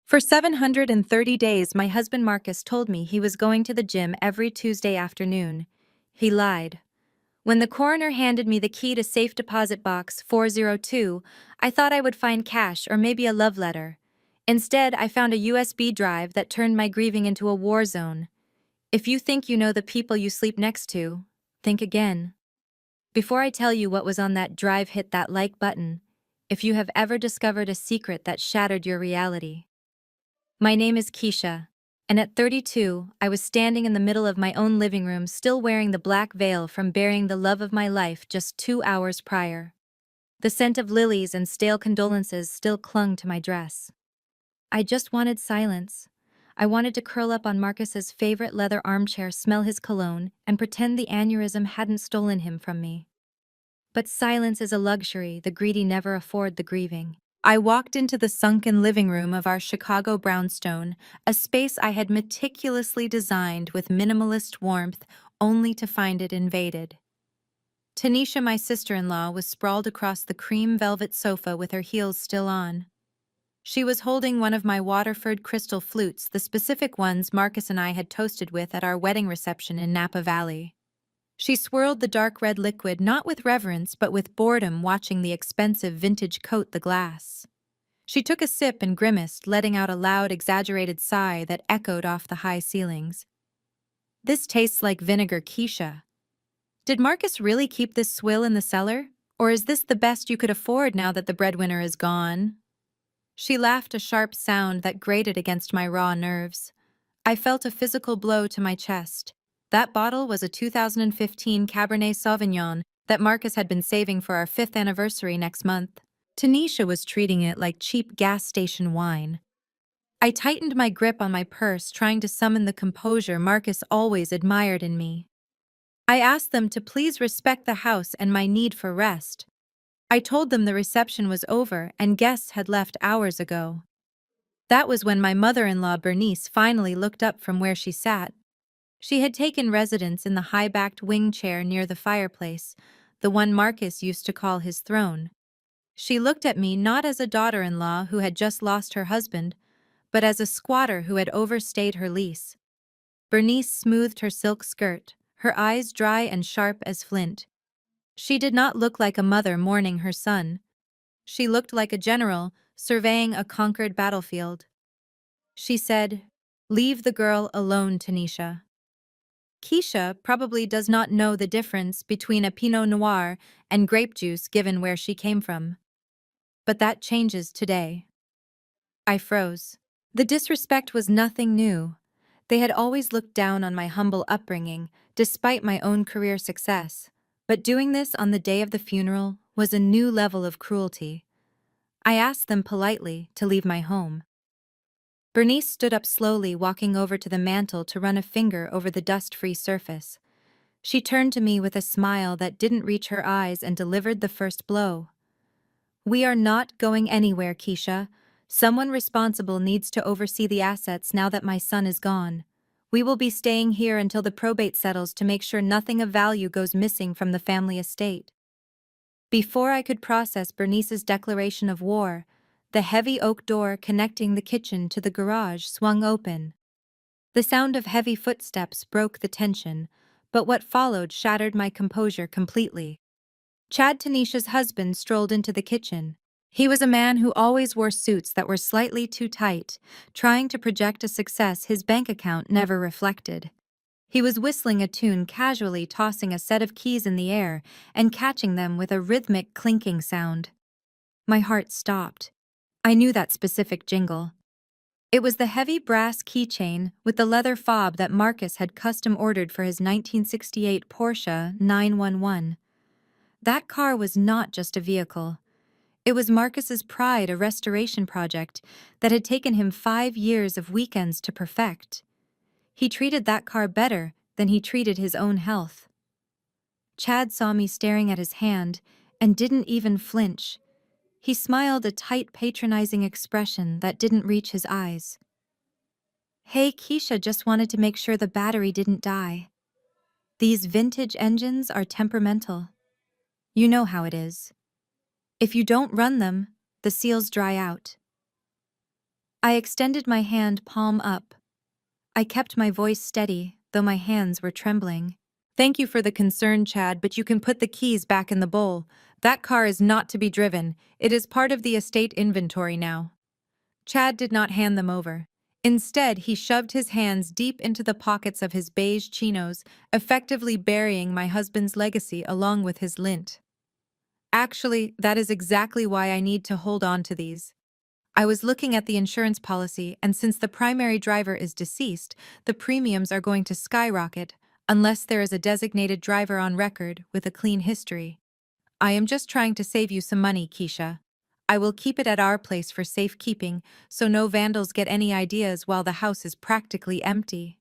For 730 days, my husband Marcus told me he was going to the gym every Tuesday afternoon. He lied. When the coroner handed me the key to safe deposit box 402, I thought I would find cash or maybe a love letter. Instead, I found a USB drive that turned my grieving into a war zone. If you think you know the people you sleep next to, think again. Before I tell you what was on that drive, hit that like button if you have ever discovered a secret that shattered your reality. My name is Keisha, and at 32, I was standing in the middle of my own living room still wearing the black veil from burying the love of my life just 2 hours prior. The scent of lilies and stale condolences still clung to my dress. I just wanted silence. I wanted to curl up on Marcus's favorite leather armchair, smell his cologne, and pretend the aneurysm hadn't stolen him from me. But silence is a luxury the greedy never afford the grieving. I walked into the sunken living room of our Chicago brownstone, a space I had meticulously designed with minimalist warmth, only to find it invaded. Tanisha, my sister-in-law, was sprawled across the cream velvet sofa with her heels still on. She was holding one of my Waterford crystal flutes, the specific ones Marcus and I had toasted with at our wedding reception in Napa Valley. She swirled the dark red liquid not with reverence but with boredom, watching the expensive vintage coat the glass. She took a sip and grimaced, letting out a loud, exaggerated sigh that echoed off the high ceilings. "This tastes like vinegar, Keisha. Did Marcus really keep this swill in the cellar? Or is this the best you could afford now that the breadwinner is gone?" She laughed, a sharp sound that grated against my raw nerves. I felt a physical blow to my chest. That bottle was a 2015 Cabernet Sauvignon that Marcus had been saving for our 5th anniversary next month. Tanisha was treating it like cheap gas station wine. I tightened my grip on my purse, trying to summon the composure Marcus always admired in me. I asked them to please respect the house and my need for rest. I told them the reception was over and guests had left hours ago. That was when my mother-in-law Bernice finally looked up from where she sat. She had taken residence in the high-backed wing chair near the fireplace, the one Marcus used to call his throne. She looked at me not as a daughter-in-law who had just lost her husband, but as a squatter who had overstayed her lease. Bernice smoothed her silk skirt, her eyes dry and sharp as flint. She did not look like a mother mourning her son. She looked like a general surveying a conquered battlefield. She said, "Leave the girl alone, Tanisha. Keisha probably does not know the difference between a Pinot Noir and grape juice given where she came from. But that changes today." I froze. The disrespect was nothing new. They had always looked down on my humble upbringing, despite my own career success. But doing this on the day of the funeral was a new level of cruelty. I asked them politely to leave my home. Bernice stood up slowly, walking over to the mantel to run a finger over the dust-free surface. She turned to me with a smile that didn't reach her eyes and delivered the first blow. "We are not going anywhere, Keisha. Someone responsible needs to oversee the assets now that my son is gone. We will be staying here until the probate settles to make sure nothing of value goes missing from the family estate." Before I could process Bernice's declaration of war, the heavy oak door connecting the kitchen to the garage swung open. The sound of heavy footsteps broke the tension, but what followed shattered my composure completely. Chad, Tanisha's husband, strolled into the kitchen. He was a man who always wore suits that were slightly too tight, trying to project a success his bank account never reflected. He was whistling a tune, casually tossing a set of keys in the air and catching them with a rhythmic clinking sound. My heart stopped. I knew that specific jingle. It was the heavy brass keychain with the leather fob that Marcus had custom-ordered for his 1968 Porsche 911. That car was not just a vehicle. It was Marcus's pride, a restoration project that had taken him 5 years of weekends to perfect. He treated that car better than he treated his own health. Chad saw me staring at his hand and didn't even flinch. He smiled, a tight, patronizing expression that didn't reach his eyes. "Hey, Keisha, just wanted to make sure the battery didn't die. These vintage engines are temperamental. You know how it is. If you don't run them, the seals dry out." I extended my hand palm up. I kept my voice steady, though my hands were trembling. Thank you for the concern, Chad, but you can put the keys back in the bowl. That car is not to be driven. It is part of the estate inventory now. Chad did not hand them over. Instead, he shoved his hands deep into the pockets of his beige chinos, effectively burying my husband's legacy along with his lint. Actually, that is exactly why I need to hold on to these. I was looking at the insurance policy, and since the primary driver is deceased, the premiums are going to skyrocket unless there is a designated driver on record with a clean history. I am just trying to save you some money, Keisha. I will keep it at our place for safekeeping, so no vandals get any ideas while the house is practically empty.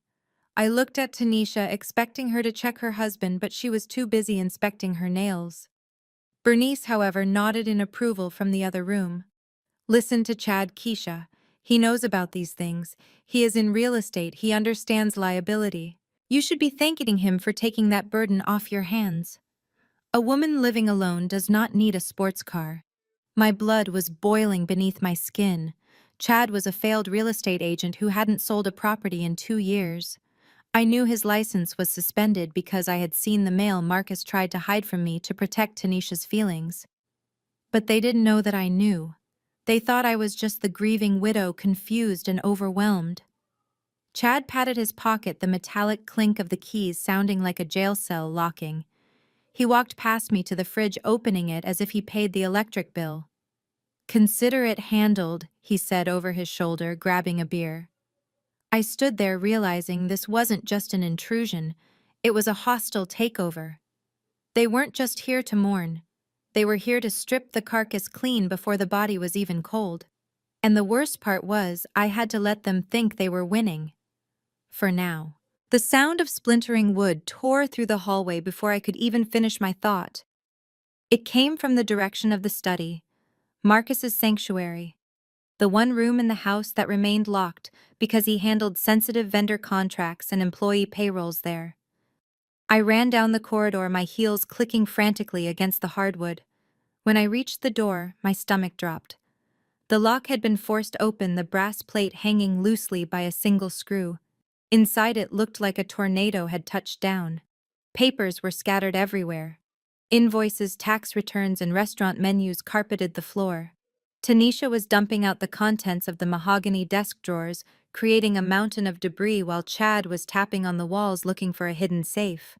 I looked at Tanisha, expecting her to check her husband, but she was too busy inspecting her nails. Bernice, however, nodded in approval from the other room. Listen to Chad, Keisha. He knows about these things. He is in real estate. He understands liability. You should be thanking him for taking that burden off your hands. A woman living alone does not need a sports car. My blood was boiling beneath my skin. Chad was a failed real estate agent who hadn't sold a property in 2 years. I knew his license was suspended because I had seen the mail Marcus tried to hide from me to protect Tanisha's feelings. But they didn't know that I knew. They thought I was just the grieving widow, confused and overwhelmed. Chad patted his pocket, the metallic clink of the keys sounding like a jail cell locking. He walked past me to the fridge, opening it as if he paid the electric bill. Consider it handled, he said over his shoulder, grabbing a beer. I stood there realizing this wasn't just an intrusion, it was a hostile takeover. They weren't just here to mourn. They were here to strip the carcass clean before the body was even cold. And the worst part was, I had to let them think they were winning. For now. The sound of splintering wood tore through the hallway before I could even finish my thought. It came from the direction of the study, Marcus's sanctuary, the one room in the house that remained locked because he handled sensitive vendor contracts and employee payrolls there. I ran down the corridor, my heels clicking frantically against the hardwood. When I reached the door, my stomach dropped. The lock had been forced open, the brass plate hanging loosely by a single screw. Inside it looked like a tornado had touched down. Papers were scattered everywhere. Invoices, tax returns, and restaurant menus carpeted the floor. Tanisha was dumping out the contents of the mahogany desk drawers, creating a mountain of debris while Chad was tapping on the walls looking for a hidden safe.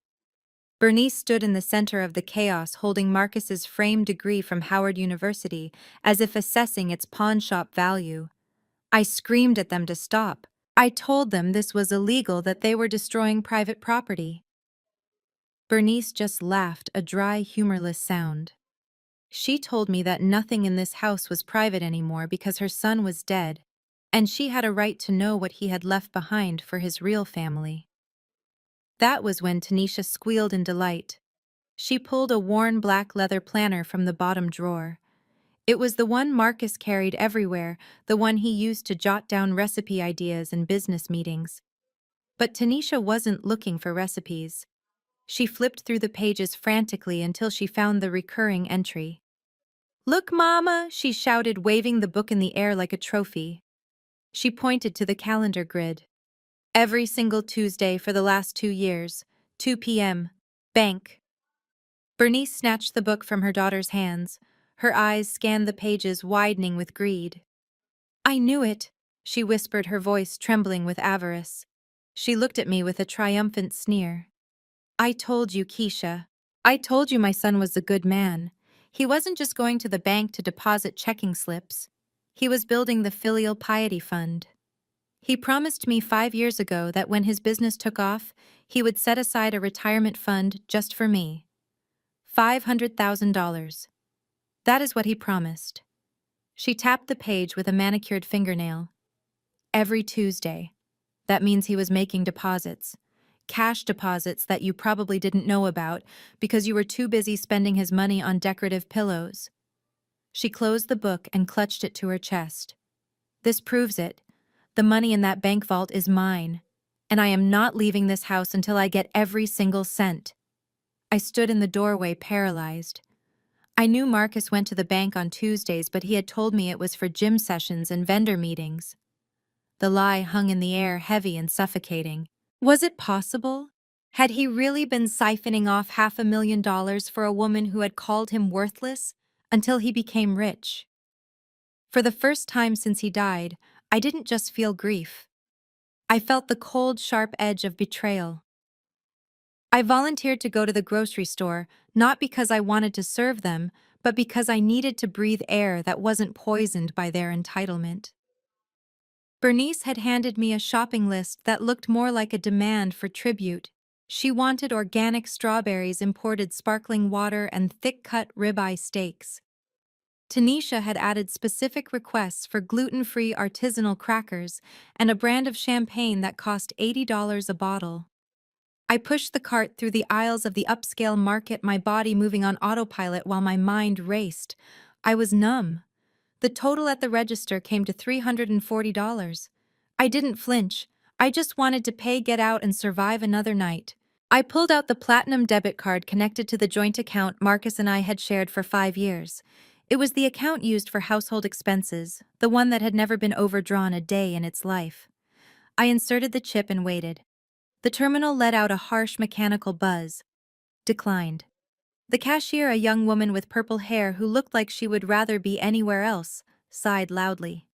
Bernice stood in the center of the chaos, holding Marcus's framed degree from Howard University, as if assessing its pawnshop value. I screamed at them to stop. I told them this was illegal, that they were destroying private property. Bernice just laughed, a dry, humorless sound. She told me that nothing in this house was private anymore because her son was dead, and she had a right to know what he had left behind for his real family. That was when Tanisha squealed in delight. She pulled a worn black leather planner from the bottom drawer. It was the one Marcus carried everywhere, the one he used to jot down recipe ideas in business meetings. But Tanisha wasn't looking for recipes. She flipped through the pages frantically until she found the recurring entry. "Look, Mama!" she shouted, waving the book in the air like a trophy. She pointed to the calendar grid. Every single Tuesday for the last 2 years, 2 p.m., bank. Bernice snatched the book from her daughter's hands. Her eyes scanned the pages, widening with greed. "I knew it," she whispered, her voice trembling with avarice. She looked at me with a triumphant sneer. "I told you, Keisha. I told you my son was a good man. He wasn't just going to the bank to deposit checking slips. He was building the filial piety fund. He promised me 5 years ago that when his business took off, he would set aside a retirement fund just for me. $500,000. That is what he promised." She tapped the page with a manicured fingernail. "Every Tuesday. That means he was making deposits. Cash deposits that you probably didn't know about because you were too busy spending his money on decorative pillows." She closed the book and clutched it to her chest. "This proves it. The money in that bank vault is mine, and I am not leaving this house until I get every single cent." I stood in the doorway, paralyzed. I knew Marcus went to the bank on Tuesdays, but he had told me it was for gym sessions and vendor meetings. The lie hung in the air, heavy and suffocating. Was it possible? Had he really been siphoning off $500,000 for a woman who had called him worthless until he became rich? For the first time since he died, I didn't just feel grief. I felt the cold, sharp edge of betrayal. I volunteered to go to the grocery store, not because I wanted to serve them, but because I needed to breathe air that wasn't poisoned by their entitlement. Bernice had handed me a shopping list that looked more like a demand for tribute. She wanted organic strawberries, imported sparkling water, and thick-cut ribeye steaks. Tanisha had added specific requests for gluten-free artisanal crackers and a brand of champagne that cost $80 a bottle. I pushed the cart through the aisles of the upscale market, my body moving on autopilot while my mind raced. I was numb. The total at the register came to $340. I didn't flinch. I just wanted to pay, get out, and survive another night. I pulled out the platinum debit card connected to the joint account Marcus and I had shared for 5 years. It was the account used for household expenses, the one that had never been overdrawn a day in its life. I inserted the chip and waited. The terminal let out a harsh mechanical buzz. Declined. The cashier, a young woman with purple hair who looked like she would rather be anywhere else, sighed loudly.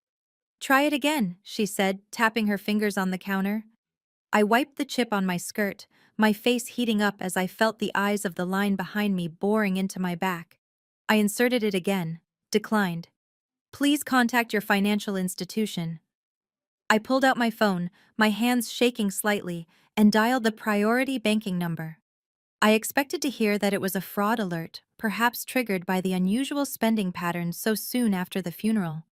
"Try it again," she said, tapping her fingers on the counter. I wiped the chip on my skirt, my face heating up as I felt the eyes of the line behind me boring into my back. I inserted it again. Declined. "Please contact your financial institution." I pulled out my phone, my hands shaking slightly, and dialed the priority banking number. I expected to hear that it was a fraud alert, perhaps triggered by the unusual spending patterns so soon after the funeral.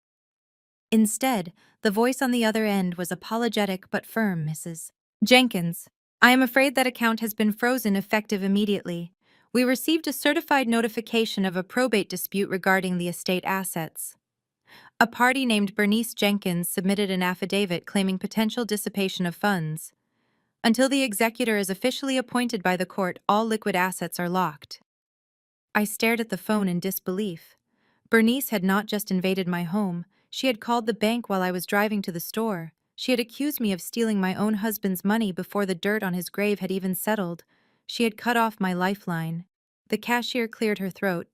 Instead, the voice on the other end was apologetic but firm. "Mrs. Jenkins, I am afraid that account has been frozen effective immediately. We received a certified notification of a probate dispute regarding the estate assets. A party named Bernice Jenkins submitted an affidavit claiming potential dissipation of funds. Until the executor is officially appointed by the court, all liquid assets are locked." I stared at the phone in disbelief. Bernice had not just invaded my home, she had called the bank while I was driving to the store. She had accused me of stealing my own husband's money before the dirt on his grave had even settled. She had cut off my lifeline. The cashier cleared her throat.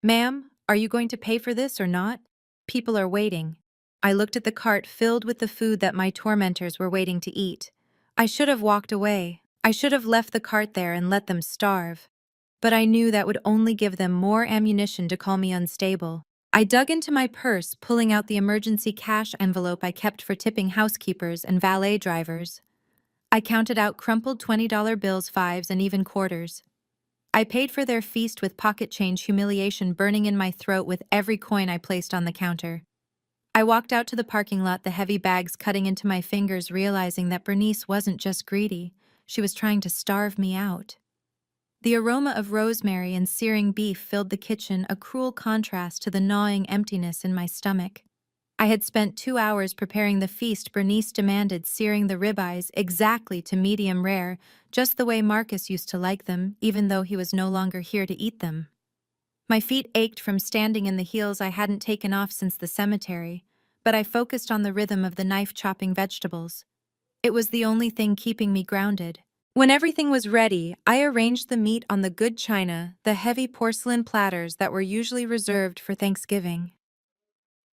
"Ma'am, are you going to pay for this or not? People are waiting." I looked at the cart filled with the food that my tormentors were waiting to eat. I should have walked away. I should have left the cart there and let them starve. But I knew that would only give them more ammunition to call me unstable. I dug into my purse, pulling out the emergency cash envelope I kept for tipping housekeepers and valet drivers. I counted out crumpled $20 bills, fives, and even quarters. I paid for their feast with pocket change, humiliation burning in my throat with every coin I placed on the counter. I walked out to the parking lot, the heavy bags cutting into my fingers, realizing that Bernice wasn't just greedy, she was trying to starve me out. The aroma of rosemary and searing beef filled the kitchen, a cruel contrast to the gnawing emptiness in my stomach. I had spent 2 hours preparing the feast Bernice demanded, searing the ribeyes exactly to medium rare, just the way Marcus used to like them, even though he was no longer here to eat them. My feet ached from standing in the heels I hadn't taken off since the cemetery, but I focused on the rhythm of the knife chopping vegetables. It was the only thing keeping me grounded. When everything was ready, I arranged the meat on the good china, the heavy porcelain platters that were usually reserved for Thanksgiving.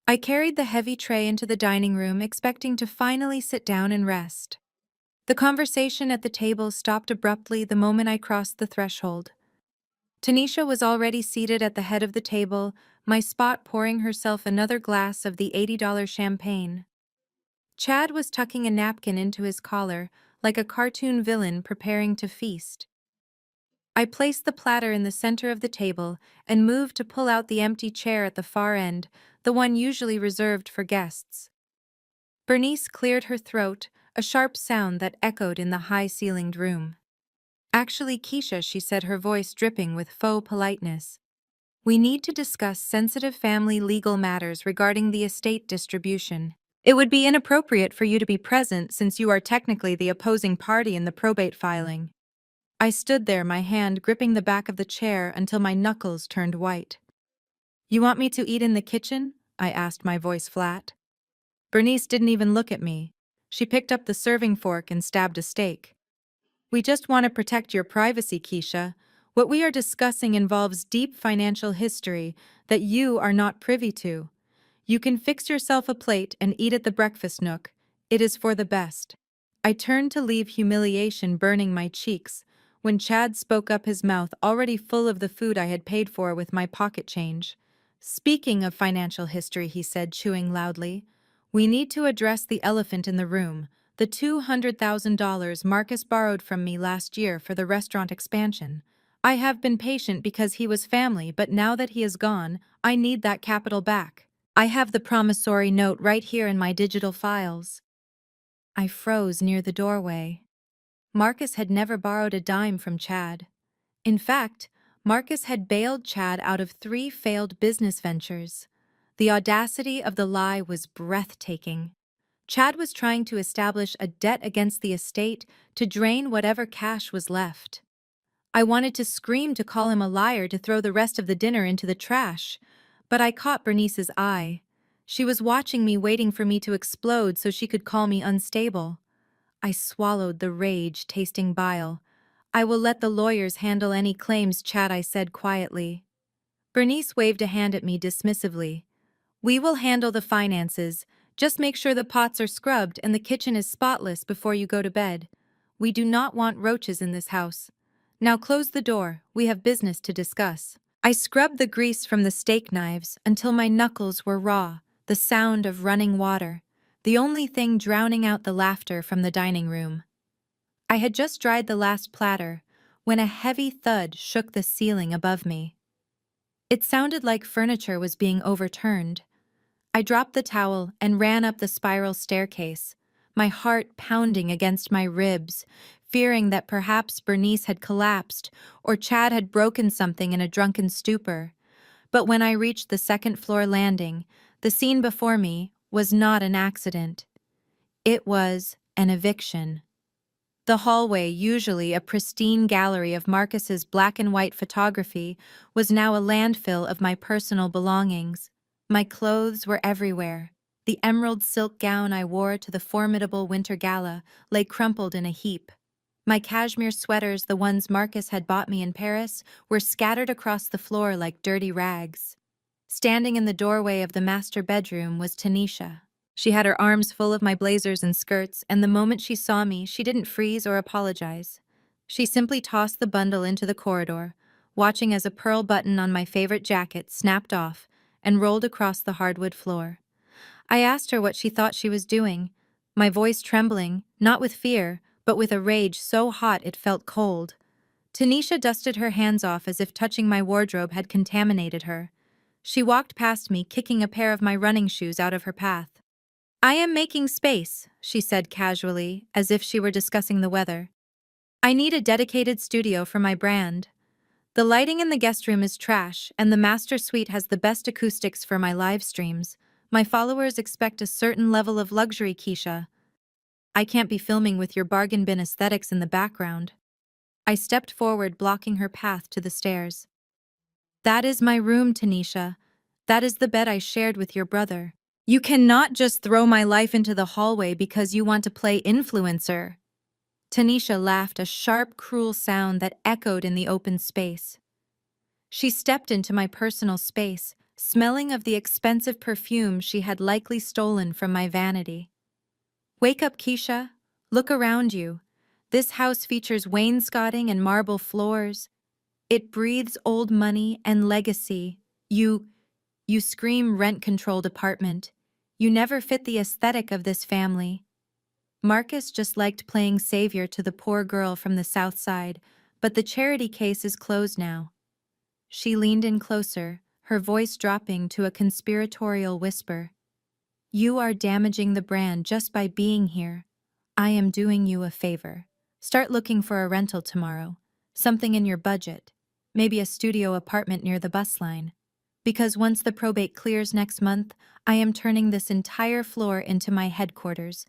I carried the heavy tray into the dining room, expecting to finally sit down and rest. The conversation at the table stopped abruptly the moment I crossed the threshold. Tanisha was already seated at the head of the table, my spot pouring herself another glass of the $80 champagne. Chad was tucking a napkin into his collar, like a cartoon villain preparing to feast. I placed the platter in the center of the table and moved to pull out the empty chair at the far end, the one usually reserved for guests. Bernice cleared her throat, a sharp sound that echoed in the high-ceilinged room. "Actually, Keisha," she said, her voice dripping with faux politeness, "we need to discuss sensitive family legal matters regarding the estate distribution. It would be inappropriate for you to be present since you are technically the opposing party in the probate filing." I stood there, my hand gripping the back of the chair until my knuckles turned white. "You want me to eat in the kitchen?" I asked, my voice flat. Bernice didn't even look at me. She picked up the serving fork and stabbed a steak. We just want to protect your privacy, Keisha. What we are discussing involves deep financial history that you are not privy to. You can fix yourself a plate and eat at the breakfast nook. It is for the best. I turned to leave, humiliation burning my cheeks, when Chad spoke up, his mouth already full of the food I had paid for with my pocket change. Speaking of financial history, he said, chewing loudly, we need to address the elephant in the room, the $200,000 Marcus borrowed from me last year for the restaurant expansion. I have been patient because he was family, but now that he is gone, I need that capital back. I have the promissory note right here in my digital files. I froze near the doorway. Marcus had never borrowed a dime from Chad. In fact, Marcus had bailed Chad out of 3 failed business ventures. The audacity of the lie was breathtaking. Chad was trying to establish a debt against the estate to drain whatever cash was left. I wanted to scream, to call him a liar, to throw the rest of the dinner into the trash, but I caught Bernice's eye. She was watching me, waiting for me to explode so she could call me unstable. I swallowed the rage, tasting bile. I will let the lawyers handle any claims, Chad, I said quietly. Bernice waved a hand at me dismissively. We will handle the finances. Just make sure the pots are scrubbed and the kitchen is spotless before you go to bed. We do not want roaches in this house. Now close the door, we have business to discuss. I scrubbed the grease from the steak knives until my knuckles were raw, the sound of running water, the only thing drowning out the laughter from the dining room. I had just dried the last platter when a heavy thud shook the ceiling above me. It sounded like furniture was being overturned. I dropped the towel and ran up the spiral staircase, my heart pounding against my ribs, fearing that perhaps Bernice had collapsed or Chad had broken something in a drunken stupor. But when I reached the second-floor landing, the scene before me was not an accident. It was an eviction. The hallway, usually a pristine gallery of Marcus's black-and-white photography, was now a landfill of my personal belongings. My clothes were everywhere. The emerald silk gown I wore to the formidable winter gala lay crumpled in a heap. My cashmere sweaters, the ones Marcus had bought me in Paris, were scattered across the floor like dirty rags. Standing in the doorway of the master bedroom was Tanisha. She had her arms full of my blazers and skirts, and the moment she saw me, she didn't freeze or apologize. She simply tossed the bundle into the corridor, watching as a pearl button on my favorite jacket snapped off and rolled across the hardwood floor. I asked her what she thought she was doing, my voice trembling, not with fear, but with a rage so hot it felt cold. Tanisha dusted her hands off as if touching my wardrobe had contaminated her. She walked past me, kicking a pair of my running shoes out of her path. I am making space, she said casually, as if she were discussing the weather. I need a dedicated studio for my brand. The lighting in the guest room is trash, and the master suite has the best acoustics for my live streams. My followers expect a certain level of luxury, Keisha. I can't be filming with your bargain bin aesthetics in the background. I stepped forward, blocking her path to the stairs. That is my room, Tanisha. That is the bed I shared with your brother. You cannot just throw my life into the hallway because you want to play influencer. Tanisha laughed, a sharp, cruel sound that echoed in the open space. She stepped into my personal space, smelling of the expensive perfume she had likely stolen from my vanity. Wake up, Keisha. Look around you. This house features wainscoting and marble floors. It breathes old money and legacy. You scream rent-controlled apartment. You never fit the aesthetic of this family. Marcus just liked playing savior to the poor girl from the South Side, but the charity case is closed now. She leaned in closer, her voice dropping to a conspiratorial whisper. You are damaging the brand just by being here. I am doing you a favor. Start looking for a rental tomorrow. Something in your budget. Maybe a studio apartment near the bus line. Because once the probate clears next month, I am turning this entire floor into my headquarters,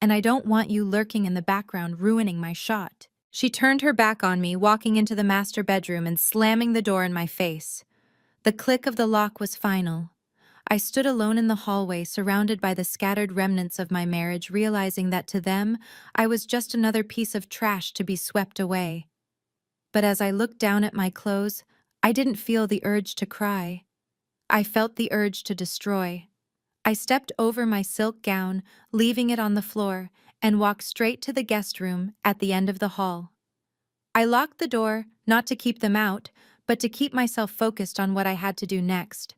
and I don't want you lurking in the background ruining my shot. She turned her back on me, walking into the master bedroom and slamming the door in my face. The click of the lock was final. I stood alone in the hallway, surrounded by the scattered remnants of my marriage, realizing that to them, I was just another piece of trash to be swept away. But as I looked down at my clothes, I didn't feel the urge to cry. I felt the urge to destroy. I stepped over my silk gown, leaving it on the floor, and walked straight to the guest room at the end of the hall. I locked the door, not to keep them out, but to keep myself focused on what I had to do next.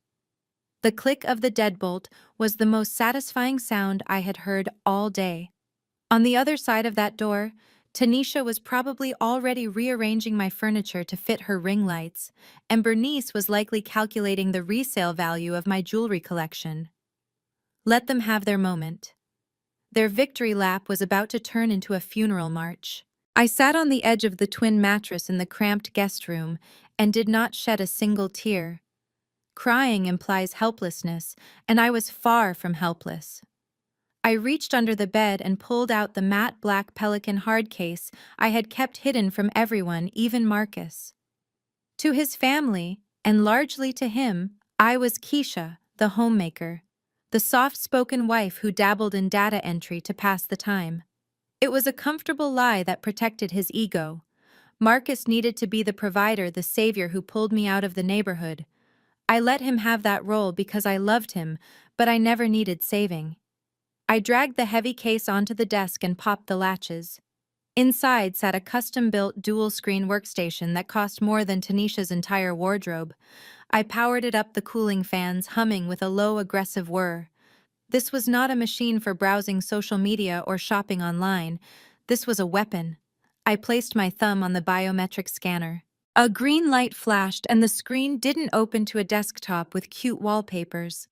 The click of the deadbolt was the most satisfying sound I had heard all day. On the other side of that door, Tanisha was probably already rearranging my furniture to fit her ring lights, and Bernice was likely calculating the resale value of my jewelry collection. Let them have their moment. Their victory lap was about to turn into a funeral march. I sat on the edge of the twin mattress in the cramped guest room and did not shed a single tear. Crying implies helplessness, and I was far from helpless. I reached under the bed and pulled out the matte black Pelican hard case I had kept hidden from everyone, even Marcus. To his family, and largely to him, I was Keisha, the homemaker, the soft-spoken wife who dabbled in data entry to pass the time. It was a comfortable lie that protected his ego. Marcus needed to be the provider, the savior who pulled me out of the neighborhood. I let him have that role because I loved him, but I never needed saving. I dragged the heavy case onto the desk and popped the latches. Inside sat a custom-built dual-screen workstation that cost more than Tanisha's entire wardrobe. I powered it up, the cooling fans humming with a low, aggressive whir. This was not a machine for browsing social media or shopping online. This was a weapon. I placed my thumb on the biometric scanner. A green light flashed and the screen didn't open to a desktop with cute wallpapers.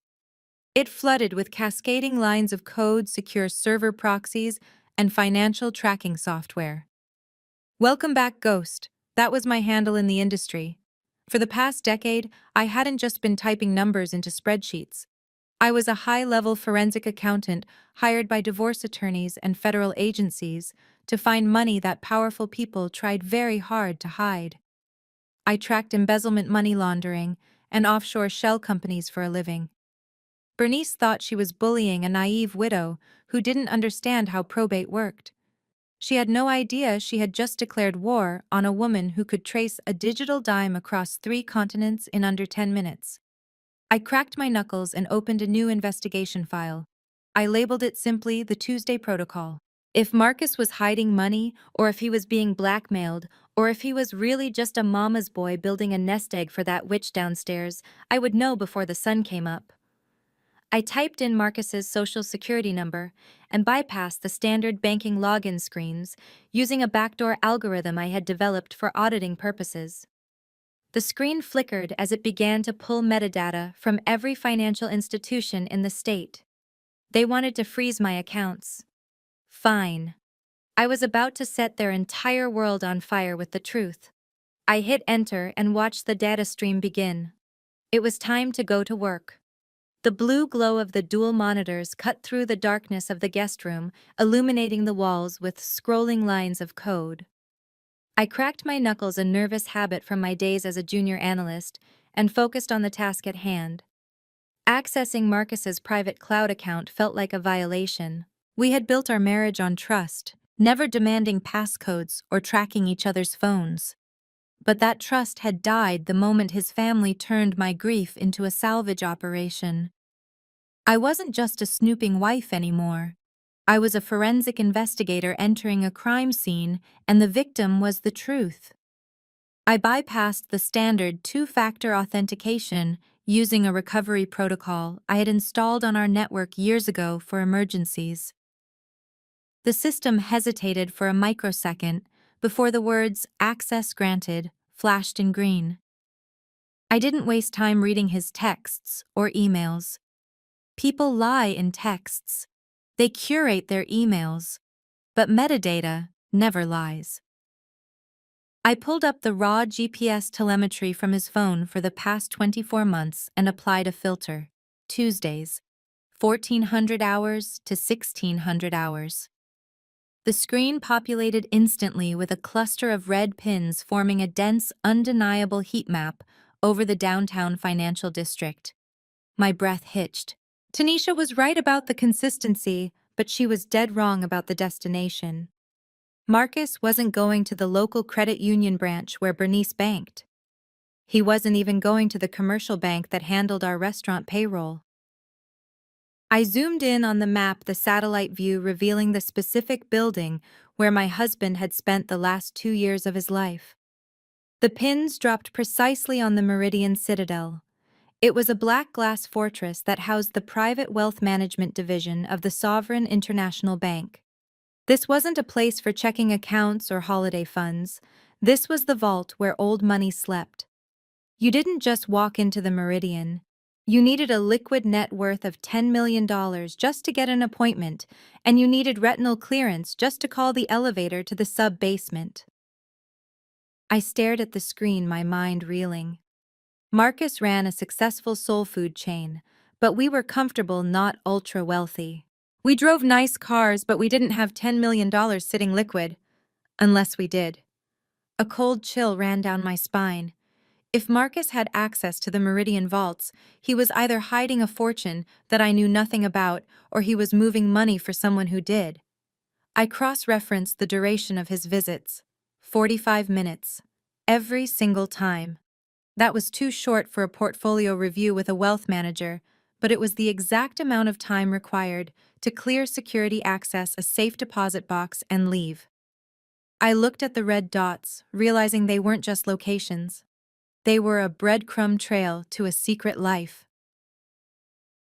It flooded with cascading lines of code, secure server proxies, and financial tracking software. Welcome back, Ghost. That was my handle in the industry. For the past decade, I hadn't just been typing numbers into spreadsheets. I was a high-level forensic accountant hired by divorce attorneys and federal agencies to find money that powerful people tried very hard to hide. I tracked embezzlement, money laundering, and offshore shell companies for a living. Bernice thought she was bullying a naive widow who didn't understand how probate worked. She had no idea she had just declared war on a woman who could trace a digital dime across 3 continents in under 10 minutes. I cracked my knuckles and opened a new investigation file. I labeled it simply the Tuesday Protocol. If Marcus was hiding money, or if he was being blackmailed, or if he was really just a mama's boy building a nest egg for that witch downstairs, I would know before the sun came up. I typed in Marcus's social security number and bypassed the standard banking login screens using a backdoor algorithm I had developed for auditing purposes. The screen flickered as it began to pull metadata from every financial institution in the state. They wanted to freeze my accounts. Fine. I was about to set their entire world on fire with the truth. I hit enter and watched the data stream begin. It was time to go to work. The blue glow of the dual monitors cut through the darkness of the guest room, illuminating the walls with scrolling lines of code. I cracked my knuckles, a nervous habit from my days as a junior analyst, and focused on the task at hand. Accessing Marcus's private cloud account felt like a violation. We had built our marriage on trust, never demanding passcodes or tracking each other's phones. But that trust had died the moment his family turned my grief into a salvage operation. I wasn't just a snooping wife anymore. I was a forensic investigator entering a crime scene, and the victim was the truth. I bypassed the standard 2-factor authentication using a recovery protocol I had installed on our network years ago for emergencies. The system hesitated for a microsecond before the words "access granted" flashed in green. I didn't waste time reading his texts or emails. People lie in texts. They curate their emails. But metadata never lies. I pulled up the raw GPS telemetry from his phone for the past 24 months and applied a filter. Tuesdays, 1400 hours to 1600 hours. The screen populated instantly with a cluster of red pins forming a dense, undeniable heat map over the downtown financial district. My breath hitched. Tanisha was right about the consistency, but she was dead wrong about the destination. Marcus wasn't going to the local credit union branch where Bernice banked. He wasn't even going to the commercial bank that handled our restaurant payroll. I zoomed in on the map, the satellite view revealing the specific building where my husband had spent the last 2 years of his life. The pins dropped precisely on the Meridian Citadel. It was a black glass fortress that housed the private wealth management division of the Sovereign International Bank. This wasn't a place for checking accounts or holiday funds. This was the vault where old money slept. You didn't just walk into the Meridian. You needed a liquid net worth of $10 million just to get an appointment, and you needed retinal clearance just to call the elevator to the sub-basement. I stared at the screen, my mind reeling. Marcus ran a successful soul food chain, but we were comfortable, not ultra-wealthy. We drove nice cars, but we didn't have $10 million sitting liquid. Unless we did. A cold chill ran down my spine. If Marcus had access to the Meridian vaults, he was either hiding a fortune that I knew nothing about, or he was moving money for someone who did. I cross-referenced the duration of his visits. 45 minutes. Every single time. That was too short for a portfolio review with a wealth manager, but it was the exact amount of time required to clear security access, a safe deposit box, and leave. I looked at the red dots, realizing they weren't just locations. They were a breadcrumb trail to a secret life.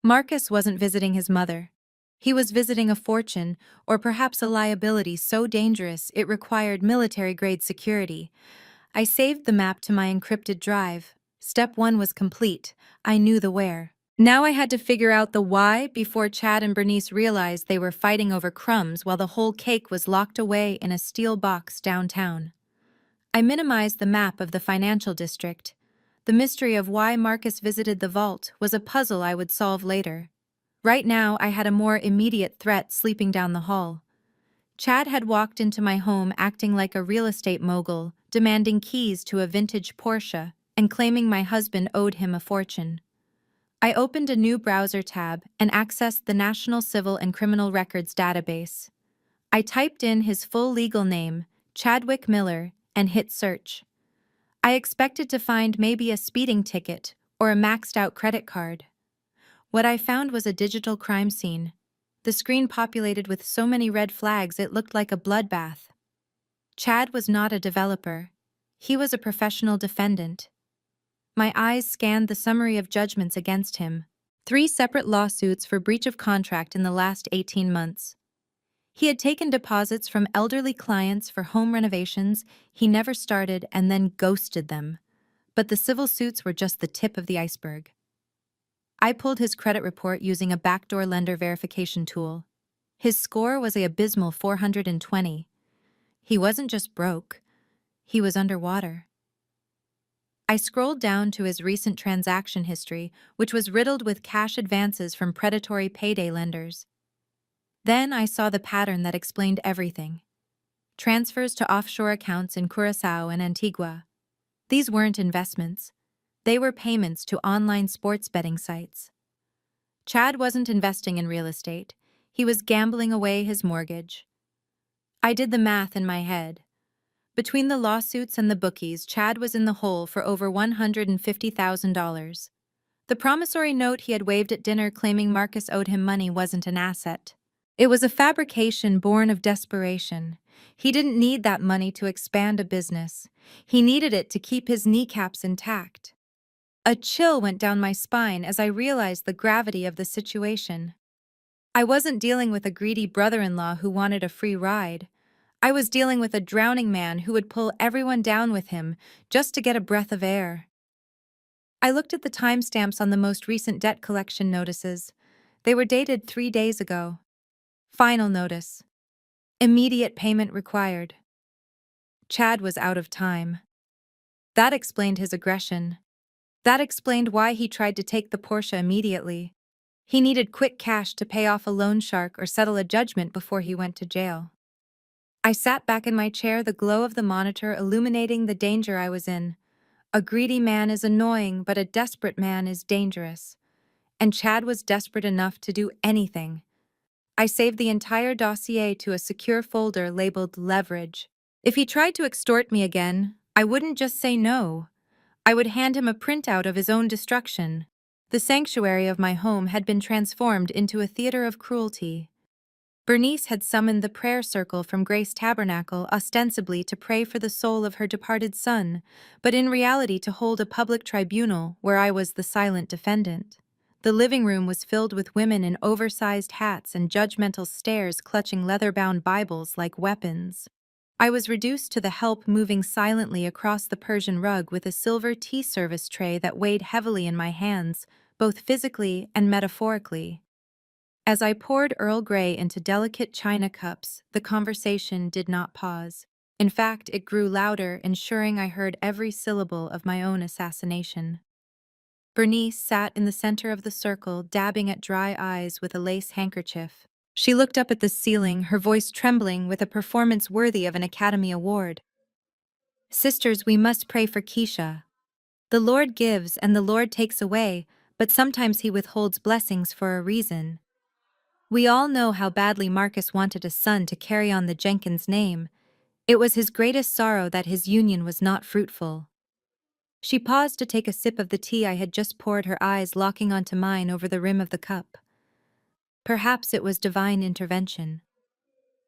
Marcus wasn't visiting his mother. He was visiting a fortune, or perhaps a liability so dangerous it required military-grade security. I saved the map to my encrypted drive. Step 1 was complete. I knew the where. Now I had to figure out the why before Chad and Bernice realized they were fighting over crumbs while the whole cake was locked away in a steel box downtown. I minimized the map of the financial district. The mystery of why Marcus visited the vault was a puzzle I would solve later. Right now, I had a more immediate threat sleeping down the hall. Chad had walked into my home acting like a real estate mogul, demanding keys to a vintage Porsche, and claiming my husband owed him a fortune. I opened a new browser tab and accessed the National Civil and Criminal Records database. I typed in his full legal name, Chadwick Miller, and hit search. I expected to find maybe a speeding ticket or a maxed-out credit card. What I found was a digital crime scene. The screen populated with so many red flags it looked like a bloodbath. Chad was not a developer. He was a professional defendant. My eyes scanned the summary of judgments against him. 3 separate lawsuits for breach of contract in the last 18 months. He had taken deposits from elderly clients for home renovations he never started and then ghosted them. But the civil suits were just the tip of the iceberg. I pulled his credit report using a backdoor lender verification tool. His score was an abysmal 420. He wasn't just broke, he was underwater. I scrolled down to his recent transaction history, which was riddled with cash advances from predatory payday lenders. Then I saw the pattern that explained everything. Transfers to offshore accounts in Curaçao and Antigua. These weren't investments. They were payments to online sports betting sites. Chad wasn't investing in real estate. He was gambling away his mortgage. I did the math in my head. Between the lawsuits and the bookies, Chad was in the hole for over $150,000. The promissory note he had waved at dinner claiming Marcus owed him money wasn't an asset. It was a fabrication born of desperation. He didn't need that money to expand a business. He needed it to keep his kneecaps intact. A chill went down my spine as I realized the gravity of the situation. I wasn't dealing with a greedy brother-in-law who wanted a free ride. I was dealing with a drowning man who would pull everyone down with him just to get a breath of air. I looked at the timestamps on the most recent debt collection notices. They were dated 3 days ago. Final notice. Immediate payment required. Chad was out of time. That explained his aggression. That explained why he tried to take the Porsche immediately. He needed quick cash to pay off a loan shark or settle a judgment before he went to jail. I sat back in my chair, the glow of the monitor illuminating the danger I was in. A greedy man is annoying, but a desperate man is dangerous. and Chad was desperate enough to do anything. I saved the entire dossier to a secure folder labeled Leverage. If he tried to extort me again, I wouldn't just say no. I would hand him a printout of his own destruction. The sanctuary of my home had been transformed into a theater of cruelty. Bernice had summoned the prayer circle from Grace Tabernacle ostensibly to pray for the soul of her departed son, but in reality to hold a public tribunal where I was the silent defendant. The living room was filled with women in oversized hats and judgmental stares clutching leather-bound Bibles like weapons. I was reduced to the help moving silently across the Persian rug with a silver tea service tray that weighed heavily in my hands, both physically and metaphorically. As I poured Earl Grey into delicate china cups, the conversation did not pause. In fact, it grew louder, ensuring I heard every syllable of my own assassination. Bernice sat in the center of the circle, dabbing at dry eyes with a lace handkerchief. She looked up at the ceiling, her voice trembling with a performance worthy of an Academy Award. "Sisters, we must pray for Keisha. The Lord gives and the Lord takes away, but sometimes he withholds blessings for a reason. We all know how badly Marcus wanted a son to carry on the Jenkins name. It was his greatest sorrow that his union was not fruitful." She paused to take a sip of the tea I had just poured, her eyes locking onto mine over the rim of the cup. Perhaps it was divine intervention.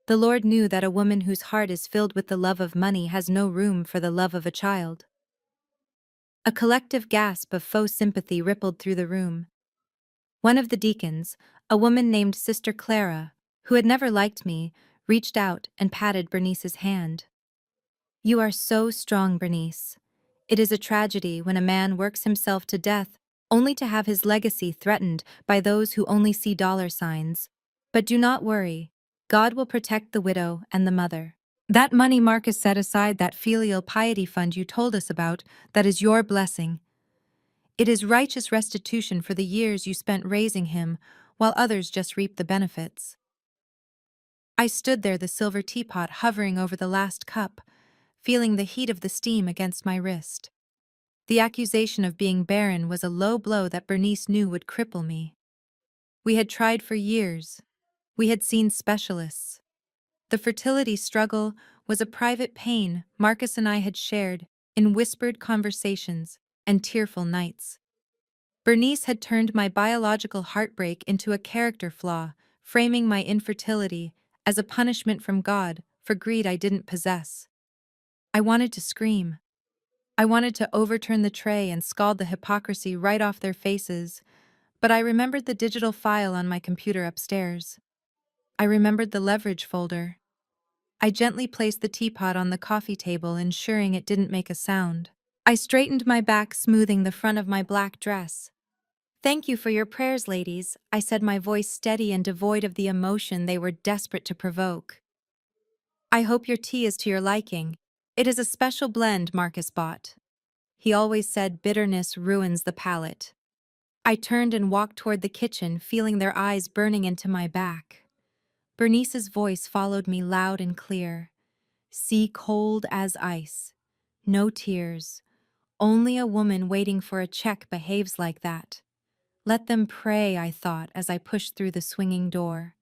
The Lord knew that a woman whose heart is filled with the love of money has no room for the love of a child. A collective gasp of faux sympathy rippled through the room. One of the deacons, a woman named Sister Clara, who had never liked me, reached out and patted Bernice's hand. "You are so strong, Bernice. It is a tragedy when a man works himself to death only to have his legacy threatened by those who only see dollar signs. But do not worry. God will protect the widow and the mother. That money Marcus set aside, that filial piety fund you told us about, that is your blessing. It is righteous restitution for the years you spent raising him, while others just reap the benefits." I stood there, the silver teapot hovering over the last cup, feeling the heat of the steam against my wrist. The accusation of being barren was a low blow that Bernice knew would cripple me. We had tried for years. We had seen specialists. The fertility struggle was a private pain Marcus and I had shared in whispered conversations and tearful nights. Bernice had turned my biological heartbreak into a character flaw, framing my infertility as a punishment from God for greed I didn't possess. I wanted to scream. I wanted to overturn the tray and scald the hypocrisy right off their faces, but I remembered the digital file on my computer upstairs. I remembered the leverage folder. I gently placed the teapot on the coffee table, ensuring it didn't make a sound. I straightened my back, smoothing the front of my black dress. "Thank you for your prayers, ladies," I said, my voice steady and devoid of the emotion they were desperate to provoke. "I hope your tea is to your liking. It is a special blend Marcus bought. He always said bitterness ruins the palate." I turned and walked toward the kitchen, feeling their eyes burning into my back. Bernice's voice followed me loud and clear. "Sea cold as ice. No tears. Only a woman waiting for a check behaves like that." Let them pray, I thought as I pushed through the swinging door.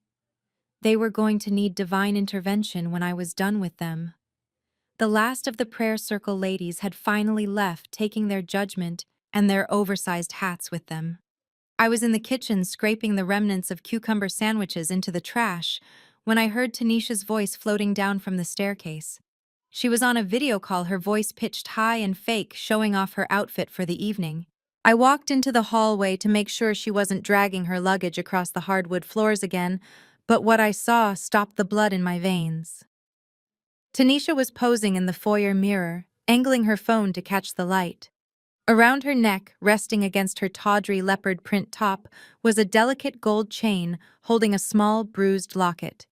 They were going to need divine intervention when I was done with them. The last of the prayer circle ladies had finally left, taking their judgment and their oversized hats with them. I was in the kitchen scraping the remnants of cucumber sandwiches into the trash when I heard Tanisha's voice floating down from the staircase. She was on a video call, her voice pitched high and fake, showing off her outfit for the evening. I walked into the hallway to make sure she wasn't dragging her luggage across the hardwood floors again, but what I saw stopped the blood in my veins. Tanisha was posing in the foyer mirror, angling her phone to catch the light. Around her neck, resting against her tawdry leopard print top, was a delicate gold chain holding a small, bruised locket.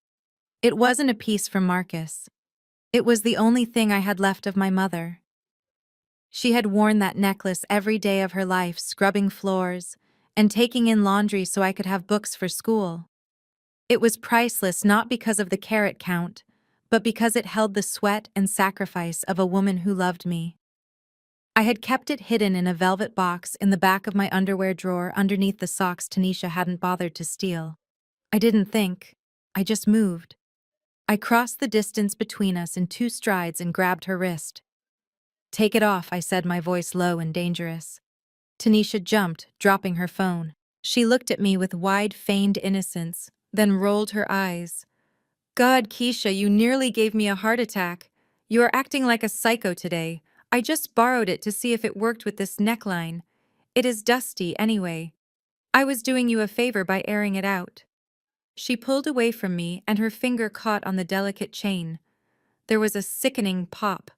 It wasn't a piece from Marcus. It was the only thing I had left of my mother. She had worn that necklace every day of her life, scrubbing floors and taking in laundry so I could have books for school. It was priceless not because of the carat count, but because it held the sweat and sacrifice of a woman who loved me. I had kept it hidden in a velvet box in the back of my underwear drawer underneath the socks Tanisha hadn't bothered to steal. I didn't think. I just moved. I crossed the distance between us in 2 strides and grabbed her wrist. "Take it off," I said, my voice low and dangerous. Tanisha jumped, dropping her phone. She looked at me with wide, feigned innocence, then rolled her eyes. "God, Keisha, you nearly gave me a heart attack. You are acting like a psycho today. I just borrowed it to see if it worked with this neckline. It is dusty, anyway. I was doing you a favor by airing it out." She pulled away from me, and her finger caught on the delicate chain. There was a sickening pop.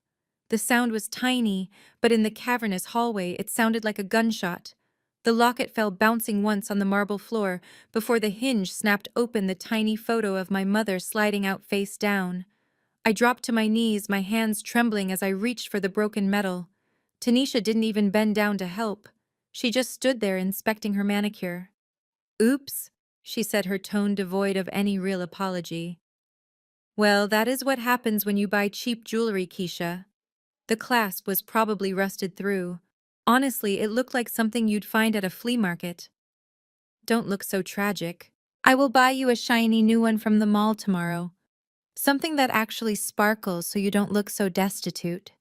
The sound was tiny, but in the cavernous hallway it sounded like a gunshot. The locket fell bouncing once on the marble floor before the hinge snapped open, the tiny photo of my mother sliding out face down. I dropped to my knees, my hands trembling as I reached for the broken metal. Tanisha didn't even bend down to help. She just stood there inspecting her manicure. "Oops," she said, her tone devoid of any real apology. "Well, that is what happens when you buy cheap jewelry, Keisha." The clasp was probably rusted through. Honestly, it looked like something you'd find at a flea market. "Don't look so tragic. I will buy you a shiny new one from the mall tomorrow. Something that actually sparkles so you don't look so destitute."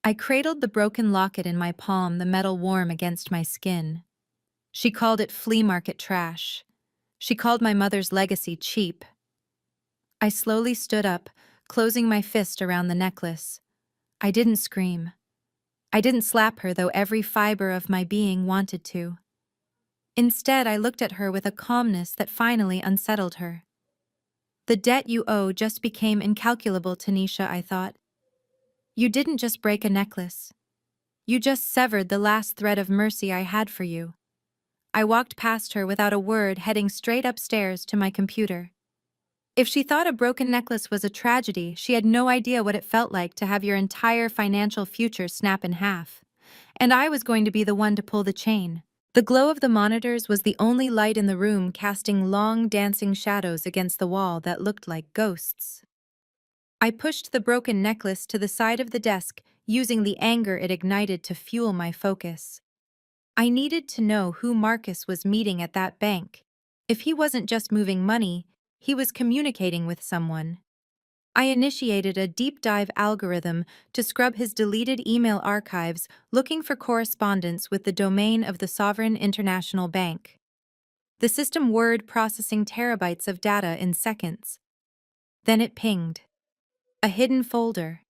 I cradled the broken locket in my palm, the metal warm against my skin. She called it flea market trash. She called my mother's legacy cheap. I slowly stood up, closing my fist around the necklace. I didn't scream. I didn't slap her, though every fiber of my being wanted to. Instead, I looked at her with a calmness that finally unsettled her. "The debt you owe just became incalculable, Tanisha," I thought. "You didn't just break a necklace. You just severed the last thread of mercy I had for you." I walked past her without a word, heading straight upstairs to my computer. If she thought a broken necklace was a tragedy, she had no idea what it felt like to have your entire financial future snap in half. And I was going to be the one to pull the chain. The glow of the monitors was the only light in the room, casting long, dancing shadows against the wall that looked like ghosts. I pushed the broken necklace to the side of the desk, using the anger it ignited to fuel my focus. I needed to know who Marcus was meeting at that bank. If he wasn't just moving money, he was communicating with someone. I initiated a deep dive algorithm to scrub his deleted email archives, looking for correspondence with the domain of the Sovereign International Bank. The system word processing terabytes of data in seconds. Then it pinged. A hidden folder.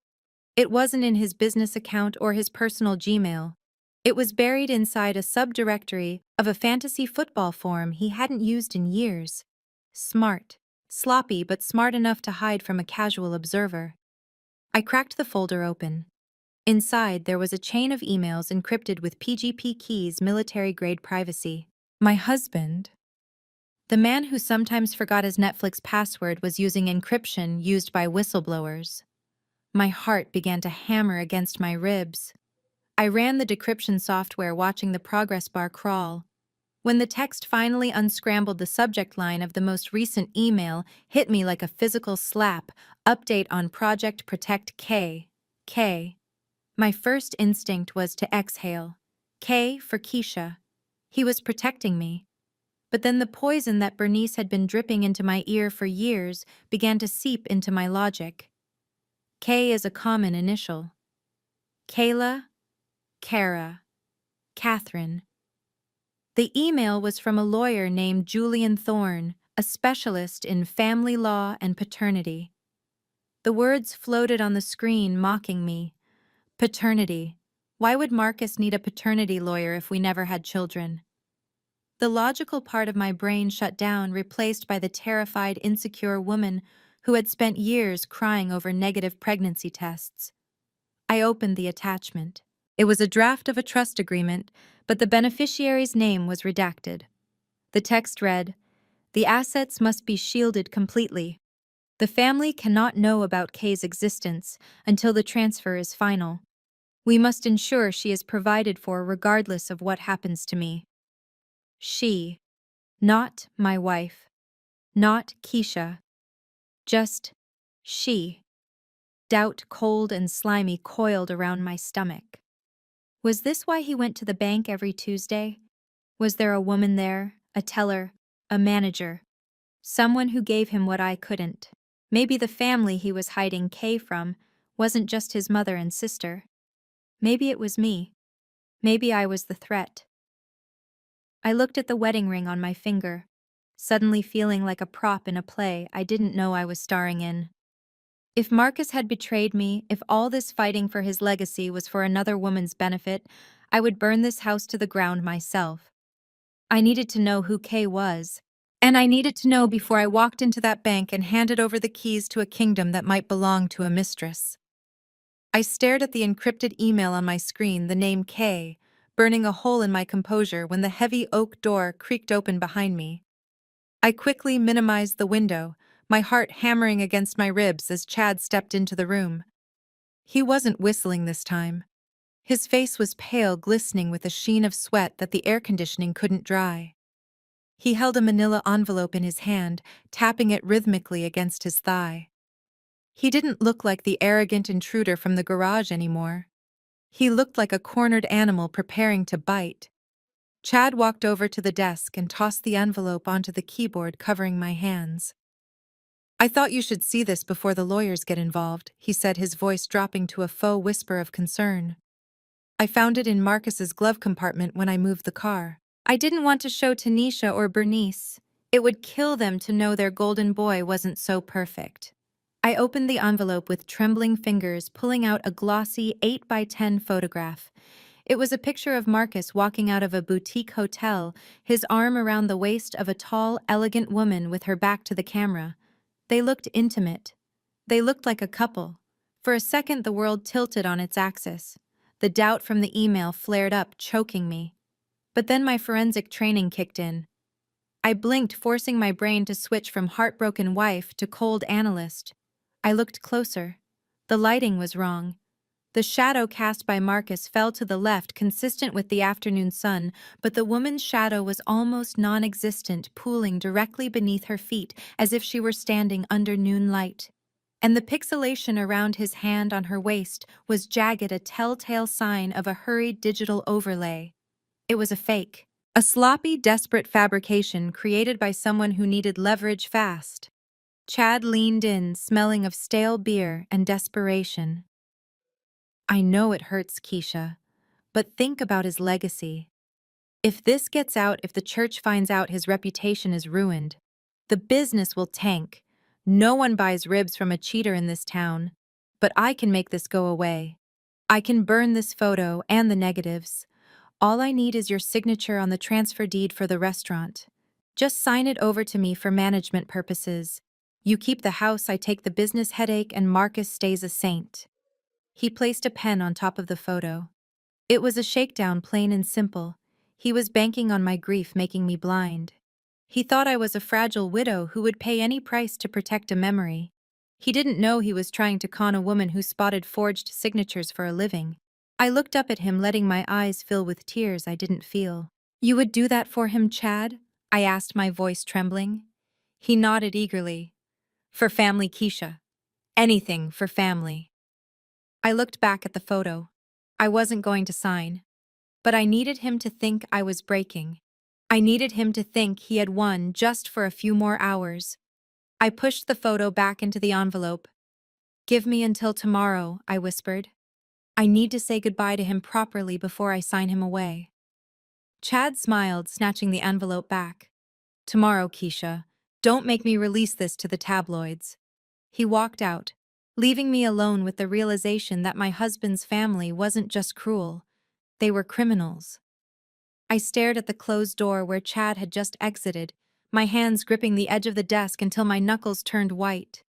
It wasn't in his business account or his personal Gmail. It was buried inside a subdirectory of a fantasy football forum he hadn't used in years. Smart. Sloppy, but smart enough to hide from a casual observer. I cracked the folder open. Inside, there was a chain of emails encrypted with PGP keys, military-grade privacy. My husband, the man who sometimes forgot his Netflix password, was using encryption used by whistleblowers. My heart began to hammer against my ribs. I ran the decryption software, watching the progress bar crawl. When the text finally unscrambled, the subject line of the most recent email hit me like a physical slap: "Update on Project Protect K." K. My first instinct was to exhale. K for Keisha. He was protecting me. But then the poison that Bernice had been dripping into my ear for years began to seep into my logic. K is a common initial. Kayla, Kara, Catherine. The email was from a lawyer named Julian Thorne, a specialist in family law and paternity. The words floated on the screen, mocking me. Paternity. Why would Marcus need a paternity lawyer if we never had children? The logical part of my brain shut down, replaced by the terrified, insecure woman who had spent years crying over negative pregnancy tests. I opened the attachment. It was a draft of a trust agreement, but the beneficiary's name was redacted. The text read, "The assets must be shielded completely. The family cannot know about Kay's existence until the transfer is final. We must ensure she is provided for regardless of what happens to me." She, not my wife, not Keisha, just she. Doubt, cold and slimy, coiled around my stomach. Was this why he went to the bank every Tuesday? Was there a woman there, a teller, a manager, someone who gave him what I couldn't? Maybe the family he was hiding Kay from wasn't just his mother and sister. Maybe it was me. Maybe I was the threat. I looked at the wedding ring on my finger, suddenly feeling like a prop in a play I didn't know I was starring in. If Marcus had betrayed me, if all this fighting for his legacy was for another woman's benefit, I would burn this house to the ground myself. I needed to know who Kay was, and I needed to know before I walked into that bank and handed over the keys to a kingdom that might belong to a mistress. I stared at the encrypted email on my screen, the name Kay, burning a hole in my composure when the heavy oak door creaked open behind me. I quickly minimized the window, my heart hammering against my ribs as Chad stepped into the room. He wasn't whistling this time. His face was pale, glistening with a sheen of sweat that the air conditioning couldn't dry. He held a manila envelope in his hand, tapping it rhythmically against his thigh. He didn't look like the arrogant intruder from the garage anymore. He looked like a cornered animal preparing to bite. Chad walked over to the desk and tossed the envelope onto the keyboard, covering my hands. "I thought you should see this before the lawyers get involved," he said, his voice dropping to a faux whisper of concern. "I found it in Marcus's glove compartment when I moved the car. I didn't want to show Tanisha or Bernice. It would kill them to know their golden boy wasn't so perfect." I opened the envelope with trembling fingers, pulling out a glossy 8x10 photograph. It was a picture of Marcus walking out of a boutique hotel, his arm around the waist of a tall, elegant woman with her back to the camera. They looked intimate. They looked like a couple. For a second, the world tilted on its axis. The doubt from the email flared up, choking me. But then my forensic training kicked in. I blinked, forcing my brain to switch from heartbroken wife to cold analyst. I looked closer. The lighting was wrong. The shadow cast by Marcus fell to the left, consistent with the afternoon sun, but the woman's shadow was almost non-existent, pooling directly beneath her feet as if she were standing under noon light. And the pixelation around his hand on her waist was jagged, a telltale sign of a hurried digital overlay. It was a fake. A sloppy, desperate fabrication created by someone who needed leverage fast. Chad leaned in, smelling of stale beer and desperation. "I know it hurts, Keisha, but think about his legacy. If this gets out, if the church finds out, his reputation is ruined. The business will tank. No one buys ribs from a cheater in this town. But I can make this go away. I can burn this photo and the negatives. All I need is your signature on the transfer deed for the restaurant. Just sign it over to me for management purposes. You keep the house, I take the business headache, and Marcus stays a saint." He placed a pen on top of the photo. It was a shakedown, plain and simple. He was banking on my grief making me blind. He thought I was a fragile widow who would pay any price to protect a memory. He didn't know he was trying to con a woman who spotted forged signatures for a living. I looked up at him, letting my eyes fill with tears I didn't feel. "You would do that for him, Chad?" I asked, my voice trembling. He nodded eagerly. "For family, Keisha. Anything for family." I looked back at the photo. I wasn't going to sign. But I needed him to think I was breaking. I needed him to think he had won just for a few more hours. I pushed the photo back into the envelope. "Give me until tomorrow," I whispered. "I need to say goodbye to him properly before I sign him away." Chad smiled, snatching the envelope back. "Tomorrow, Keisha. Don't make me release this to the tabloids." He walked out, leaving me alone with the realization that my husband's family wasn't just cruel. They were criminals. I stared at the closed door where Chad had just exited, my hands gripping the edge of the desk until my knuckles turned white.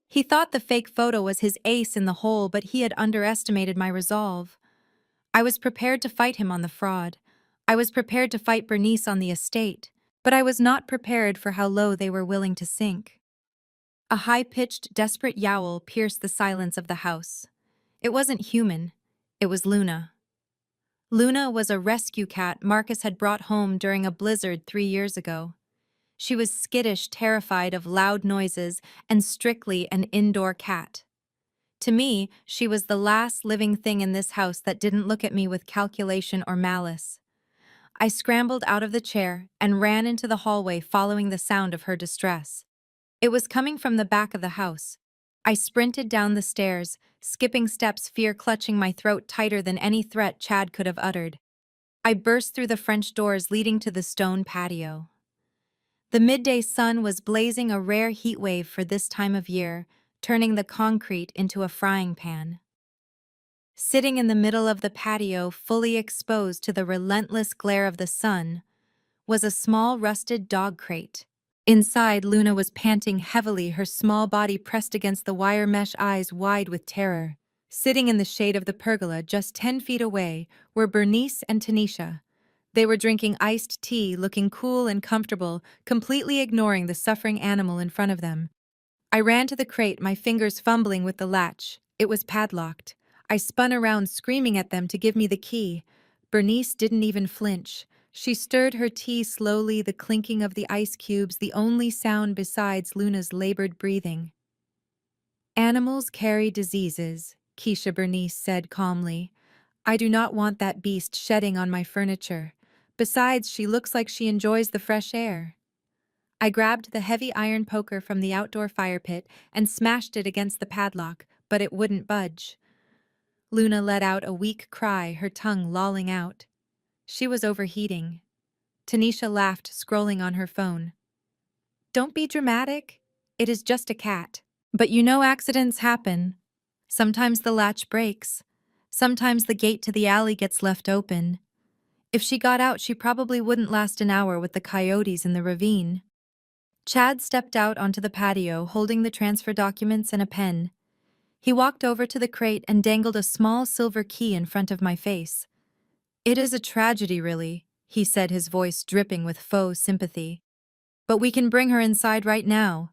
He thought the fake photo was his ace in the hole, but he had underestimated my resolve. I was prepared to fight him on the fraud. I was prepared to fight Bernice on the estate, but I was not prepared for how low they were willing to sink. A high-pitched, desperate yowl pierced the silence of the house. It wasn't human. It was Luna. Luna was a rescue cat Marcus had brought home during a blizzard 3 years ago. She was skittish, terrified of loud noises, and strictly an indoor cat. To me, she was the last living thing in this house that didn't look at me with calculation or malice. I scrambled out of the chair and ran into the hallway following the sound of her distress. It was coming from the back of the house. I sprinted down the stairs, skipping steps, fear clutching my throat tighter than any threat Chad could have uttered. I burst through the French doors leading to the stone patio. The midday sun was blazing, a rare heat wave for this time of year, turning the concrete into a frying pan. Sitting in the middle of the patio, fully exposed to the relentless glare of the sun, was a small rusted dog crate. Inside, Luna was panting heavily, her small body pressed against the wire mesh, eyes wide with terror. Sitting in the shade of the pergola just 10 feet away were Bernice and Tanisha. They were drinking iced tea, looking cool and comfortable, completely ignoring the suffering animal in front of them. I ran to the crate, my fingers fumbling with the latch. It was padlocked. I spun around, screaming at them to give me the key. Bernice didn't even flinch. She stirred her tea slowly, the clinking of the ice cubes the only sound besides Luna's labored breathing. "Animals carry diseases," Keisha Bernice said calmly. "I do not want that beast shedding on my furniture. Besides, she looks like she enjoys the fresh air." I grabbed the heavy iron poker from the outdoor fire pit and smashed it against the padlock, but it wouldn't budge. Luna let out a weak cry, her tongue lolling out. She was overheating. Tanisha laughed, scrolling on her phone. "Don't be dramatic. It is just a cat. But you know accidents happen. Sometimes the latch breaks. Sometimes the gate to the alley gets left open. If she got out, she probably wouldn't last an hour with the coyotes in the ravine." Chad stepped out onto the patio, holding the transfer documents and a pen. He walked over to the crate and dangled a small silver key in front of my face. "It is a tragedy, really," he said, his voice dripping with faux sympathy. "But we can bring her inside right now.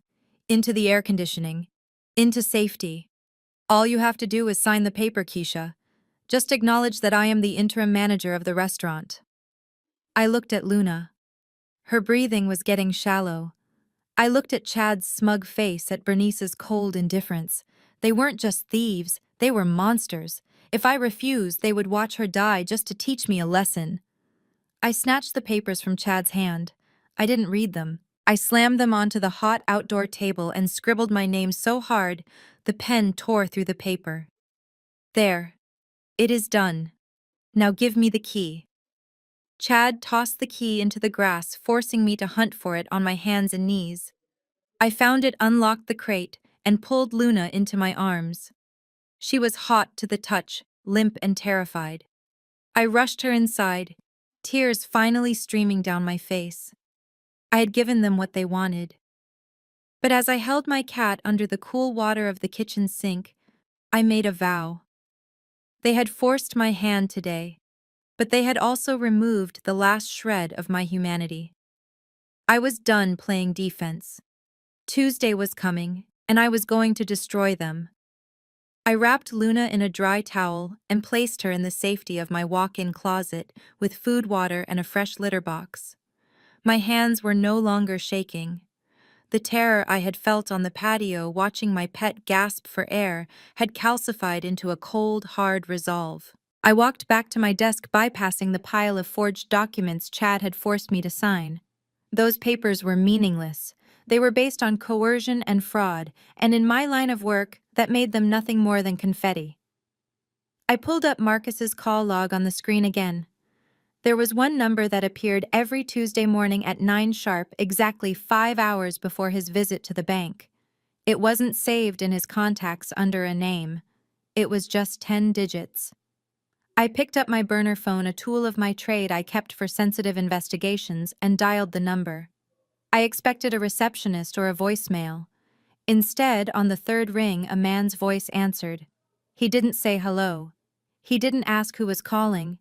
Into the air conditioning. Into safety. All you have to do is sign the paper, Keisha. Just acknowledge that I am the interim manager of the restaurant." I looked at Luna. Her breathing was getting shallow. I looked at Chad's smug face, at Bernice's cold indifference. They weren't just thieves, they were monsters. If I refused, they would watch her die just to teach me a lesson. I snatched the papers from Chad's hand. I didn't read them. I slammed them onto the hot outdoor table and scribbled my name so hard, the pen tore through the paper. "There. It is done. Now give me the key." Chad tossed the key into the grass, forcing me to hunt for it on my hands and knees. I found it, unlocked the crate, and pulled Luna into my arms. She was hot to the touch, limp and terrified. I rushed her inside, tears finally streaming down my face. I had given them what they wanted. But as I held my cat under the cool water of the kitchen sink, I made a vow. They had forced my hand today, but they had also removed the last shred of my humanity. I was done playing defense. Tuesday was coming, and I was going to destroy them. I wrapped Luna in a dry towel and placed her in the safety of my walk-in closet with food, water, and a fresh litter box. My hands were no longer shaking. The terror I had felt on the patio watching my pet gasp for air had calcified into a cold, hard resolve. I walked back to my desk, bypassing the pile of forged documents Chad had forced me to sign. Those papers were meaningless. They were based on coercion and fraud, and in my line of work, that made them nothing more than confetti. I pulled up Marcus's call log on the screen again. There was one number that appeared every Tuesday morning at 9 sharp, exactly 5 hours before his visit to the bank. It wasn't saved in his contacts under a name. It was just 10 digits. I picked up my burner phone, a tool of my trade I kept for sensitive investigations, and dialed the number. I expected a receptionist or a voicemail. Instead, on the third ring, a man's voice answered. He didn't say hello. He didn't ask who was calling.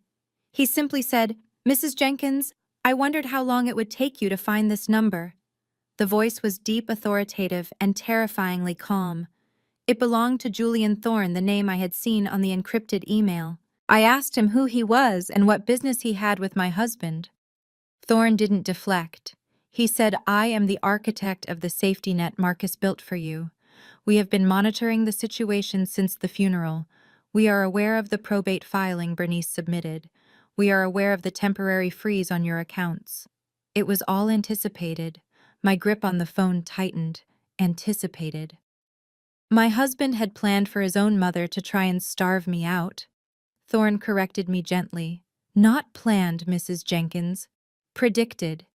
He simply said, "Mrs. Jenkins, I wondered how long it would take you to find this number." The voice was deep, authoritative, and terrifyingly calm. It belonged to Julian Thorne, the name I had seen on the encrypted email. I asked him who he was and what business he had with my husband. Thorne didn't deflect. He said, "I am the architect of the safety net Marcus built for you. We have been monitoring the situation since the funeral. We are aware of the probate filing Bernice submitted. We are aware of the temporary freeze on your accounts. It was all anticipated. My grip on the phone tightened. Anticipated. My husband had planned for his own mother to try and starve me out. Thorne corrected me gently. Not planned, Mrs. Jenkins. Predicted.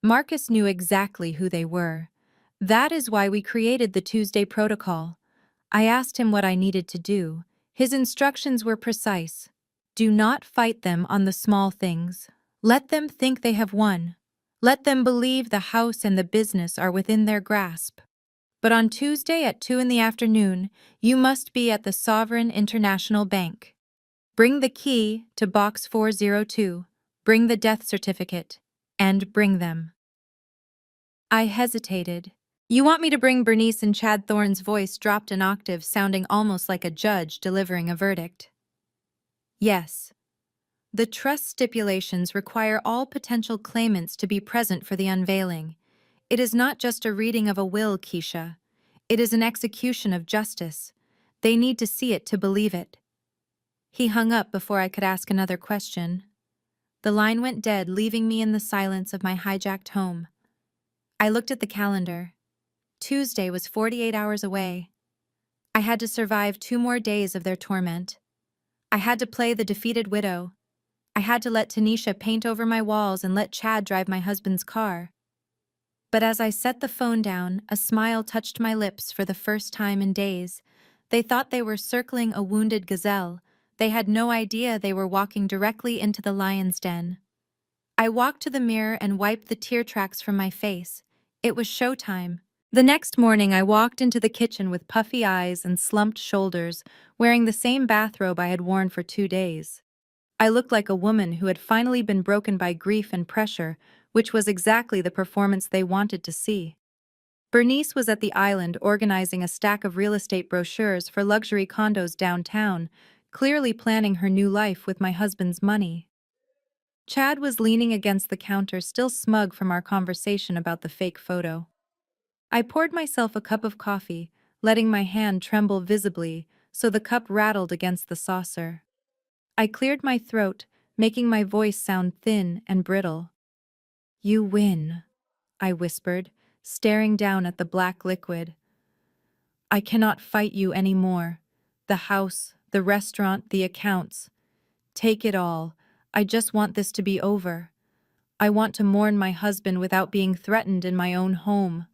Marcus knew exactly who they were. That is why we created the Tuesday protocol. I asked him what I needed to do. His instructions were precise. Do not fight them on the small things. Let them think they have won. Let them believe the house and the business are within their grasp. But on Tuesday at 2 in the afternoon, you must be at the Sovereign International Bank. Bring the key to box 402, bring the death certificate, and bring them. I hesitated. You want me to bring Bernice? And Chad Thorne's voice dropped an octave, sounding almost like a judge delivering a verdict. Yes. The trust stipulations require all potential claimants to be present for the unveiling. It is not just a reading of a will, Keisha. It is an execution of justice. They need to see it to believe it. He hung up before I could ask another question. The line went dead, leaving me in the silence of my hijacked home. I looked at the calendar. Tuesday was 48 hours away. I had to survive 2 more days of their torment. I had to play the defeated widow. I had to let Tanisha paint over my walls and let Chad drive my husband's car. But as I set the phone down, a smile touched my lips for the first time in days. They thought they were circling a wounded gazelle. They had no idea they were walking directly into the lion's den. I walked to the mirror and wiped the tear tracks from my face. It was showtime. The next morning, I walked into the kitchen with puffy eyes and slumped shoulders, wearing the same bathrobe I had worn for 2 days. I looked like a woman who had finally been broken by grief and pressure, which was exactly the performance they wanted to see. Bernice was at the island organizing a stack of real estate brochures for luxury condos downtown, clearly planning her new life with my husband's money. Chad was leaning against the counter, still smug from our conversation about the fake photo. I poured myself a cup of coffee, letting my hand tremble visibly so the cup rattled against the saucer. I cleared my throat, making my voice sound thin and brittle. You win, I whispered, staring down at the black liquid. I cannot fight you anymore. The house, the restaurant, the accounts. Take it all. I just want this to be over. I want to mourn my husband without being threatened in my own home.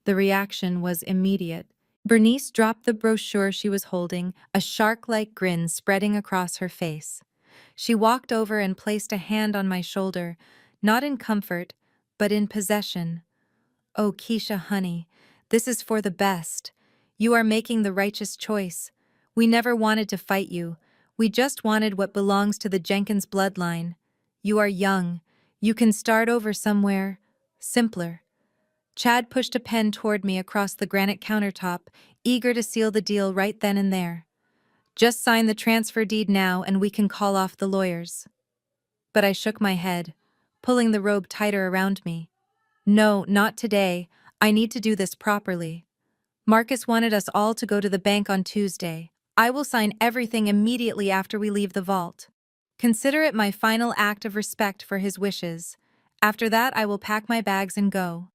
The reaction was immediate. Bernice dropped the brochure she was holding, a shark-like grin spreading across her face. She walked over and placed a hand on my shoulder, not in comfort, but in possession. Oh, Keisha, honey, this is for the best. You are making the righteous choice. We never wanted to fight you. We just wanted what belongs to the Jenkins bloodline. You are young. You can start over somewhere simpler. Chad pushed a pen toward me across the granite countertop, eager to seal the deal right then and there. Just sign the transfer deed now and we can call off the lawyers. But I shook my head, pulling the robe tighter around me. No, not today. I need to do this properly. Marcus wanted us all to go to the bank on Tuesday. I will sign everything immediately after we leave the vault. Consider it my final act of respect for his wishes. After that, I will pack my bags and go.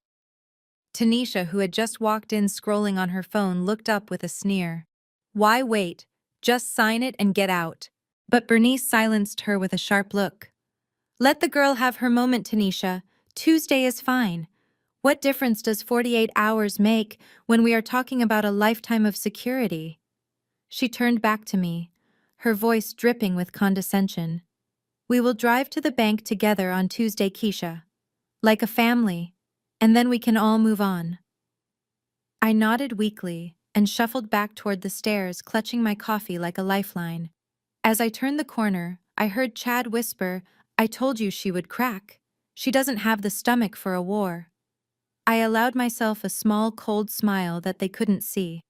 Tanisha, who had just walked in scrolling on her phone, looked up with a sneer. Why wait? Just sign it and get out. But Bernice silenced her with a sharp look. Let the girl have her moment, Tanisha. Tuesday is fine. What difference does 48 hours make when we are talking about a lifetime of security? She turned back to me, her voice dripping with condescension. We will drive to the bank together on Tuesday, Keisha. Like a family. And then we can all move on. I nodded weakly and shuffled back toward the stairs, clutching my coffee like a lifeline. As I turned the corner, I heard Chad whisper, I told you she would crack. She doesn't have the stomach for a war. I allowed myself a small, cold smile that they couldn't see.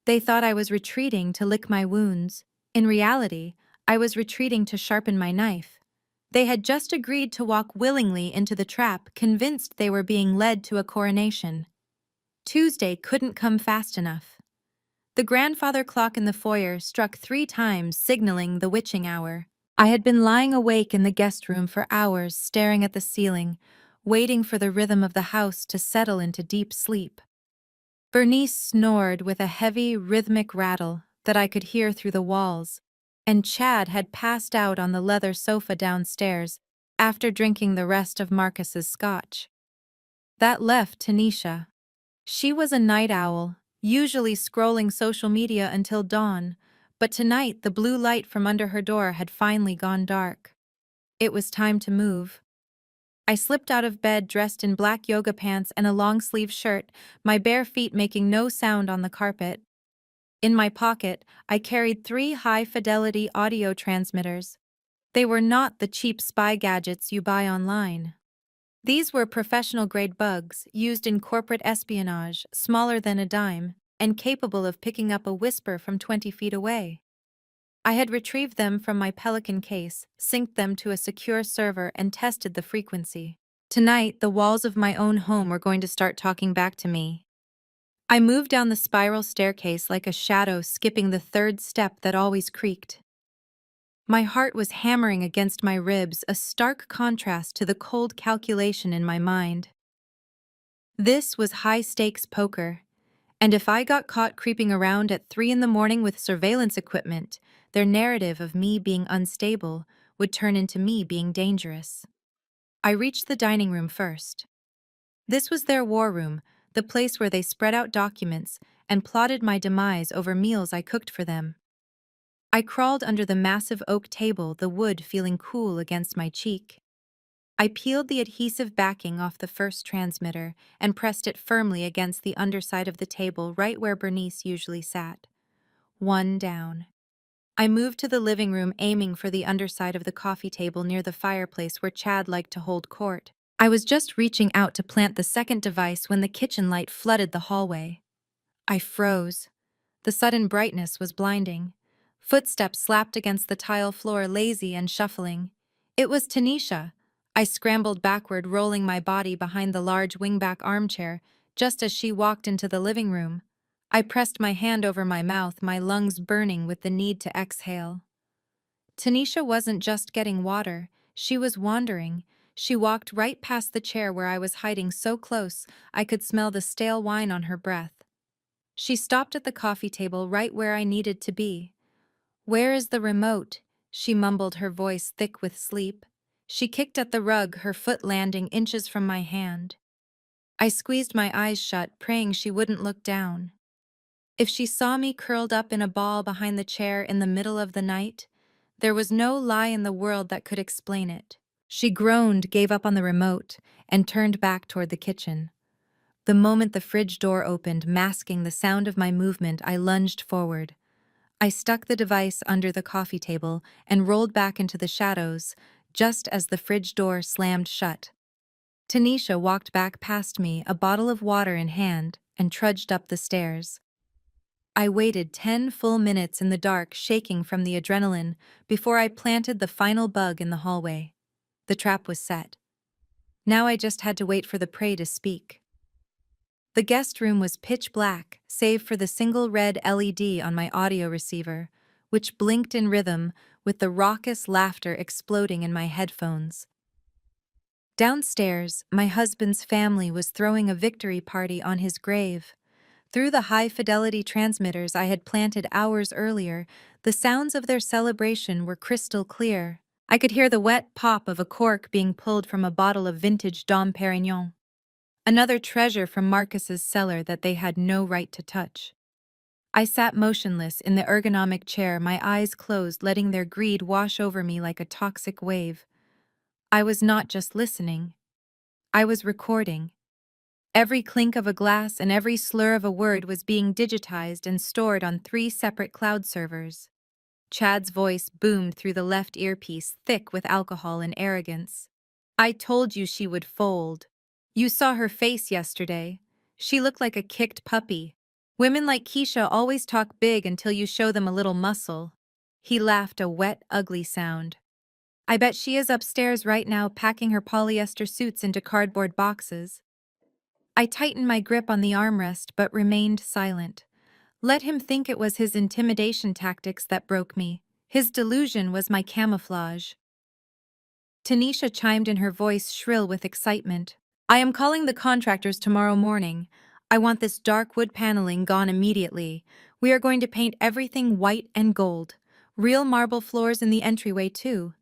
They thought I was retreating to lick my wounds. In reality, I was retreating to sharpen my knife. They had just agreed to walk willingly into the trap, convinced they were being led to a coronation. Tuesday couldn't come fast enough. The grandfather clock in the foyer struck 3 times, signaling the witching hour. I had been lying awake in the guest room for hours, staring at the ceiling, waiting for the rhythm of the house to settle into deep sleep. Bernice snored with a heavy, rhythmic rattle that I could hear through the walls, and Chad had passed out on the leather sofa downstairs after drinking the rest of Marcus's scotch. That left Tanisha. She was a night owl, usually scrolling social media until dawn, but tonight the blue light from under her door had finally gone dark. It was time to move. I slipped out of bed dressed in black yoga pants and a long-sleeve shirt, my bare feet making no sound on the carpet. In my pocket, I carried 3 high-fidelity audio transmitters. They were not the cheap spy gadgets you buy online. These were professional-grade bugs used in corporate espionage, smaller than a dime, and capable of picking up a whisper from 20 feet away. I had retrieved them from my Pelican case, synced them to a secure server, and tested the frequency. Tonight, the walls of my own home were going to start talking back to me. I moved down the spiral staircase like a shadow, skipping the 3rd step that always creaked. My heart was hammering against my ribs, a stark contrast to the cold calculation in my mind. This was high-stakes poker, and if I got caught creeping around at 3 in the morning with surveillance equipment, their narrative of me being unstable would turn into me being dangerous. I reached the dining room first. This was their war room, the place where they spread out documents and plotted my demise over meals I cooked for them. I crawled under the massive oak table, the wood feeling cool against my cheek. I peeled the adhesive backing off the first transmitter and pressed it firmly against the underside of the table right where Bernice usually sat. 1 down. I moved to the living room, aiming for the underside of the coffee table near the fireplace where Chad liked to hold court. I was just reaching out to plant the second device when the kitchen light flooded the hallway. I froze. The sudden brightness was blinding. Footsteps slapped against the tile floor, lazy and shuffling. It was Tanisha. I scrambled backward, rolling my body behind the large wingback armchair, just as she walked into the living room. I pressed my hand over my mouth, my lungs burning with the need to exhale. Tanisha wasn't just getting water, she was wandering. She walked right past the chair where I was hiding, so close I could smell the stale wine on her breath. She stopped at the coffee table right where I needed to be. "Where is the remote?" she mumbled, her voice thick with sleep. She kicked at the rug, her foot landing inches from my hand. I squeezed my eyes shut, praying she wouldn't look down. If she saw me curled up in a ball behind the chair in the middle of the night, there was no lie in the world that could explain it. She groaned, gave up on the remote, and turned back toward the kitchen. The moment the fridge door opened, masking the sound of my movement, I lunged forward. I stuck the device under the coffee table and rolled back into the shadows, just as the fridge door slammed shut. Tanisha walked back past me, a bottle of water in hand, and trudged up the stairs. I waited 10 full minutes in the dark, shaking from the adrenaline, before I planted the final bug in the hallway. The trap was set. Now I just had to wait for the prey to speak. The guest room was pitch black, save for the single red LED on my audio receiver, which blinked in rhythm with the raucous laughter exploding in my headphones. Downstairs, my husband's family was throwing a victory party on his grave. Through the high-fidelity transmitters I had planted hours earlier, the sounds of their celebration were crystal clear. I could hear the wet pop of a cork being pulled from a bottle of vintage Dom Perignon, another treasure from Marcus's cellar that they had no right to touch. I sat motionless in the ergonomic chair, my eyes closed, letting their greed wash over me like a toxic wave. I was not just listening. I was recording. Every clink of a glass and every slur of a word was being digitized and stored on 3 separate cloud servers. Chad's voice boomed through the left earpiece, thick with alcohol and arrogance. "I told you she would fold. You saw her face yesterday. She looked like a kicked puppy. Women like Keisha always talk big until you show them a little muscle." He laughed, a wet, ugly sound. "I bet she is upstairs right now, packing her polyester suits into cardboard boxes." I tightened my grip on the armrest but remained silent. Let him think it was his intimidation tactics that broke me. His delusion was my camouflage. Tanisha chimed in, her voice shrill with excitement. I am calling the contractors tomorrow morning. I want this dark wood paneling gone immediately. We are going to paint everything white and gold. Real marble floors in the entryway, too.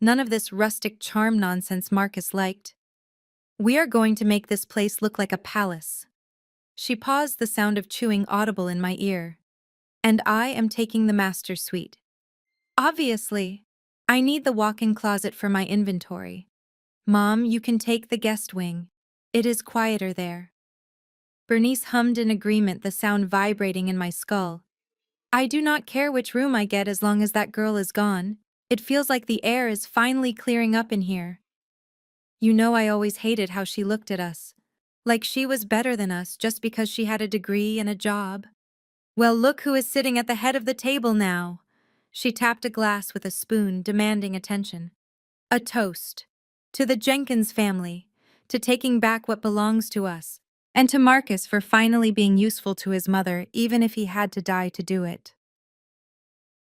None of this rustic charm nonsense Marcus liked. We are going to make this place look like a palace. She paused, the sound of chewing audible in my ear. And I am taking the master suite. Obviously. I need the walk-in closet for my inventory. Mom, you can take the guest wing. It is quieter there. Bernice hummed in agreement, the sound vibrating in my skull. I do not care which room I get as long as that girl is gone. It feels like the air is finally clearing up in here. You know, I always hated how she looked at us. Like she was better than us just because she had a degree and a job. Well, look who is sitting at the head of the table now. She tapped a glass with a spoon, demanding attention. A toast. To the Jenkins family. To taking back what belongs to us. And to Marcus for finally being useful to his mother, even if he had to die to do it.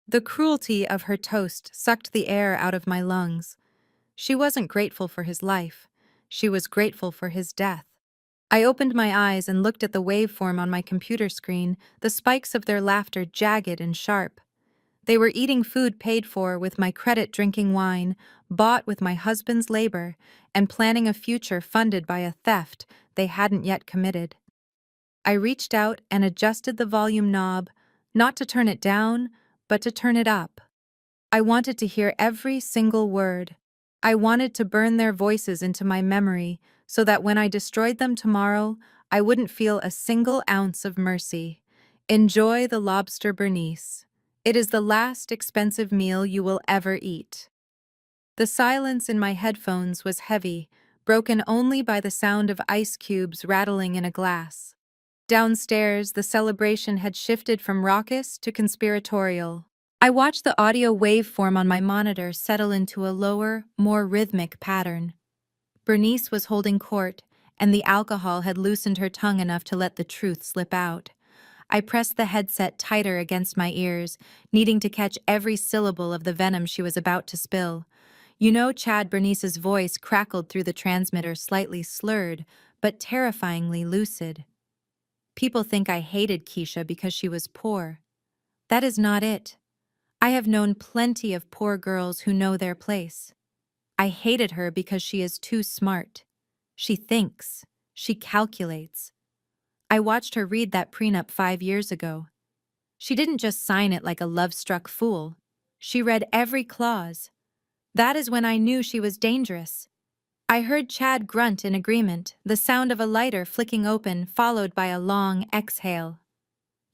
The cruelty of her toast sucked the air out of my lungs. She wasn't grateful for his life. She was grateful for his death. I opened my eyes and looked at the waveform on my computer screen, the spikes of their laughter jagged and sharp. They were eating food paid for with my credit, drinking wine, bought with my husband's labor, and planning a future funded by a theft they hadn't yet committed. I reached out and adjusted the volume knob, not to turn it down, but to turn it up. I wanted to hear every single word. I wanted to burn their voices into my memory so that when I destroyed them tomorrow, I wouldn't feel a single ounce of mercy. Enjoy the lobster, Bernice. It is the last expensive meal you will ever eat. The silence in my headphones was heavy, broken only by the sound of ice cubes rattling in a glass. Downstairs, the celebration had shifted from raucous to conspiratorial. I watched the audio waveform on my monitor settle into a lower, more rhythmic pattern. Bernice was holding court, and the alcohol had loosened her tongue enough to let the truth slip out. I pressed the headset tighter against my ears, needing to catch every syllable of the venom she was about to spill. You know, Chad, Bernice's voice crackled through the transmitter, slightly slurred, but terrifyingly lucid. People think I hated Keisha because she was poor. That is not it. I have known plenty of poor girls who know their place. I hated her because she is too smart. She thinks. She calculates. I watched her read that prenup 5 years ago. She didn't just sign it like a love-struck fool. She read every clause. That is when I knew she was dangerous. I heard Chad grunt in agreement, the sound of a lighter flicking open, followed by a long exhale.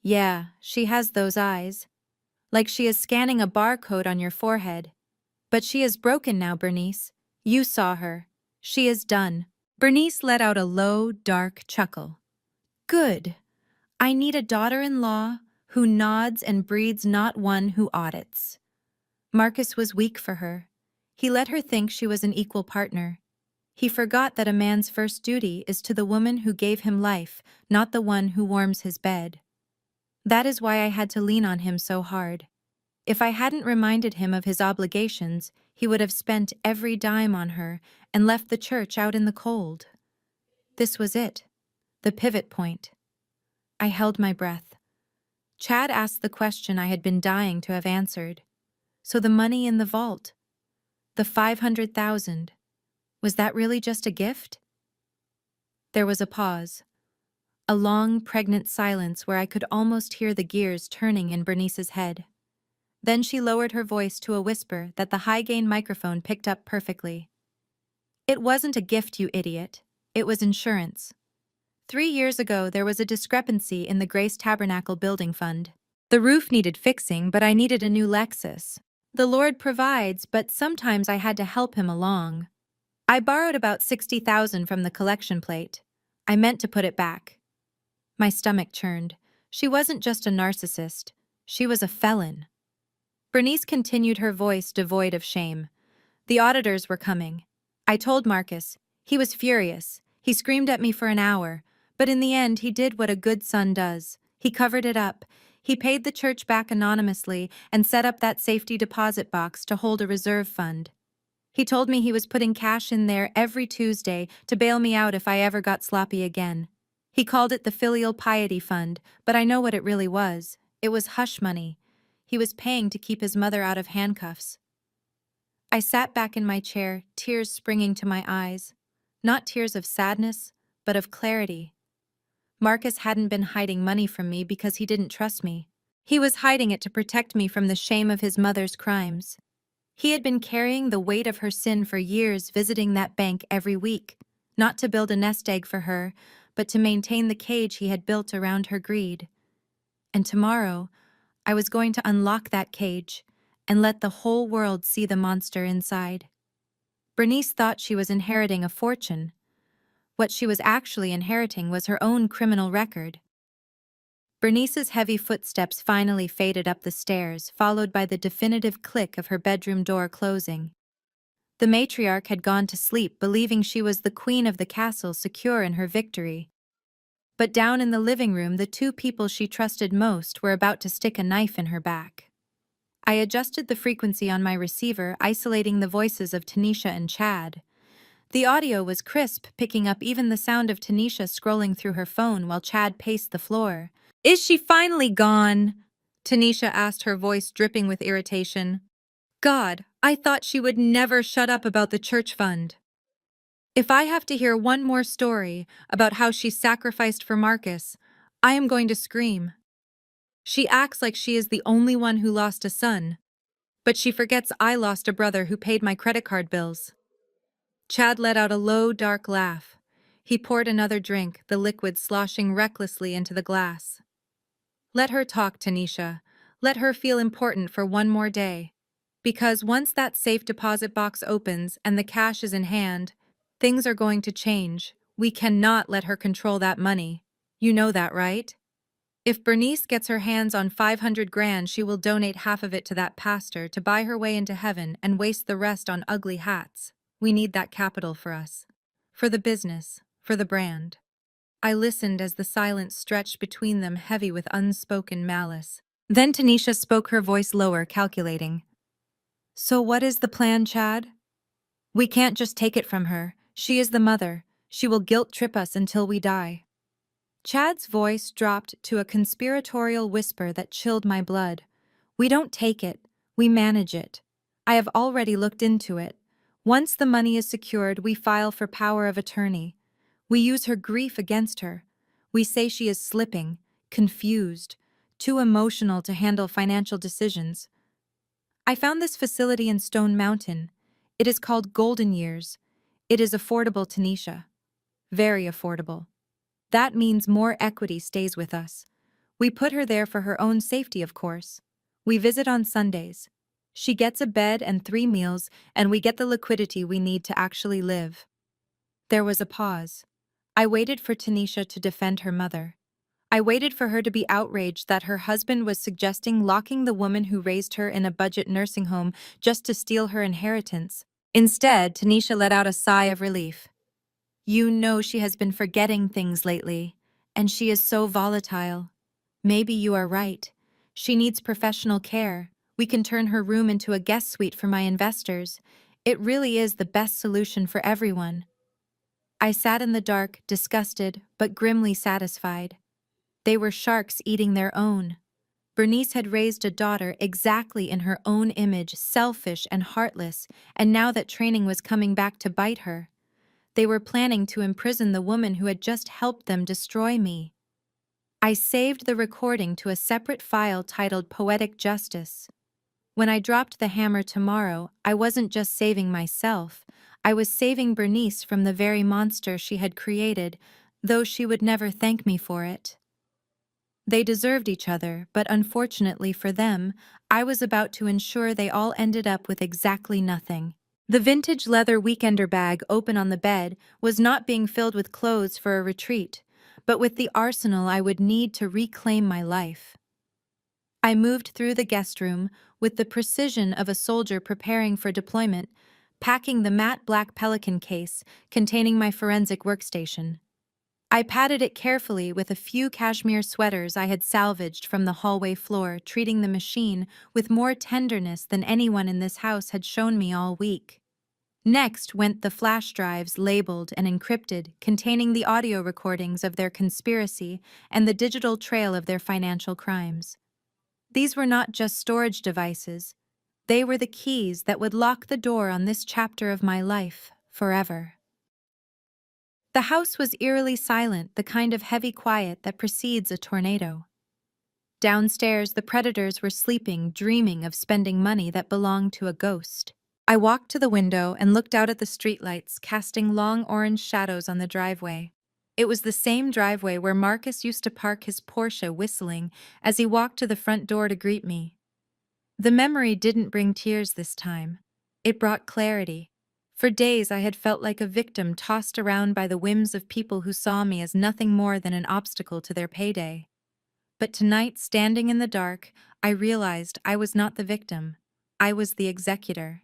Yeah, she has those eyes. Like she is scanning a barcode on your forehead. But she is broken now, Bernice. You saw her. She is done. Bernice let out a low, dark chuckle. Good. I need a daughter-in-law who nods and breeds, not one who audits. Marcus was weak for her. He let her think she was an equal partner. He forgot that a man's first duty is to the woman who gave him life, not the one who warms his bed. That is why I had to lean on him so hard. If I hadn't reminded him of his obligations, he would have spent every dime on her and left the church out in the cold. This was it, the pivot point. I held my breath. Chad asked the question I had been dying to have answered. So the money in the vault, the 500,000, was that really just a gift? There was a pause. A long, pregnant silence where I could almost hear the gears turning in Bernice's head. Then she lowered her voice to a whisper that the high-gain microphone picked up perfectly. It wasn't a gift, you idiot. It was insurance. 3 years ago, there was a discrepancy in the Grace Tabernacle building fund. The roof needed fixing, but I needed a new Lexus. The Lord provides, but sometimes I had to help him along. I borrowed about 60,000 from the collection plate. I meant to put it back. My stomach churned. She wasn't just a narcissist. She was a felon. Bernice continued, her voice devoid of shame. The auditors were coming. I told Marcus. He was furious. He screamed at me for an hour, but in the end he did what a good son does. He covered it up. He paid the church back anonymously and set up that safety deposit box to hold a reserve fund. He told me he was putting cash in there every Tuesday to bail me out if I ever got sloppy again. He called it the Filial Piety Fund, but I know what it really was. It was hush money. He was paying to keep his mother out of handcuffs. I sat back in my chair, tears springing to my eyes. Not tears of sadness, but of clarity. Marcus hadn't been hiding money from me because he didn't trust me. He was hiding it to protect me from the shame of his mother's crimes. He had been carrying the weight of her sin for years, visiting that bank every week, not to build a nest egg for her, but to maintain the cage he had built around her greed. And tomorrow, I was going to unlock that cage and let the whole world see the monster inside. Bernice thought she was inheriting a fortune. What she was actually inheriting was her own criminal record. Bernice's heavy footsteps finally faded up the stairs, followed by the definitive click of her bedroom door closing. The matriarch had gone to sleep, believing she was the queen of the castle, secure in her victory. But down in the living room, the two people she trusted most were about to stick a knife in her back. I adjusted the frequency on my receiver, isolating the voices of Tanisha and Chad. The audio was crisp, picking up even the sound of Tanisha scrolling through her phone while Chad paced the floor. "Is she finally gone?" Tanisha asked, her voice dripping with irritation. "God, I thought she would never shut up about the church fund. If I have to hear one more story about how she sacrificed for Marcus, I am going to scream. She acts like she is the only one who lost a son, but she forgets I lost a brother who paid my credit card bills." Chad let out a low, dark laugh. He poured another drink, the liquid sloshing recklessly into the glass. "Let her talk, Tanisha. Let her feel important for one more day. Because once that safe deposit box opens and the cash is in hand, things are going to change. We cannot let her control that money. You know that, right? If Bernice gets her hands on 500 grand, she will donate half of it to that pastor to buy her way into heaven and waste the rest on ugly hats. We need that capital for us. For the business. For the brand." I listened as the silence stretched between them, heavy with unspoken malice. Then Tanisha spoke, her voice lower, calculating. "So what is the plan, Chad? We can't just take it from her. She is the mother. She will guilt-trip us until we die." Chad's voice dropped to a conspiratorial whisper that chilled my blood. "We don't take it. We manage it. I have already looked into it. Once the money is secured, we file for power of attorney. We use her grief against her. We say she is slipping, confused, too emotional to handle financial decisions. I found this facility in Stone Mountain. It is called Golden Years. It is affordable, Tanisha. Very affordable. That means more equity stays with us. We put her there for her own safety, of course. We visit on Sundays. She gets a bed and 3 meals, and we get the liquidity we need to actually live." There was a pause. I waited for Tanisha to defend her mother. I waited for her to be outraged that her husband was suggesting locking the woman who raised her in a budget nursing home just to steal her inheritance. Instead, Tanisha let out a sigh of relief. "You know she has been forgetting things lately, and she is so volatile. Maybe you are right. She needs professional care. We can turn her room into a guest suite for my investors. It really is the best solution for everyone." I sat in the dark, disgusted, but grimly satisfied. They were sharks eating their own. Bernice had raised a daughter exactly in her own image, selfish and heartless, and now that training was coming back to bite her. They were planning to imprison the woman who had just helped them destroy me. I saved the recording to a separate file titled Poetic Justice. When I dropped the hammer tomorrow, I wasn't just saving myself. I was saving Bernice from the very monster she had created, though she would never thank me for it. They deserved each other, but unfortunately for them, I was about to ensure they all ended up with exactly nothing. The vintage leather weekender bag open on the bed was not being filled with clothes for a retreat, but with the arsenal I would need to reclaim my life. I moved through the guest room with the precision of a soldier preparing for deployment, packing the matte black Pelican case containing my forensic workstation. I patted it carefully with a few cashmere sweaters I had salvaged from the hallway floor, treating the machine with more tenderness than anyone in this house had shown me all week. Next went the flash drives labeled and encrypted, containing the audio recordings of their conspiracy and the digital trail of their financial crimes. These were not just storage devices, they were the keys that would lock the door on this chapter of my life forever. The house was eerily silent, the kind of heavy quiet that precedes a tornado. Downstairs, the predators were sleeping, dreaming of spending money that belonged to a ghost. I walked to the window and looked out at the streetlights, casting long orange shadows on the driveway. It was the same driveway where Marcus used to park his Porsche, whistling as he walked to the front door to greet me. The memory didn't bring tears this time. It brought clarity. For days I had felt like a victim tossed around by the whims of people who saw me as nothing more than an obstacle to their payday. But tonight, standing in the dark, I realized I was not the victim. I was the executor.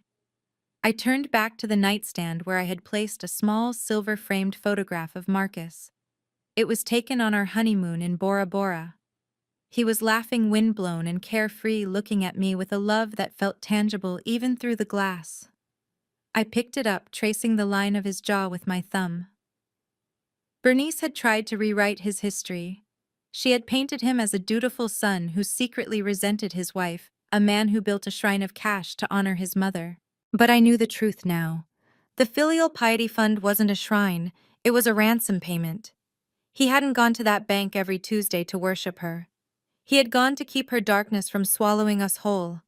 I turned back to the nightstand where I had placed a small silver-framed photograph of Marcus. It was taken on our honeymoon in Bora Bora. He was laughing, windblown and carefree, looking at me with a love that felt tangible even through the glass. I picked it up, tracing the line of his jaw with my thumb. Bernice had tried to rewrite his history. She had painted him as a dutiful son who secretly resented his wife, a man who built a shrine of cash to honor his mother. But I knew the truth now. The filial piety fund wasn't a shrine, it was a ransom payment. He hadn't gone to that bank every Tuesday to worship her. He had gone to keep her darkness from swallowing us whole.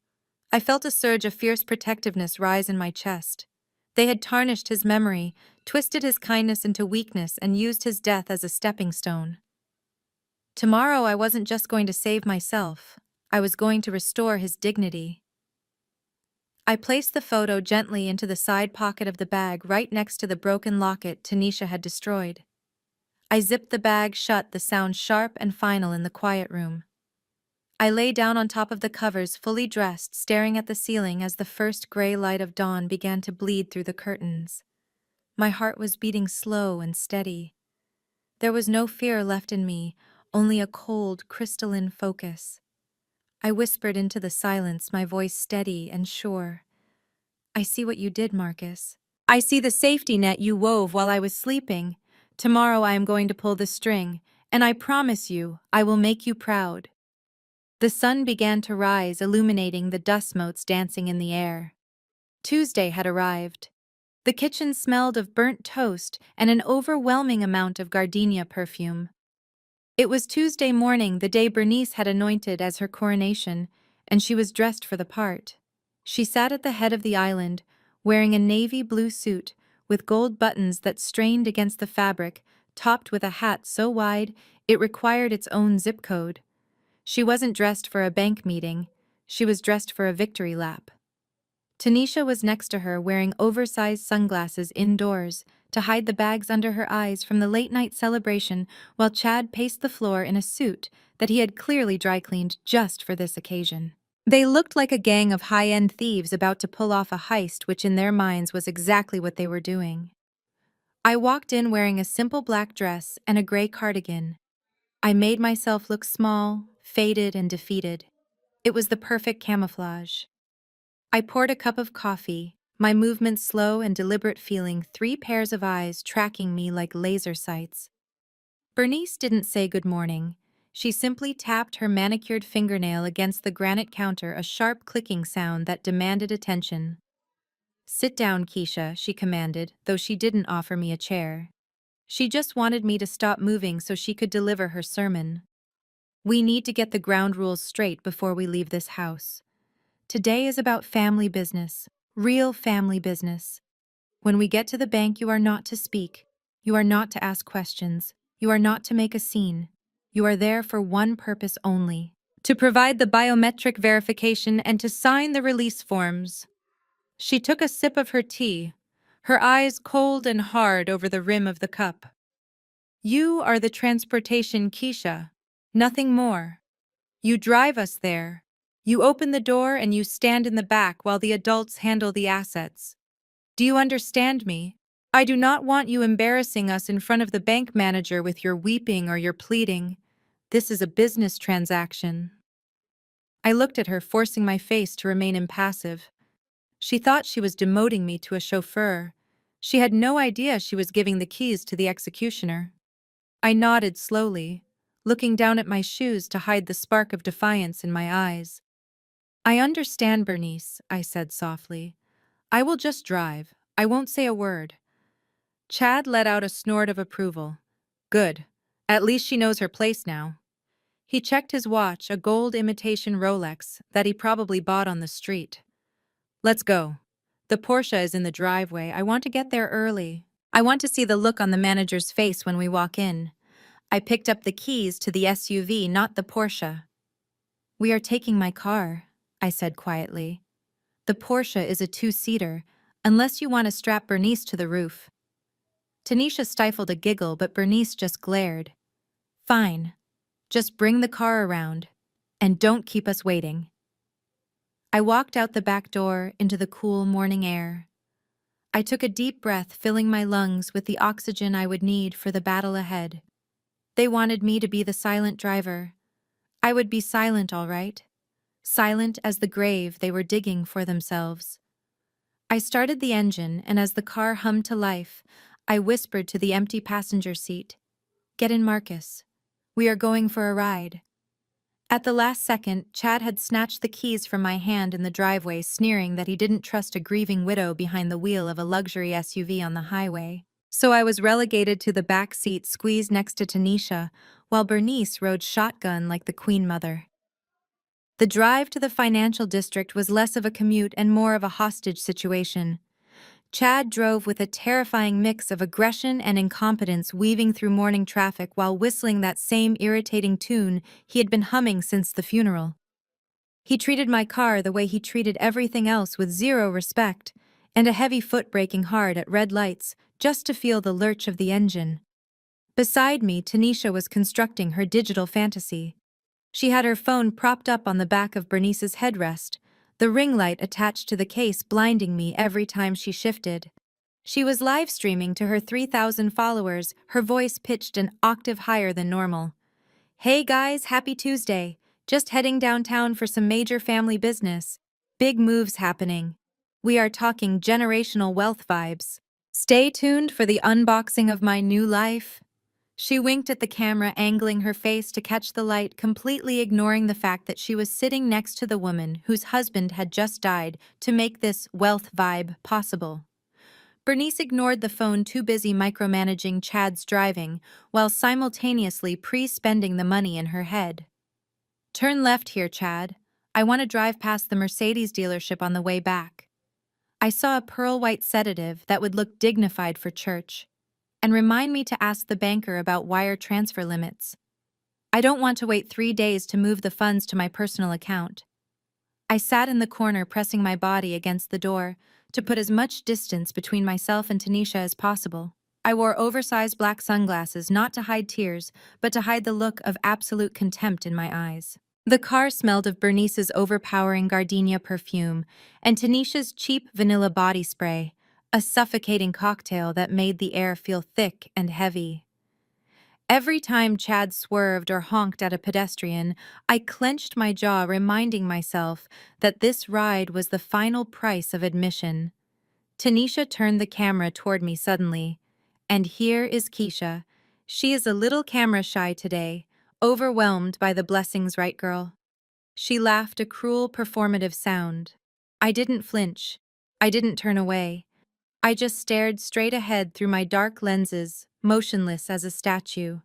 I felt a surge of fierce protectiveness rise in my chest. They had tarnished his memory, twisted his kindness into weakness, and used his death as a stepping stone. Tomorrow I wasn't just going to save myself, I was going to restore his dignity. I placed the photo gently into the side pocket of the bag right next to the broken locket Tanisha had destroyed. I zipped the bag shut, the sound sharp and final in the quiet room. I lay down on top of the covers, fully dressed, staring at the ceiling as the first gray light of dawn began to bleed through the curtains. My heart was beating slow and steady. There was no fear left in me, only a cold, crystalline focus. I whispered into the silence, my voice steady and sure. I see what you did, Marcus. I see the safety net you wove while I was sleeping. Tomorrow I am going to pull the string, and I promise you, I will make you proud. The sun began to rise, illuminating the dust motes dancing in the air. Tuesday had arrived. The kitchen smelled of burnt toast and an overwhelming amount of gardenia perfume. It was Tuesday morning, the day Bernice had anointed as her coronation, and she was dressed for the part. She sat at the head of the island, wearing a navy blue suit with gold buttons that strained against the fabric, topped with a hat so wide it required its own zip code. She wasn't dressed for a bank meeting, she was dressed for a victory lap. Tanisha was next to her, wearing oversized sunglasses indoors to hide the bags under her eyes from the late-night celebration, while Chad paced the floor in a suit that he had clearly dry-cleaned just for this occasion. They looked like a gang of high-end thieves about to pull off a heist, which in their minds was exactly what they were doing. I walked in wearing a simple black dress and a gray cardigan. I made myself look small, faded, and defeated. It was the perfect camouflage. I poured a cup of coffee, my movements slow and deliberate, feeling 3 pairs of eyes tracking me like laser sights. Bernice didn't say good morning. She simply tapped her manicured fingernail against the granite counter, a sharp clicking sound that demanded attention. "Sit down, Keisha," she commanded, though she didn't offer me a chair. She just wanted me to stop moving so she could deliver her sermon. "We need to get the ground rules straight before we leave this house. Today is about family business, real family business. When we get to the bank, you are not to speak. You are not to ask questions. You are not to make a scene. You are there for one purpose only: to provide the biometric verification and to sign the release forms." She took a sip of her tea, her eyes cold and hard over the rim of the cup. "You are the transportation, Keisha. Nothing more. You drive us there. You open the door and you stand in the back while the adults handle the assets. Do you understand me? I do not want you embarrassing us in front of the bank manager with your weeping or your pleading. This is a business transaction. I looked at her, forcing my face to remain impassive. She thought she was demoting me to a chauffeur. She had no idea she was giving the keys to the executioner. I nodded slowly, looking down at my shoes to hide the spark of defiance in my eyes. I understand, Bernice, I said softly. I will just drive. I won't say a word. Chad let out a snort of approval. Good. At least she knows her place now. He checked his watch, a gold imitation Rolex that he probably bought on the street. Let's go. The Porsche is in the driveway. I want to get there early. I want to see the look on the manager's face when we walk in. I picked up the keys to the SUV, not the Porsche. We are taking my car, I said quietly. The Porsche is a two-seater, unless you want to strap Bernice to the roof. Tanisha stifled a giggle, but Bernice just glared. Fine. Just bring the car around, and don't keep us waiting. I walked out the back door into the cool morning air. I took a deep breath, filling my lungs with the oxygen I would need for the battle ahead. They wanted me to be the silent driver. I would be silent, all right. Silent as the grave they were digging for themselves. I started the engine, and as the car hummed to life, I whispered to the empty passenger seat, "Get in, Marcus. We are going for a ride." At the last second, Chad had snatched the keys from my hand in the driveway, sneering that he didn't trust a grieving widow behind the wheel of a luxury SUV on the highway. So I was relegated to the back seat, squeezed next to Tanisha, while Bernice rode shotgun like the Queen Mother. The drive to the financial district was less of a commute and more of a hostage situation. Chad drove with a terrifying mix of aggression and incompetence, weaving through morning traffic while whistling that same irritating tune he had been humming since the funeral. He treated my car the way he treated everything else, with zero respect, and a heavy foot braking hard at red lights just to feel the lurch of the engine. Beside me, Tanisha was constructing her digital fantasy. She had her phone propped up on the back of Bernice's headrest, the ring light attached to the case blinding me every time she shifted. She was live streaming to her 3,000 followers, her voice pitched an octave higher than normal. "Hey guys, happy Tuesday. Just heading downtown for some major family business. Big moves happening. We are talking generational wealth vibes. Stay tuned for the unboxing of my new life." She winked at the camera, angling her face to catch the light, completely ignoring the fact that she was sitting next to the woman whose husband had just died to make this wealth vibe possible. Bernice ignored the phone, too busy micromanaging Chad's driving, while simultaneously pre-spending the money in her head. "Turn left here, Chad. I want to drive past the Mercedes dealership on the way back." I saw a pearl-white sedative that would look dignified for church, and remind me to ask the banker about wire transfer limits. I don't want to wait 3 days to move the funds to my personal account. I sat in the corner, pressing my body against the door to put as much distance between myself and Tanisha as possible. I wore oversized black sunglasses, not to hide tears, but to hide the look of absolute contempt in my eyes. The car smelled of Bernice's overpowering gardenia perfume and Tanisha's cheap vanilla body spray, a suffocating cocktail that made the air feel thick and heavy. Every time Chad swerved or honked at a pedestrian, I clenched my jaw, reminding myself that this ride was the final price of admission. Tanisha turned the camera toward me suddenly. And here is Keisha. She is a little camera shy today, overwhelmed by the blessings, right, girl? She laughed, a cruel, performative sound. I didn't flinch. I didn't turn away. I just stared straight ahead through my dark lenses, motionless as a statue.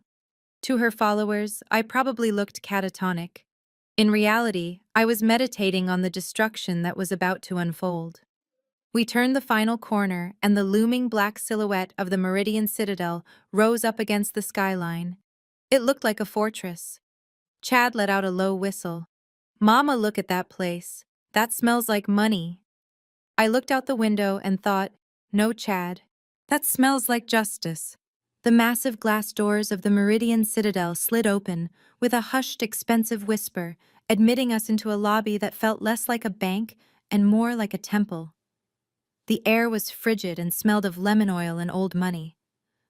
To her followers, I probably looked catatonic. In reality, I was meditating on the destruction that was about to unfold. We turned the final corner, and the looming black silhouette of the Meridian Citadel rose up against the skyline. It looked like a fortress. Chad let out a low whistle. "Mama, look at that place. That smells like money." I looked out the window and thought, "No, Chad. That smells like justice." The massive glass doors of the Meridian Citadel slid open with a hushed, expensive whisper, admitting us into a lobby that felt less like a bank and more like a temple. The air was frigid and smelled of lemon oil and old money.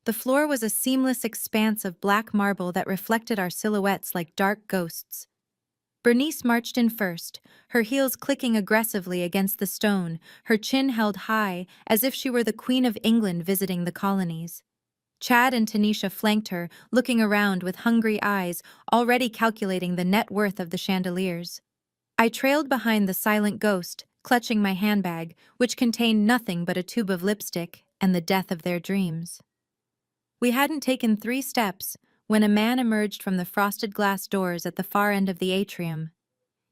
The floor was a seamless expanse of black marble that reflected our silhouettes like dark ghosts. Bernice marched in first, her heels clicking aggressively against the stone, her chin held high as if she were the Queen of England visiting the colonies. Chad and Tanisha flanked her, looking around with hungry eyes, already calculating the net worth of the chandeliers. I trailed behind the silent ghost, clutching my handbag, which contained nothing but a tube of lipstick and the death of their dreams. We hadn't taken 3 steps when a man emerged from the frosted glass doors at the far end of the atrium.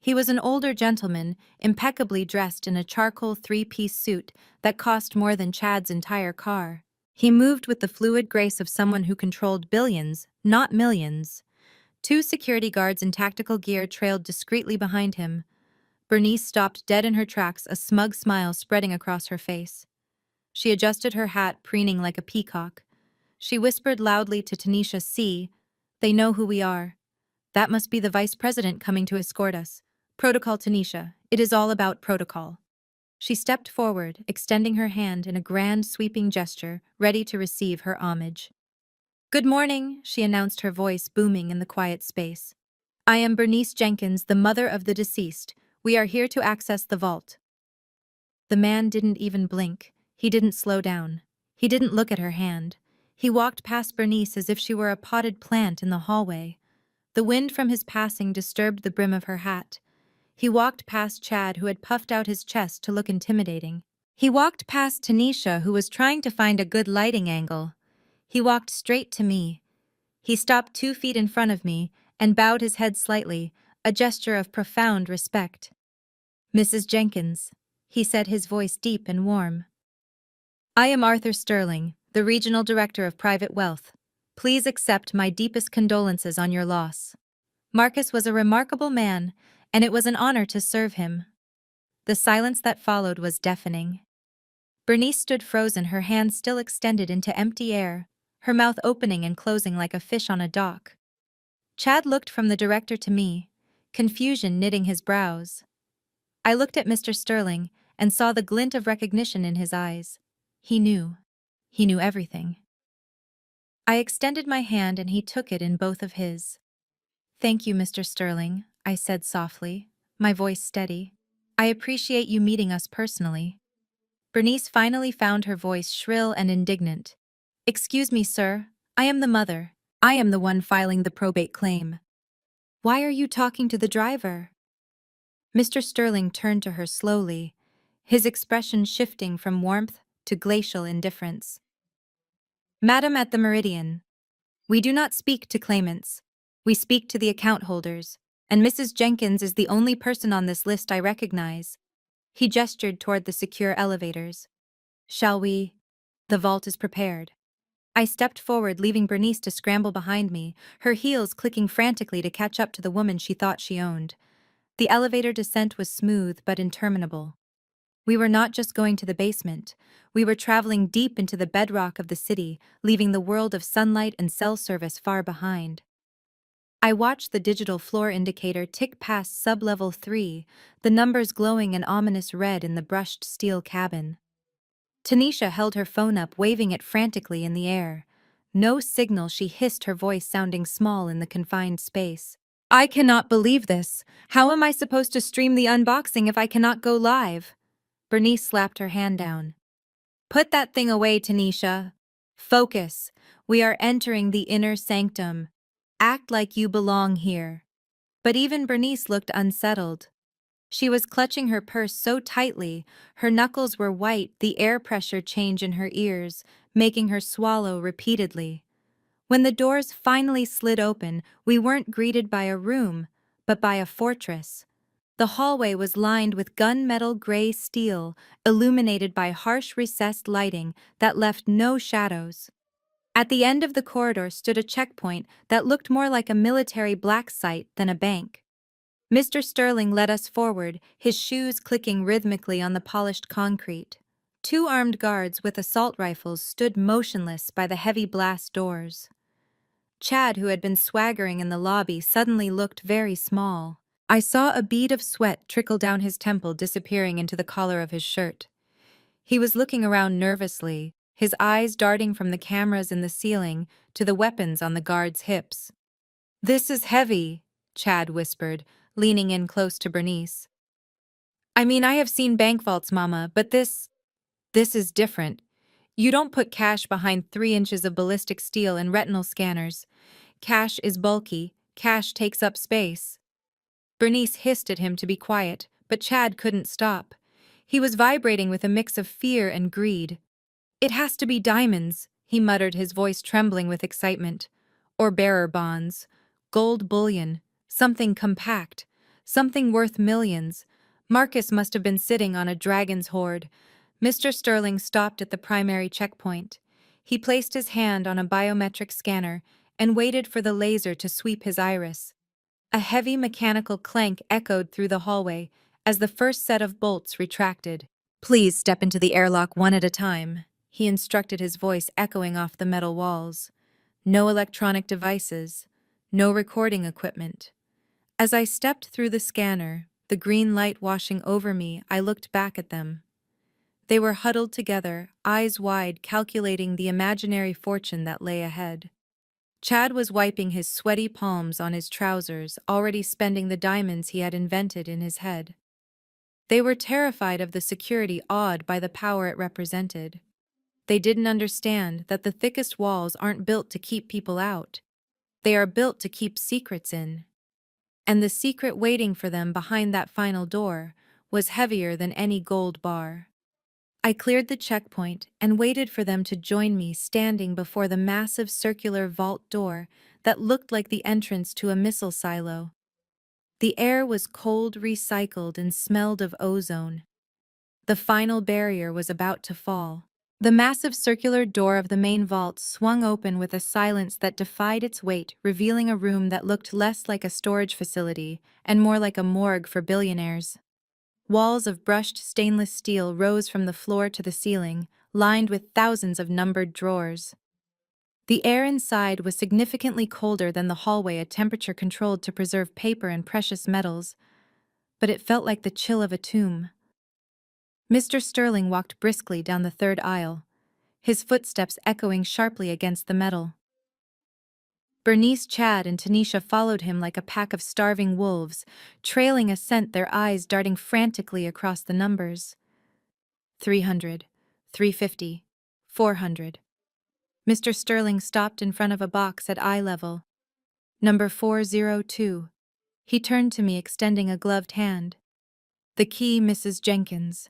He was an older gentleman, impeccably dressed in a charcoal 3-piece suit that cost more than Chad's entire car. He moved with the fluid grace of someone who controlled billions, not millions. 2 security guards in tactical gear trailed discreetly behind him. Bernice stopped dead in her tracks, a smug smile spreading across her face. She adjusted her hat, preening like a peacock. She whispered loudly to Tanisha, "See, they know who we are. That must be the vice president coming to escort us. Protocol, Tanisha. It is all about protocol." She stepped forward, extending her hand in a grand sweeping gesture, ready to receive her homage. "Good morning," she announced, her voice booming in the quiet space. "I am Bernice Jenkins, the mother of the deceased. We are here to access the vault." The man didn't even blink. He didn't slow down. He didn't look at her hand. He walked past Bernice as if she were a potted plant in the hallway. The wind from his passing disturbed the brim of her hat. He walked past Chad, who had puffed out his chest to look intimidating. He walked past Tanisha, who was trying to find a good lighting angle. He walked straight to me. He stopped 2 feet in front of me and bowed his head slightly, a gesture of profound respect. "Mrs. Jenkins," he said, his voice deep and warm. "I am Arthur Sterling, the Regional Director of Private Wealth. Please accept my deepest condolences on your loss. Marcus was a remarkable man, and it was an honor to serve him." The silence that followed was deafening. Bernice stood frozen, her hands still extended into empty air, her mouth opening and closing like a fish on a dock. Chad looked from the director to me, confusion knitting his brows. I looked at Mr. Sterling and saw the glint of recognition in his eyes. He knew. He knew everything. I extended my hand and he took it in both of his. "Thank you, Mr. Sterling," I said softly, my voice steady. "I appreciate you meeting us personally." Bernice finally found her voice shrill and indignant. "Excuse me, sir. I am the mother. I am the one filing the probate claim." "Why are you talking to the driver?" Mr. Sterling turned to her slowly, his expression shifting from warmth to glacial indifference. "Madam, at the Meridian, we do not speak to claimants. We speak to the account holders, and Mrs. Jenkins is the only person on this list I recognize." He gestured toward the secure elevators. "Shall we? The vault is prepared." I stepped forward, leaving Bernice to scramble behind me, her heels clicking frantically to catch up to the woman she thought she owned. The elevator descent was smooth but interminable. We were not just going to the basement. We were traveling deep into the bedrock of the city, leaving the world of sunlight and cell service far behind. I watched the digital floor indicator tick past sub-level 3, the numbers glowing an ominous red in the brushed steel cabin. Tanisha held her phone up, waving it frantically in the air. No signal, she hissed, her voice sounding small in the confined space. "I cannot believe this. How am I supposed to stream the unboxing if I cannot go live?" Bernice slapped her hand down. "Put that thing away, Tanisha. Focus. We are entering the inner sanctum. Act like you belong here." But even Bernice looked unsettled. She was clutching her purse so tightly, her knuckles were white, the air pressure change in her ears, making her swallow repeatedly. When the doors finally slid open, we weren't greeted by a room, but by a fortress. The hallway was lined with gunmetal gray steel, illuminated by harsh recessed lighting that left no shadows. At the end of the corridor stood a checkpoint that looked more like a military black site than a bank. Mr. Sterling led us forward, his shoes clicking rhythmically on the polished concrete. 2 armed guards with assault rifles stood motionless by the heavy blast doors. Chad, who had been swaggering in the lobby, suddenly looked very small. I saw a bead of sweat trickle down his temple, disappearing into the collar of his shirt. He was looking around nervously, his eyes darting from the cameras in the ceiling to the weapons on the guard's hips. "This is heavy," Chad whispered, leaning in close to Bernice. "I mean, I have seen bank vaults, Mama, but this is different. You don't put cash behind 3 inches of ballistic steel and retinal scanners. Cash is bulky, cash takes up space." Bernice hissed at him to be quiet, but Chad couldn't stop. He was vibrating with a mix of fear and greed. "It has to be diamonds," he muttered, his voice trembling with excitement. "Or bearer bonds. Gold bullion. Something compact. Something worth millions. Marcus must have been sitting on a dragon's hoard." Mr. Sterling stopped at the primary checkpoint. He placed his hand on a biometric scanner and waited for the laser to sweep his iris. A heavy mechanical clank echoed through the hallway as the first set of bolts retracted. "Please step into the airlock one at a time," he instructed, his voice echoing off the metal walls. "No electronic devices. No recording equipment." As I stepped through the scanner, the green light washing over me, I looked back at them. They were huddled together, eyes wide, calculating the imaginary fortune that lay ahead. Chad was wiping his sweaty palms on his trousers, already spending the diamonds he had invented in his head. They were terrified of the security, awed by the power it represented. They didn't understand that the thickest walls aren't built to keep people out. They are built to keep secrets in. And the secret waiting for them behind that final door was heavier than any gold bar. I cleared the checkpoint and waited for them to join me, standing before the massive circular vault door that looked like the entrance to a missile silo. The air was cold, recycled, and smelled of ozone. The final barrier was about to fall. The massive circular door of the main vault swung open with a silence that defied its weight, revealing a room that looked less like a storage facility and more like a morgue for billionaires. Walls of brushed stainless steel rose from the floor to the ceiling, lined with thousands of numbered drawers. The air inside was significantly colder than the hallway, a temperature controlled to preserve paper and precious metals, but it felt like the chill of a tomb. Mr. Sterling walked briskly down the third aisle, his footsteps echoing sharply against the metal. Bernice, Chad, and Tanisha followed him like a pack of starving wolves, trailing a scent, their eyes darting frantically across the numbers. 300, 350, 400. Mr. Sterling stopped in front of a box at eye level. "Number 402. He turned to me, extending a gloved hand. "The key, Mrs. Jenkins."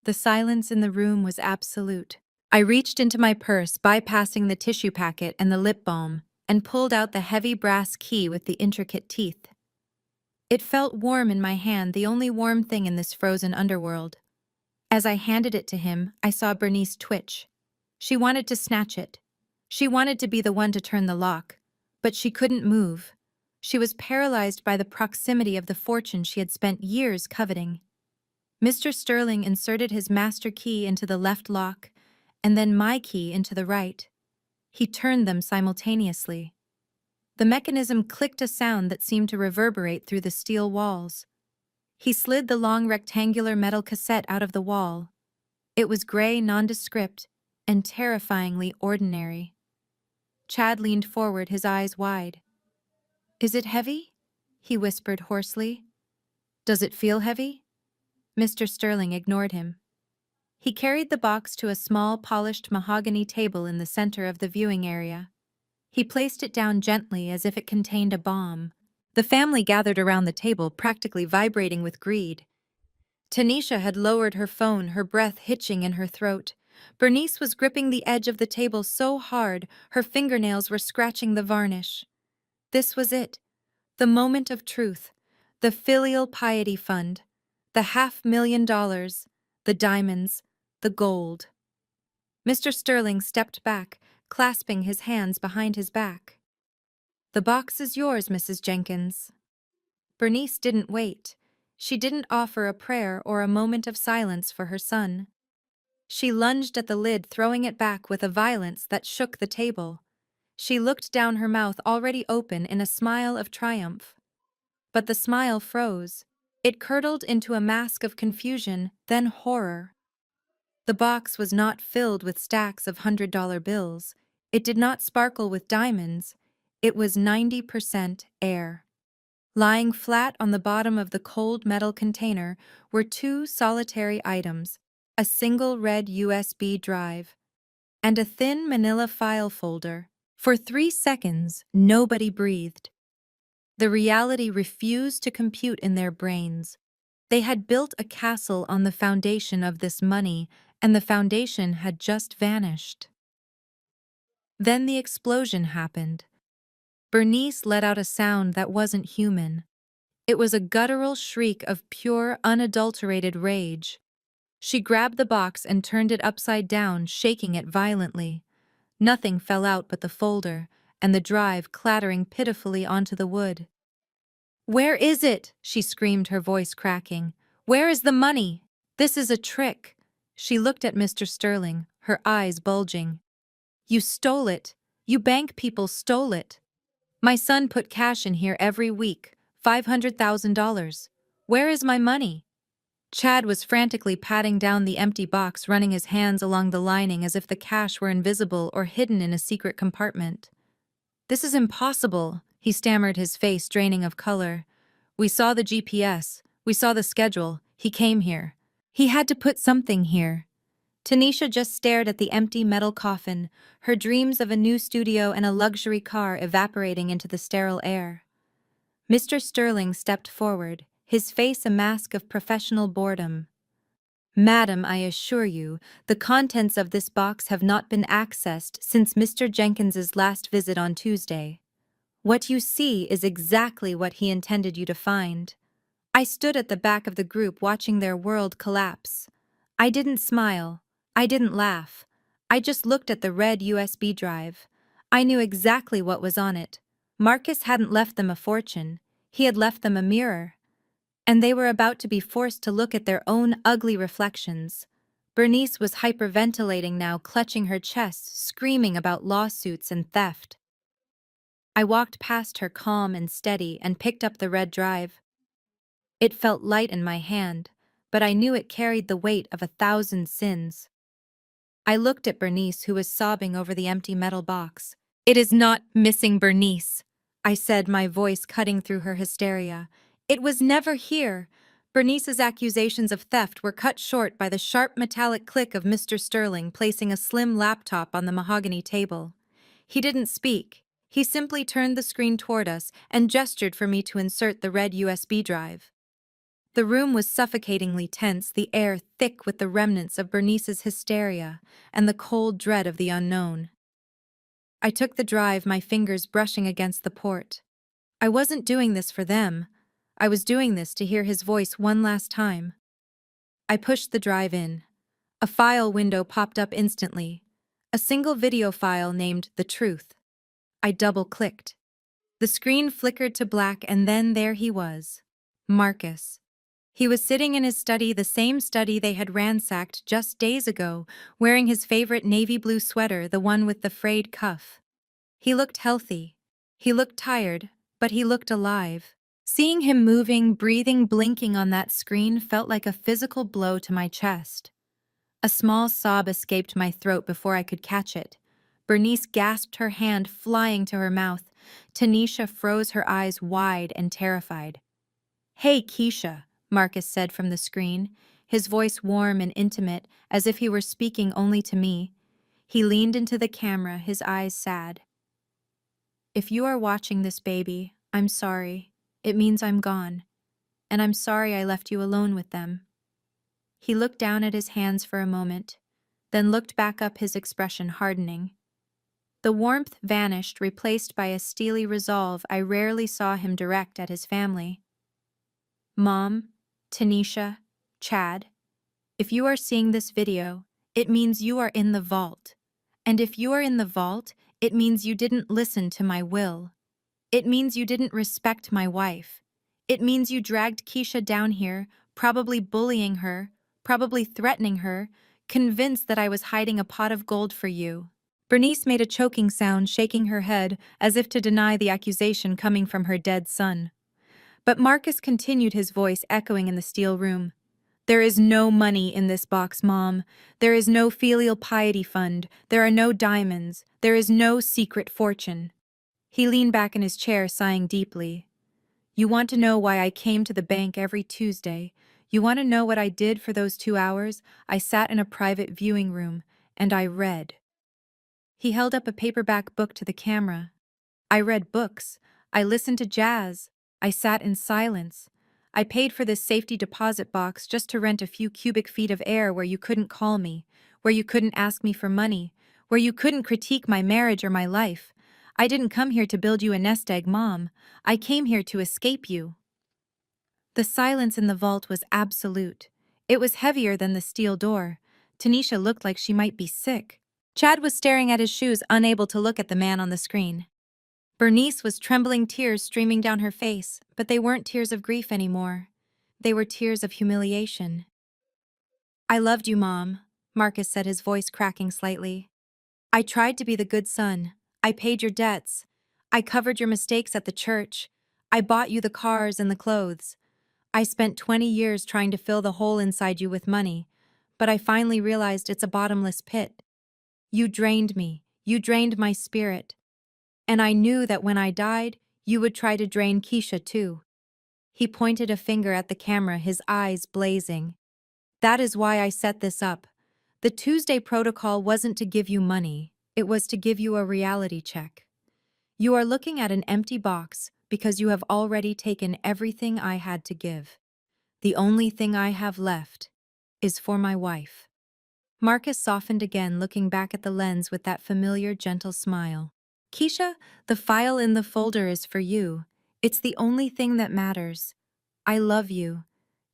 The silence in the room was absolute. I reached into my purse, bypassing the tissue packet and the lip balm, and pulled out the heavy brass key with the intricate teeth. It felt warm in my hand, the only warm thing in this frozen underworld. As I handed it to him, I saw Bernice twitch. She wanted to snatch it. She wanted to be the one to turn the lock, but she couldn't move. She was paralyzed by the proximity of the fortune she had spent years coveting. Mr. Sterling inserted his master key into the left lock, and then my key into the right. He turned them simultaneously. The mechanism clicked, a sound that seemed to reverberate through the steel walls. He slid the long rectangular metal cassette out of the wall. It was gray, nondescript, and terrifyingly ordinary. Chad leaned forward, his eyes wide. "Is it heavy?" he whispered hoarsely. "Does it feel heavy?" Mr. Sterling ignored him. He carried the box to a small, polished mahogany table in the center of the viewing area. He placed it down gently as if it contained a bomb. The family gathered around the table, practically vibrating with greed. Tanisha had lowered her phone, her breath hitching in her throat. Bernice was gripping the edge of the table so hard, her fingernails were scratching the varnish. This was it, the moment of truth, the filial piety fund, the $500,000, the diamonds, the gold. Mr. Sterling stepped back, clasping his hands behind his back. "The box is yours, Mrs. Jenkins." Bernice didn't wait. She didn't offer a prayer or a moment of silence for her son. She lunged at the lid, throwing it back with a violence that shook the table. She looked down, her mouth already open in a smile of triumph. But the smile froze. It curdled into a mask of confusion, then horror. The box was not filled with stacks of $100 bills. It did not sparkle with diamonds. It was 90% air. Lying flat on the bottom of the cold metal container were two solitary items, a single red USB drive, and a thin manila file folder. For 3 seconds, nobody breathed. The reality refused to compute in their brains. They had built a castle on the foundation of this money, and the foundation had just vanished. Then the explosion happened. Bernice let out a sound that wasn't human. It was a guttural shriek of pure, unadulterated rage. She grabbed the box and turned it upside down, shaking it violently. Nothing fell out but the folder, and the drive clattering pitifully onto the wood. "Where is it?" she screamed, her voice cracking. "Where is the money? This is a trick." She looked at Mr. Sterling, her eyes bulging. "You stole it. You bank people stole it. My son put cash in here every week, $500,000. Where is my money?" Chad was frantically patting down the empty box, running his hands along the lining as if the cash were invisible or hidden in a secret compartment. "This is impossible," he stammered, his face draining of color. "We saw the GPS. We saw the schedule. He came here. He had to put something here." Tanisha just stared at the empty metal coffin, her dreams of a new studio and a luxury car evaporating into the sterile air. Mr. Sterling stepped forward, his face a mask of professional boredom. "Madam, I assure you, the contents of this box have not been accessed since Mr. Jenkins's last visit on Tuesday. What you see is exactly what he intended you to find." I stood at the back of the group watching their world collapse. I didn't smile. I didn't laugh. I just looked at the red USB drive. I knew exactly what was on it. Marcus hadn't left them a fortune. He had left them a mirror. And they were about to be forced to look at their own ugly reflections. Bernice was hyperventilating now, clutching her chest, screaming about lawsuits and theft. I walked past her calm and steady and picked up the red drive. It felt light in my hand, but I knew it carried the weight of 1,000 sins. I looked at Bernice, who was sobbing over the empty metal box. "It is not missing, Bernice," I said, my voice cutting through her hysteria. "It was never here." Bernice's accusations of theft were cut short by the sharp metallic click of Mr. Sterling placing a slim laptop on the mahogany table. He didn't speak. He simply turned the screen toward us and gestured for me to insert the red USB drive. The room was suffocatingly tense, the air thick with the remnants of Bernice's hysteria and the cold dread of the unknown. I took the drive, my fingers brushing against the port. I wasn't doing this for them. I was doing this to hear his voice one last time. I pushed the drive in. A file window popped up instantly. A single video file named The Truth. I double-clicked. The screen flickered to black, and then there he was. Marcus. He was sitting in his study, the same study they had ransacked just days ago, wearing his favorite navy blue sweater, the one with the frayed cuff. He looked healthy. He looked tired, but he looked alive. Seeing him moving, breathing, blinking on that screen felt like a physical blow to my chest. A small sob escaped my throat before I could catch it. Bernice gasped, her hand flying to her mouth. Tanisha froze, her eyes wide and terrified. "Hey, Keisha," Marcus said from the screen, his voice warm and intimate, as if he were speaking only to me. He leaned into the camera, his eyes sad. "If you are watching this, baby, I'm sorry. It means I'm gone. And I'm sorry I left you alone with them." He looked down at his hands for a moment, then looked back up, his expression hardening. The warmth vanished, replaced by a steely resolve I rarely saw him direct at his family. "Mom, Tanisha, Chad, if you are seeing this video, it means you are in the vault. And if you are in the vault, it means you didn't listen to my will. It means you didn't respect my wife. It means you dragged Keisha down here, probably bullying her, probably threatening her, convinced that I was hiding a pot of gold for you." Bernice made a choking sound, shaking her head as if to deny the accusation coming from her dead son. But Marcus continued, his voice echoing in the steel room. There is no money in this box, Mom. There is no filial piety fund. There are no diamonds. There is no secret fortune. He leaned back in his chair, sighing deeply. You want to know why I came to the bank every Tuesday? You want to know what I did for those 2 hours? I sat in a private viewing room, and I read. He held up a paperback book to the camera. I read books. I listened to jazz. I sat in silence. I paid for this safety deposit box just to rent a few cubic feet of air where you couldn't call me, where you couldn't ask me for money, where you couldn't critique my marriage or my life. I didn't come here to build you a nest egg, Mom. I came here to escape you. The silence in the vault was absolute. It was heavier than the steel door. Tanisha looked like she might be sick. Chad was staring at his shoes, unable to look at the man on the screen. Bernice was trembling, tears streaming down her face, but they weren't tears of grief anymore. They were tears of humiliation. I loved you, Mom, Marcus said, his voice cracking slightly. I tried to be the good son. I paid your debts. I covered your mistakes at the church. I bought you the cars and the clothes. I spent 20 years trying to fill the hole inside you with money, but I finally realized it's a bottomless pit. You drained me. You drained my spirit. And I knew that when I died, you would try to drain Keisha too. He pointed a finger at the camera, his eyes blazing. That is why I set this up. The Tuesday protocol wasn't to give you money, it was to give you a reality check. You are looking at an empty box because you have already taken everything I had to give. The only thing I have left is for my wife. Marcus softened again, looking back at the lens with that familiar, gentle smile. Keisha, the file in the folder is for you. It's the only thing that matters. I love you.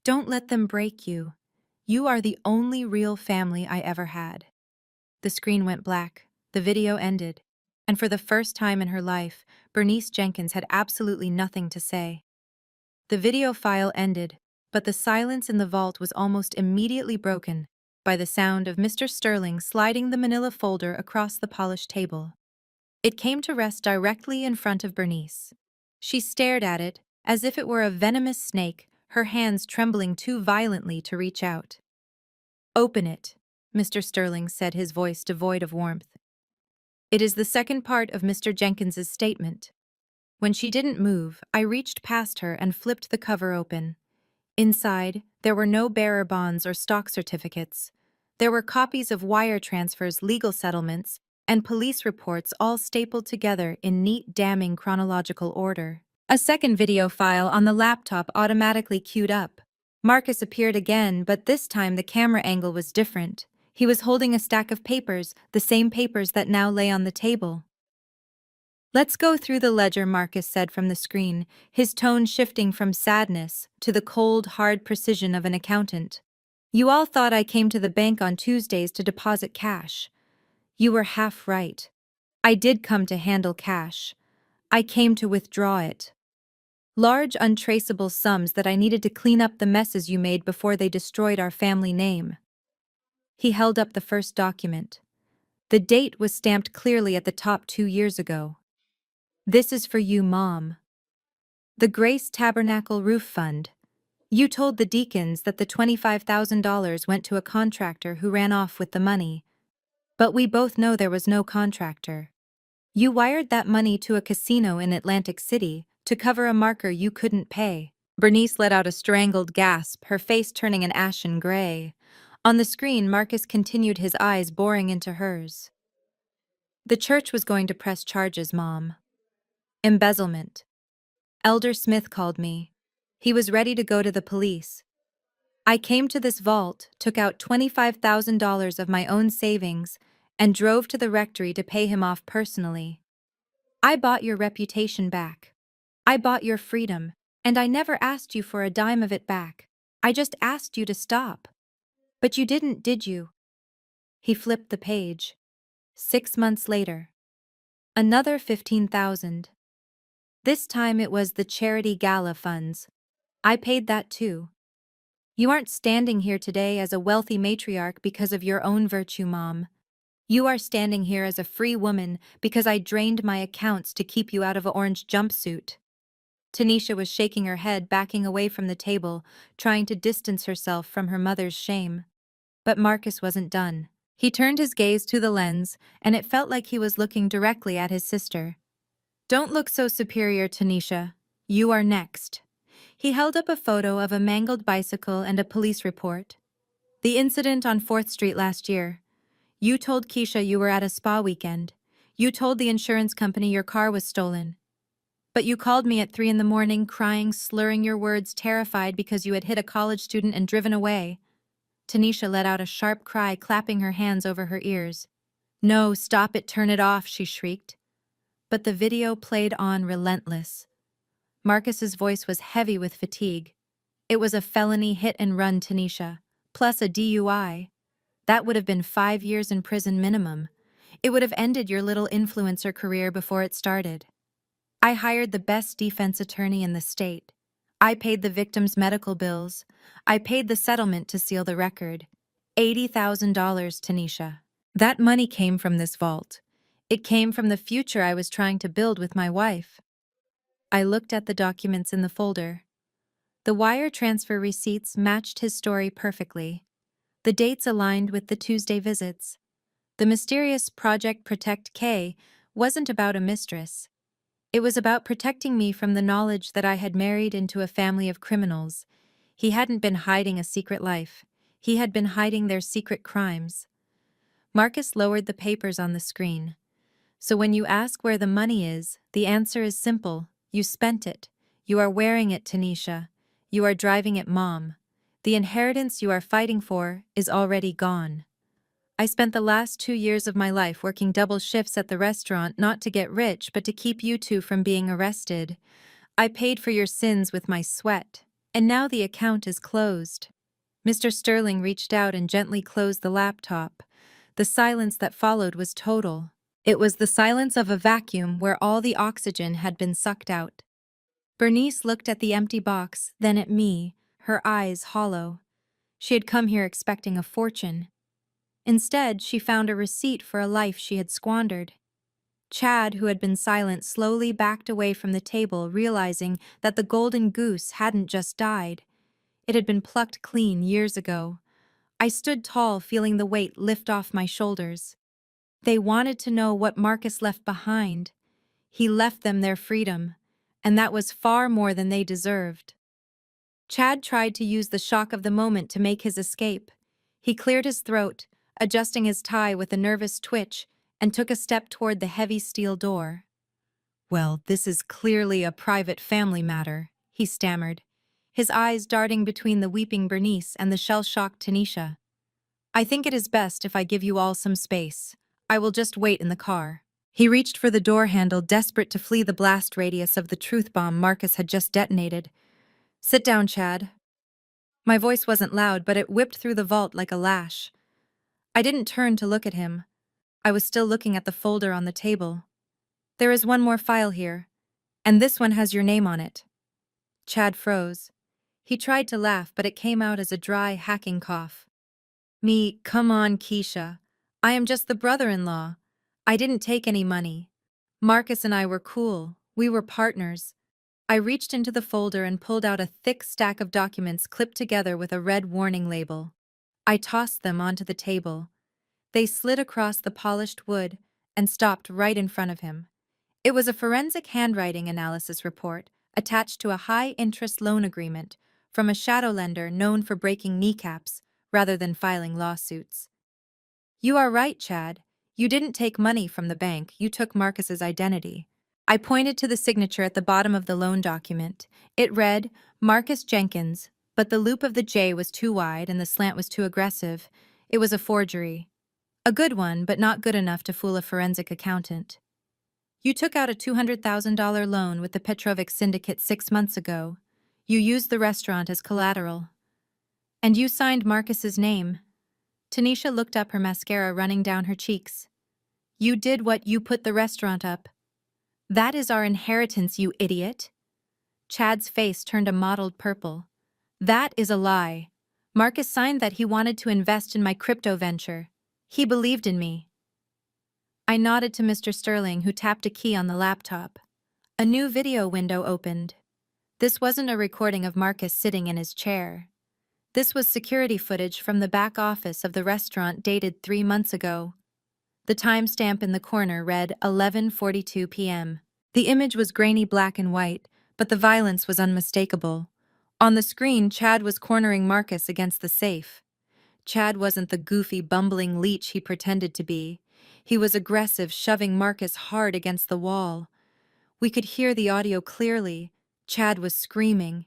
Don't let them break you. You are the only real family I ever had. The screen went black. The video ended. And for the first time in her life, Bernice Jenkins had absolutely nothing to say. The video file ended, but the silence in the vault was almost immediately broken by the sound of Mr. Sterling sliding the manila folder across the polished table. It came to rest directly in front of Bernice. She stared at it as if it were a venomous snake, her hands trembling too violently to reach out. Open it, Mr. Sterling said, his voice devoid of warmth. It is the second part of Mr. Jenkins's statement. When she didn't move, I reached past her and flipped the cover open. Inside, there were no bearer bonds or stock certificates. There were copies of wire transfers, legal settlements, and police reports, all stapled together in neat, damning chronological order. A second video file on the laptop automatically queued up. Marcus appeared again, but this time the camera angle was different. He was holding a stack of papers, the same papers that now lay on the table. Let's go through the ledger, Marcus said from the screen, his tone shifting from sadness to the cold, hard precision of an accountant. You all thought I came to the bank on Tuesdays to deposit cash. You were half right. I did come to handle cash. I came to withdraw it. Large, untraceable sums that I needed to clean up the messes you made before they destroyed our family name. He held up the first document. The date was stamped clearly at the top 2 years ago. This is for you, Mom. The Grace Tabernacle Roof Fund. You told the deacons that the $25,000 went to a contractor who ran off with the money. But we both know there was no contractor. You wired that money to a casino in Atlantic City to cover a marker you couldn't pay. Bernice let out a strangled gasp, her face turning an ashen gray. On the screen, Marcus continued, his eyes boring into hers. The church was going to press charges, Mom. Embezzlement. Elder Smith called me. He was ready to go to the police. I came to this vault, took out $25,000 of my own savings, and drove to the rectory to pay him off personally. I bought your reputation back. I bought your freedom, and I never asked you for a dime of it back. I just asked you to stop. But you didn't, did you? He flipped the page. 6 months later. Another $15,000. This time it was the charity gala funds. I paid that too. You aren't standing here today as a wealthy matriarch because of your own virtue, Mom. You are standing here as a free woman because I drained my accounts to keep you out of an orange jumpsuit. Tanisha was shaking her head, backing away from the table, trying to distance herself from her mother's shame. But Marcus wasn't done. He turned his gaze to the lens, and it felt like he was looking directly at his sister. "Don't look so superior, Tanisha. You are next." He held up a photo of a mangled bicycle and a police report. "The incident on 4th Street last year. You told Keisha you were at a spa weekend. You told the insurance company your car was stolen. But you called me at 3 in the morning, crying, slurring your words, terrified because you had hit a college student and driven away." Tanisha let out a sharp cry, clapping her hands over her ears. "No, stop it, turn it off," she shrieked. But the video played on, relentless. Marcus's voice was heavy with fatigue. "It was a felony hit and run, Tanisha, plus a DUI. That would have been 5 years in prison minimum. It would have ended your little influencer career before it started. I hired the best defense attorney in the state. I paid the victim's medical bills. I paid the settlement to seal the record. $80,000, Tanisha. That money came from this vault. It came from the future I was trying to build with my wife." I looked at the documents in the folder. The wire transfer receipts matched his story perfectly. The dates aligned with the Tuesday visits. The mysterious Project Protect K wasn't about a mistress. It was about protecting me from the knowledge that I had married into a family of criminals. He hadn't been hiding a secret life. He had been hiding their secret crimes. Marcus lowered the papers on the screen. "So when you ask where the money is, the answer is simple. You spent it. You are wearing it, Tanisha. You are driving it, Mom. The inheritance you are fighting for is already gone. I spent the last 2 years of my life working double shifts at the restaurant, not to get rich, but to keep you two from being arrested. I paid for your sins with my sweat. And now the account is closed." Mr. Sterling reached out and gently closed the laptop. The silence that followed was total. It was the silence of a vacuum where all the oxygen had been sucked out. Bernice looked at the empty box, then at me, her eyes hollow. She had come here expecting a fortune. Instead, she found a receipt for a life she had squandered. Chad, who had been silent, slowly backed away from the table, realizing that the golden goose hadn't just died. It had been plucked clean years ago. I stood tall, feeling the weight lift off my shoulders. They wanted to know what Marcus left behind. He left them their freedom, and that was far more than they deserved. Chad tried to use the shock of the moment to make his escape. He cleared his throat, adjusting his tie with a nervous twitch, and took a step toward the heavy steel door. "Well, this is clearly a private family matter," he stammered, his eyes darting between the weeping Bernice and the shell-shocked Tanisha. "I think it is best if I give you all some space. I will just wait in the car." He reached for the door handle, desperate to flee the blast radius of the truth bomb Marcus had just detonated. "Sit down, Chad." My voice wasn't loud, but it whipped through the vault like a lash. I didn't turn to look at him. I was still looking at the folder on the table. "There is one more file here, and this one has your name on it." Chad froze. He tried to laugh, but it came out as a dry, hacking cough. "Me, come on, Keisha. I am just the brother-in-law. I didn't take any money. Marcus and I were cool. We were partners." I reached into the folder and pulled out a thick stack of documents clipped together with a red warning label. I tossed them onto the table. They slid across the polished wood and stopped right in front of him. It was a forensic handwriting analysis report attached to a high-interest loan agreement from a shadow lender known for breaking kneecaps rather than filing lawsuits. "You are right, Chad. You didn't take money from the bank, you took Marcus's identity." I pointed to the signature at the bottom of the loan document. It read, "Marcus Jenkins," but the loop of the J was too wide and the slant was too aggressive. It was a forgery. A good one, but not good enough to fool a forensic accountant. "You took out a $200,000 loan with the Petrovic Syndicate 6 months ago. You used the restaurant as collateral. And you signed Marcus's name." Tanisha looked up, her mascara running down her cheeks. "You did what? You put the restaurant up. That is our inheritance, you idiot." Chad's face turned a mottled purple. "That is a lie. Marcus signed that he wanted to invest in my crypto venture. He believed in me." I nodded to Mr. Sterling, who tapped a key on the laptop. A new video window opened. This wasn't a recording of Marcus sitting in his chair. This was security footage from the back office of the restaurant dated 3 months ago. The timestamp in the corner read 11:42 p.m. The image was grainy black and white, but the violence was unmistakable. On the screen, Chad was cornering Marcus against the safe. Chad wasn't the goofy, bumbling leech he pretended to be. He was aggressive, shoving Marcus hard against the wall. We could hear the audio clearly. Chad was screaming,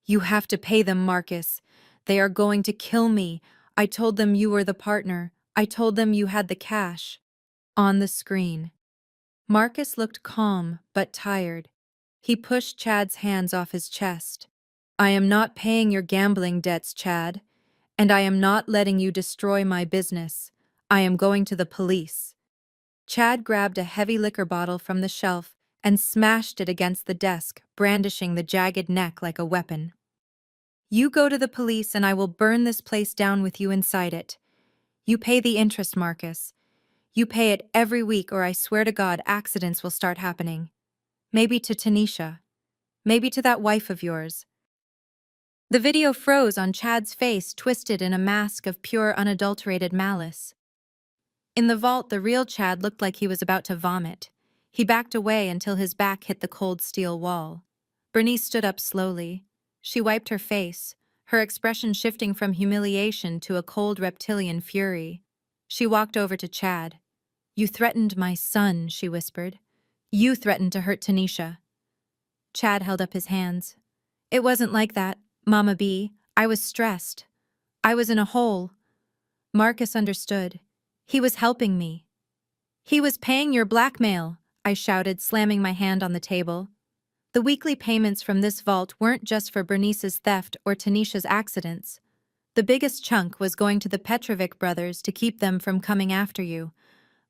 "You have to pay them, Marcus. They are going to kill me. I told them you were the partner. I told them you had the cash." On the screen, Marcus looked calm but tired. He pushed Chad's hands off his chest. "I am not paying your gambling debts, Chad, and I am not letting you destroy my business. I am going to the police." Chad grabbed a heavy liquor bottle from the shelf and smashed it against the desk, brandishing the jagged neck like a weapon. "You go to the police and I will burn this place down with you inside it. You pay the interest, Marcus. You pay it every week or I swear to God accidents will start happening. Maybe to Tanisha. Maybe to that wife of yours." The video froze on Chad's face, twisted in a mask of pure unadulterated malice. In the vault, the real Chad looked like he was about to vomit. He backed away until his back hit the cold steel wall. Bernice stood up slowly. She wiped her face, her expression shifting from humiliation to a cold reptilian fury. She walked over to Chad. "You threatened my son," she whispered. "You threatened to hurt Tanisha." Chad held up his hands. "It wasn't like that, Mama B. I was stressed. I was in a hole." Marcus understood. "He was helping me." "He was paying your blackmail," I shouted, slamming my hand on the table. The weekly payments from this vault weren't just for Bernice's theft or Tanisha's accidents. The biggest chunk was going to the Petrovic brothers to keep them from coming after you.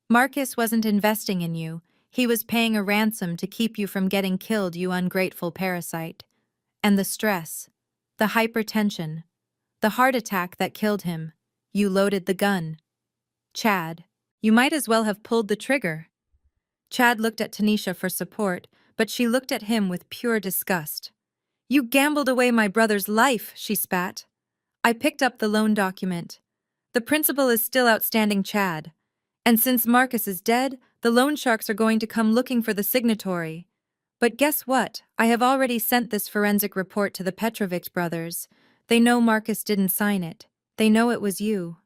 Marcus wasn't investing in you. He was paying a ransom to keep you from getting killed, you ungrateful parasite. And the stress, the hypertension, the heart attack that killed him. You loaded the gun. Chad, you might as well have pulled the trigger." Chad looked at Tanisha for support, but she looked at him with pure disgust. "You gambled away my brother's life," she spat. I picked up the loan document. "The principal is still outstanding, Chad. And since Marcus is dead, the loan sharks are going to come looking for the signatory. But guess what? I have already sent this forensic report to the Petrovic brothers. They know Marcus didn't sign it. They know it was you."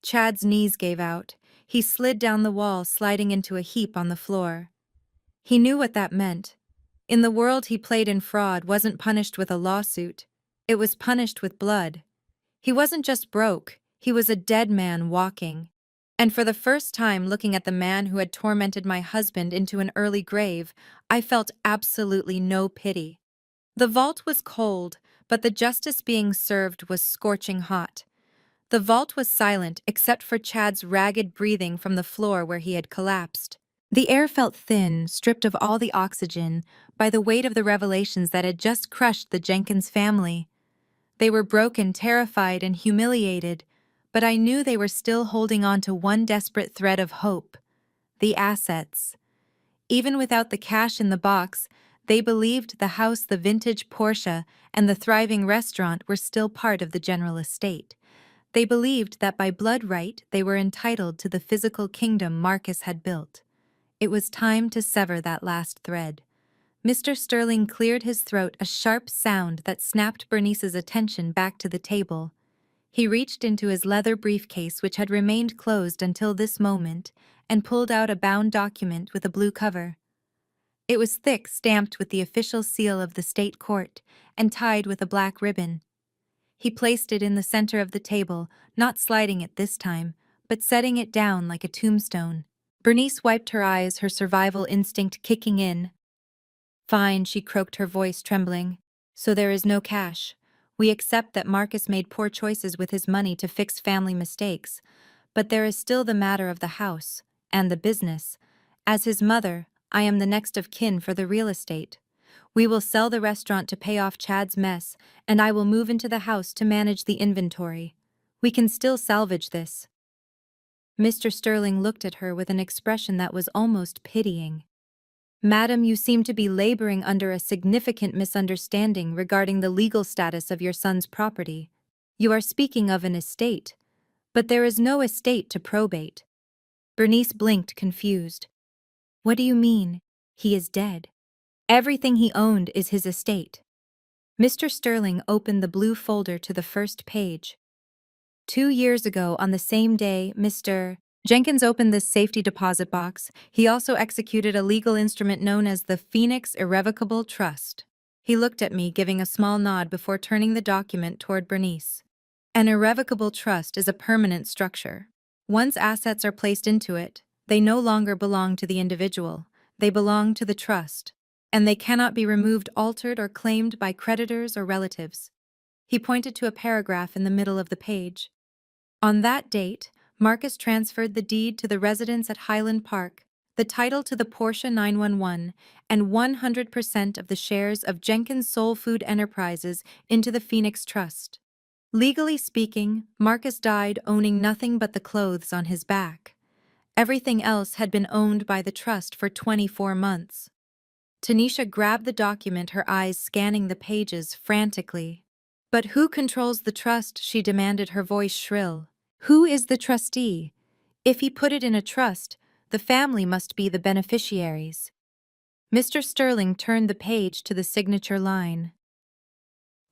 Chad's knees gave out. He slid down the wall, sliding into a heap on the floor. He knew what that meant. In the world he played in, fraud wasn't punished with a lawsuit. It was punished with blood. He wasn't just broke, he was a dead man walking. And for the first time, looking at the man who had tormented my husband into an early grave, I felt absolutely no pity. The vault was cold, but the justice being served was scorching hot. The vault was silent except for Chad's ragged breathing from the floor where he had collapsed. The air felt thin, stripped of all the oxygen, by the weight of the revelations that had just crushed the Jenkins family. They were broken, terrified, and humiliated, but I knew they were still holding on to one desperate thread of hope: the assets. Even without the cash in the box, they believed the house, the vintage Porsche, and the thriving restaurant were still part of the general estate. They believed that by blood right they were entitled to the physical kingdom Marcus had built. It was time to sever that last thread. Mr. Sterling cleared his throat, a sharp sound that snapped Bernice's attention back to the table. He reached into his leather briefcase, which had remained closed until this moment, and pulled out a bound document with a blue cover. It was thick, stamped with the official seal of the state court, and tied with a black ribbon. He placed it in the center of the table, not sliding it this time, but setting it down like a tombstone. Bernice wiped her eyes, her survival instinct kicking in. "Fine," she croaked, her voice trembling. "So there is no cash. We accept that Marcus made poor choices with his money to fix family mistakes. But there is still the matter of the house, and the business. As his mother, I am the next of kin for the real estate. We will sell the restaurant to pay off Chad's mess, and I will move into the house to manage the inventory. We can still salvage this." Mr. Sterling looked at her with an expression that was almost pitying. Madam, you seem to be laboring under a significant misunderstanding regarding the legal status of your son's property. You are speaking of an estate, but there is no estate to probate. Bernice blinked, confused. What do you mean? He is dead. Everything he owned is his estate. Mr. Sterling opened the blue folder to the first page. 2 years ago, on the same day, Mr. Jenkins opened this safety deposit box. He also executed a legal instrument known as the Phoenix Irrevocable Trust. He looked at me, giving a small nod before turning the document toward Bernice. An irrevocable trust is a permanent structure. Once assets are placed into it, they no longer belong to the individual. They belong to the trust, and they cannot be removed, altered, or claimed by creditors or relatives. He pointed to a paragraph in the middle of the page. On that date, Marcus transferred the deed to the residence at Highland Park, the title to the Porsche 911, and 100% of the shares of Jenkins Soul Food Enterprises into the Phoenix Trust. Legally speaking, Marcus died owning nothing but the clothes on his back. Everything else had been owned by the trust for 24 months. Tanisha grabbed the document, her eyes scanning the pages frantically. But who controls the trust? She demanded, her voice shrill. Who is the trustee? If he put it in a trust, the family must be the beneficiaries. Mr. Sterling turned the page to the signature line.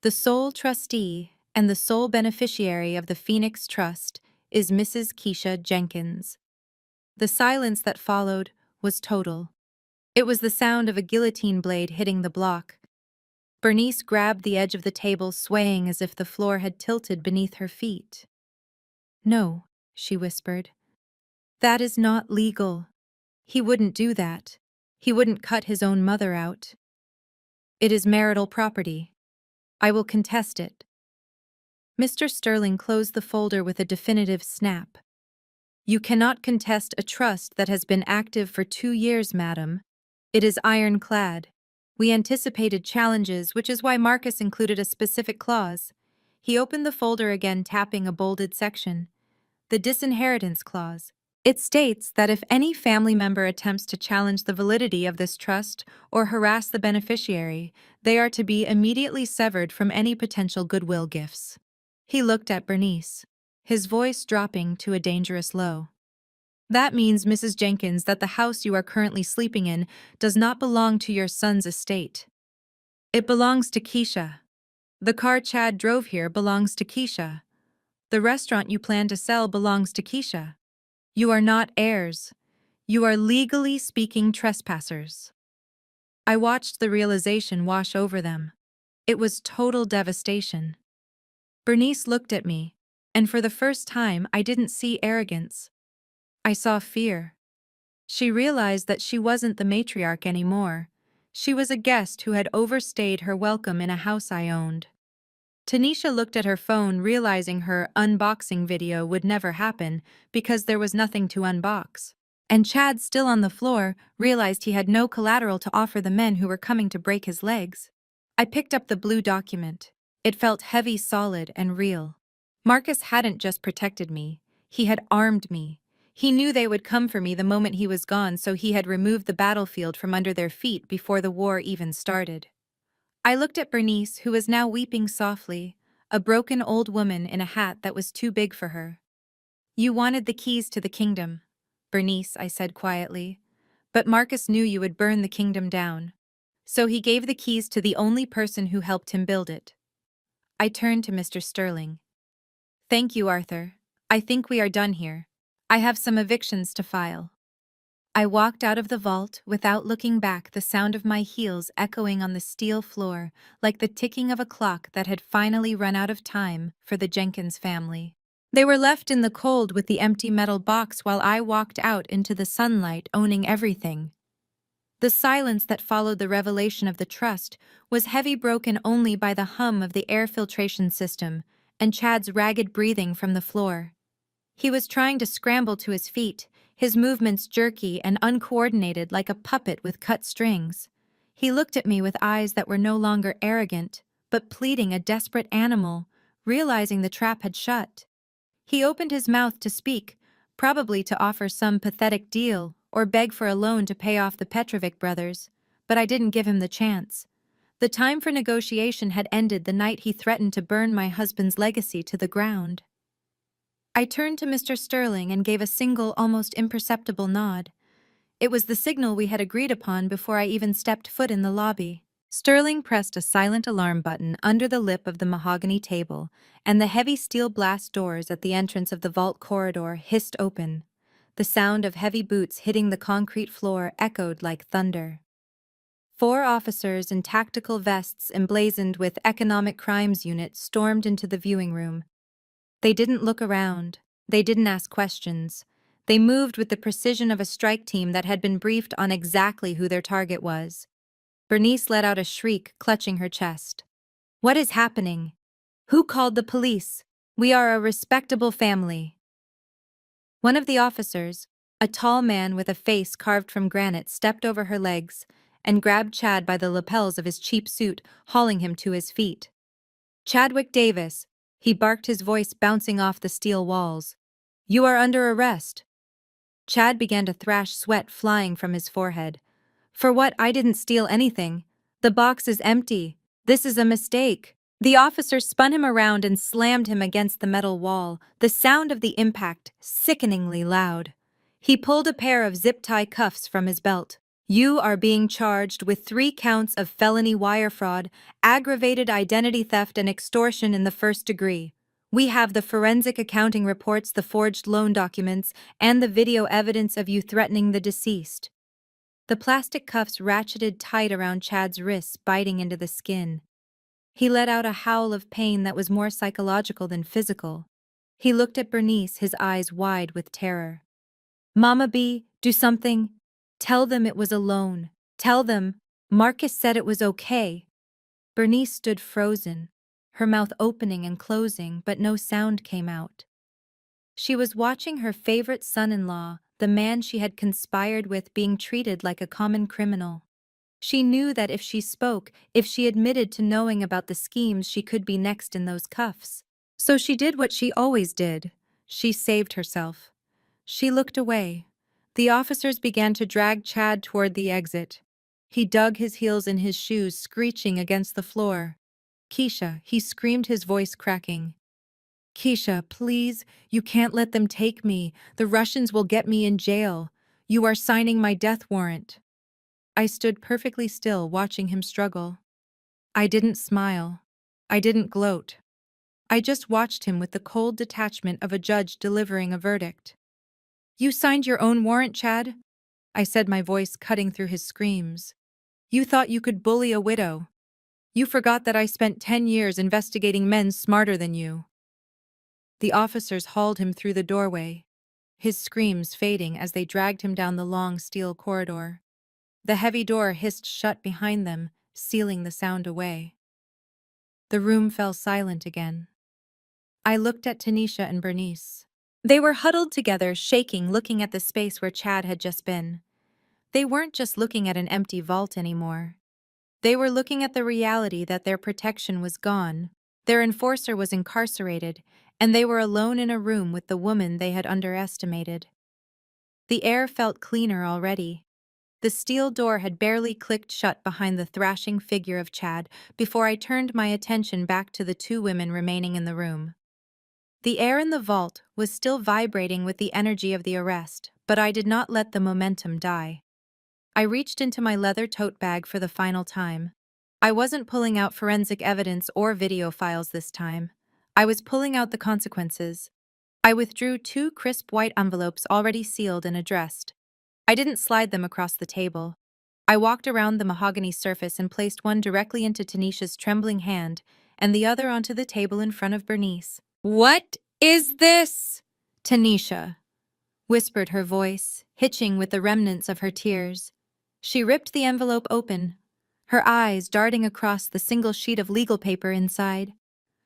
The sole trustee and the sole beneficiary of the Phoenix Trust is Mrs. Keisha Jenkins. The silence that followed was total. It was the sound of a guillotine blade hitting the block. Bernice grabbed the edge of the table, swaying as if the floor had tilted beneath her feet. No, she whispered. That is not legal. He wouldn't do that. He wouldn't cut his own mother out. It is marital property. I will contest it. Mr. Sterling closed the folder with a definitive snap. You cannot contest a trust that has been active for 2 years, madam. It is ironclad. We anticipated challenges, which is why Marcus included a specific clause. He opened the folder again, tapping a bolded section. The Disinheritance Clause. It states that if any family member attempts to challenge the validity of this trust or harass the beneficiary, they are to be immediately severed from any potential goodwill gifts. He looked at Bernice, his voice dropping to a dangerous low. That means, Mrs. Jenkins, that the house you are currently sleeping in does not belong to your son's estate. It belongs to Keisha. The car Chad drove here belongs to Keisha. The restaurant you plan to sell belongs to Keisha. You are not heirs. You are, legally speaking, trespassers. I watched the realization wash over them. It was total devastation. Bernice looked at me, and for the first time I didn't see arrogance. I saw fear. She realized that she wasn't the matriarch anymore. She was a guest who had overstayed her welcome in a house I owned. Tanisha looked at her phone, realizing her unboxing video would never happen because there was nothing to unbox. And Chad, still on the floor, realized he had no collateral to offer the men who were coming to break his legs. I picked up the blue document. It felt heavy, solid, and real. Marcus hadn't just protected me. He had armed me. He knew they would come for me the moment he was gone, so he had removed the battlefield from under their feet before the war even started. I looked at Bernice, who was now weeping softly, a broken old woman in a hat that was too big for her. You wanted the keys to the kingdom, Bernice, I said quietly. But Marcus knew you would burn the kingdom down. So he gave the keys to the only person who helped him build it. I turned to Mr. Sterling. Thank you, Arthur. I think we are done here. I have some evictions to file. I walked out of the vault without looking back, the sound of my heels echoing on the steel floor like the ticking of a clock that had finally run out of time for the Jenkins family. They were left in the cold with the empty metal box while I walked out into the sunlight, owning everything. The silence that followed the revelation of the trust was heavy, broken only by the hum of the air filtration system and Chad's ragged breathing from the floor. He was trying to scramble to his feet, his movements jerky and uncoordinated like a puppet with cut strings. He looked at me with eyes that were no longer arrogant, but pleading, a desperate animal, realizing the trap had shut. He opened his mouth to speak, probably to offer some pathetic deal or beg for a loan to pay off the Petrovic brothers, but I didn't give him the chance. The time for negotiation had ended the night he threatened to burn my husband's legacy to the ground. I turned to Mr. Sterling and gave a single, almost imperceptible nod. It was the signal we had agreed upon before I even stepped foot in the lobby. Sterling pressed a silent alarm button under the lip of the mahogany table, and the heavy steel blast doors at the entrance of the vault corridor hissed open. The sound of heavy boots hitting the concrete floor echoed like thunder. 4 officers in tactical vests emblazoned with Economic Crimes Unit stormed into the viewing room. They didn't look around. They didn't ask questions. They moved with the precision of a strike team that had been briefed on exactly who their target was. Bernice let out a shriek, clutching her chest. "What is happening? Who called the police? We are a respectable family." One of the officers, a tall man with a face carved from granite, stepped over her legs and grabbed Chad by the lapels of his cheap suit, hauling him to his feet. "Chadwick Davis," he barked, his voice bouncing off the steel walls. "You are under arrest." Chad began to thrash, sweat flying from his forehead. "For what? I didn't steal anything. The box is empty. This is a mistake." The officer spun him around and slammed him against the metal wall, the sound of the impact sickeningly loud. He pulled a pair of zip-tie cuffs from his belt. "You are being charged with 3 counts of felony wire fraud, aggravated identity theft, and extortion in the 1st degree. We have the forensic accounting reports, the forged loan documents, and the video evidence of you threatening the deceased." The plastic cuffs ratcheted tight around Chad's wrists, biting into the skin. He let out a howl of pain that was more psychological than physical. He looked at Bernice, his eyes wide with terror. "Mama B, do something. Tell them it was a loan. Tell them Marcus said it was okay." Bernice stood frozen, her mouth opening and closing, but no sound came out. She was watching her favorite son-in-law, the man she had conspired with, being treated like a common criminal. She knew that if she spoke, if she admitted to knowing about the schemes, she could be next in those cuffs. So she did what she always did. She saved herself. She looked away. The officers began to drag Chad toward the exit. He dug his heels in his shoes, screeching against the floor. "Keisha," he screamed, his voice cracking. "Keisha, please, you can't let them take me. The Russians will get me in jail. You are signing my death warrant." I stood perfectly still, watching him struggle. I didn't smile. I didn't gloat. I just watched him with the cold detachment of a judge delivering a verdict. "You signed your own warrant, Chad?" I said, my voice cutting through his screams. "You thought you could bully a widow. You forgot that I spent 10 years investigating men smarter than you." The officers hauled him through the doorway, his screams fading as they dragged him down the long steel corridor. The heavy door hissed shut behind them, sealing the sound away. The room fell silent again. I looked at Tanisha and Bernice. They were huddled together, shaking, looking at the space where Chad had just been. They weren't just looking at an empty vault anymore. They were looking at the reality that their protection was gone, their enforcer was incarcerated, and they were alone in a room with the woman they had underestimated. The air felt cleaner already. The steel door had barely clicked shut behind the thrashing figure of Chad before I turned my attention back to the 2 women remaining in the room. The air in the vault was still vibrating with the energy of the arrest, but I did not let the momentum die. I reached into my leather tote bag for the final time. I wasn't pulling out forensic evidence or video files this time. I was pulling out the consequences. I withdrew 2 crisp white envelopes already sealed and addressed. I didn't slide them across the table. I walked around the mahogany surface and placed one directly into Tanisha's trembling hand and the other onto the table in front of Bernice. "What is this?" Tanisha whispered, her voice hitching with the remnants of her tears. She ripped the envelope open, her eyes darting across the single sheet of legal paper inside.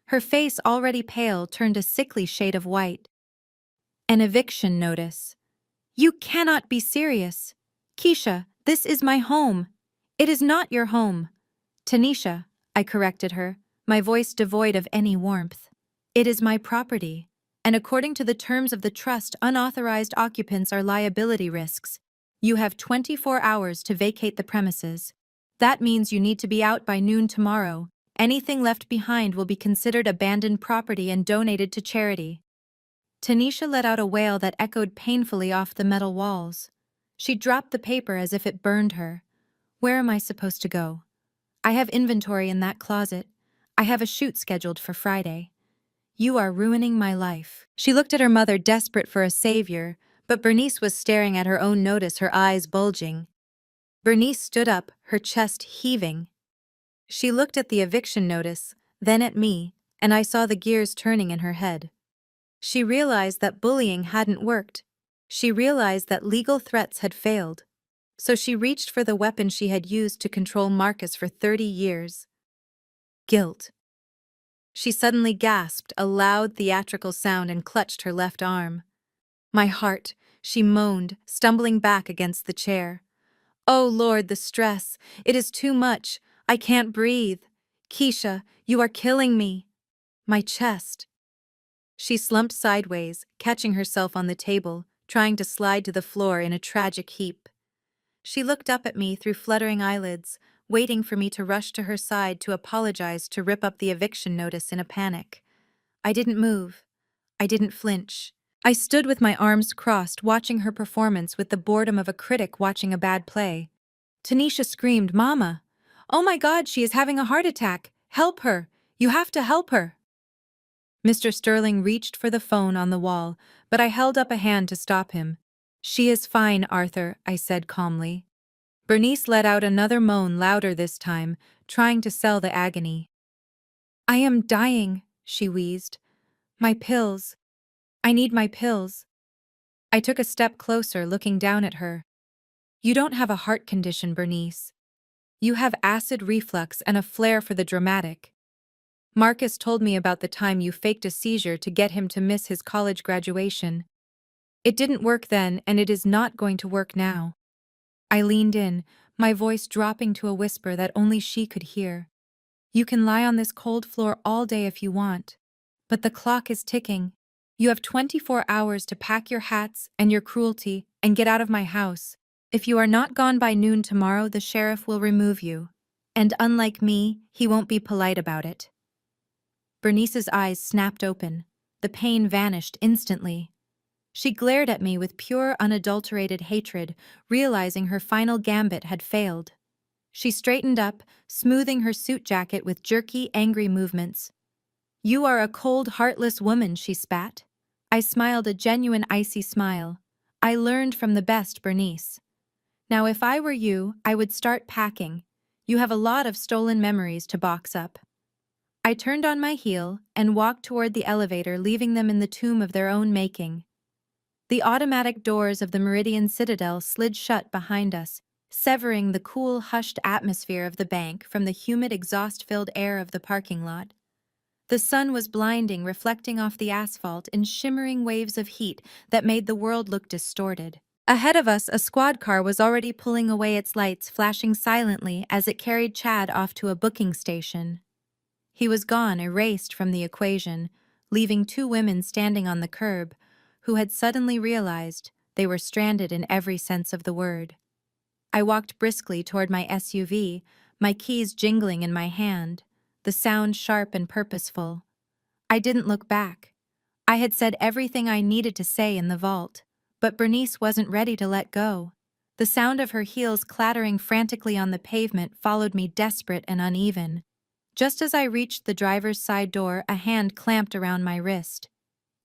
Her face, already pale, turned a sickly shade of white. "An eviction notice." "You cannot be serious." "Keisha, this is my home." "It is not your home." "Tanisha," I corrected her, my voice devoid of any warmth. "It is my property, and according to the terms of the trust, unauthorized occupants are liability risks. You have 24 hours to vacate the premises. That means you need to be out by noon tomorrow. Anything left behind will be considered abandoned property and donated to charity. Tanisha let out a wail that echoed painfully off the metal walls. She dropped the paper as if it burned her. Where am I supposed to go? I have inventory in that closet. I have a shoot scheduled for Friday. You are ruining my life. She looked at her mother, desperate for a savior, but Bernice was staring at her own notice, her eyes bulging. Bernice stood up, her chest heaving. She looked at the eviction notice, then at me, and I saw the gears turning in her head. She realized that bullying hadn't worked. She realized that legal threats had failed. So she reached for the weapon she had used to control Marcus for 30 years. Guilt. She suddenly gasped, a loud theatrical sound, and clutched her left arm. My heart, she moaned, stumbling back against the chair. Oh Lord, the stress. It is too much. I can't breathe. Keisha, you are killing me. My chest. She slumped sideways, catching herself on the table, trying to slide to the floor in a tragic heap. She looked up at me through fluttering eyelids, waiting for me to rush to her side to apologize, to rip up the eviction notice in a panic. I didn't move. I didn't flinch. I stood with my arms crossed, watching her performance with the boredom of a critic watching a bad play. Tanisha screamed, "Mama! Oh my God, she is having a heart attack! Help her! You have to help her!" Mr. Sterling reached for the phone on the wall, but I held up a hand to stop him. "She is fine, Arthur," I said calmly. Bernice let out another moan, louder this time, trying to sell the agony. "I am dying," she wheezed. "My pills. I need my pills." I took a step closer, looking down at her. "You don't have a heart condition, Bernice. You have acid reflux and a flair for the dramatic. Marcus told me about the time you faked a seizure to get him to miss his college graduation. It didn't work then, and it is not going to work now." I leaned in, my voice dropping to a whisper that only she could hear. "You can lie on this cold floor all day if you want. But the clock is ticking. You have 24 hours to pack your hats and your cruelty and get out of my house. If you are not gone by noon tomorrow, the sheriff will remove you. And unlike me, he won't be polite about it." Bernice's eyes snapped open. The pain vanished instantly. She glared at me with pure, unadulterated hatred, realizing her final gambit had failed. She straightened up, smoothing her suit jacket with jerky, angry movements. "You are a cold, heartless woman," she spat. I smiled, a genuine icy smile. "I learned from the best, Bernice. Now if I were you, I would start packing. You have a lot of stolen memories to box up." I turned on my heel and walked toward the elevator, leaving them in the tomb of their own making. The automatic doors of the Meridian Citadel slid shut behind us, severing the cool, hushed atmosphere of the bank from the humid, exhaust-filled air of the parking lot. The sun was blinding, reflecting off the asphalt in shimmering waves of heat that made the world look distorted. Ahead of us, a squad car was already pulling away, its lights flashing silently as it carried Chad off to a booking station. He was gone, erased from the equation, leaving two women standing on the curb, who had suddenly realized they were stranded in every sense of the word. I walked briskly toward my SUV, my keys jingling in my hand, the sound sharp and purposeful. I didn't look back. I had said everything I needed to say in the vault, but Bernice wasn't ready to let go. The sound of her heels clattering frantically on the pavement followed me, desperate and uneven. Just as I reached the driver's side door, a hand clamped around my wrist.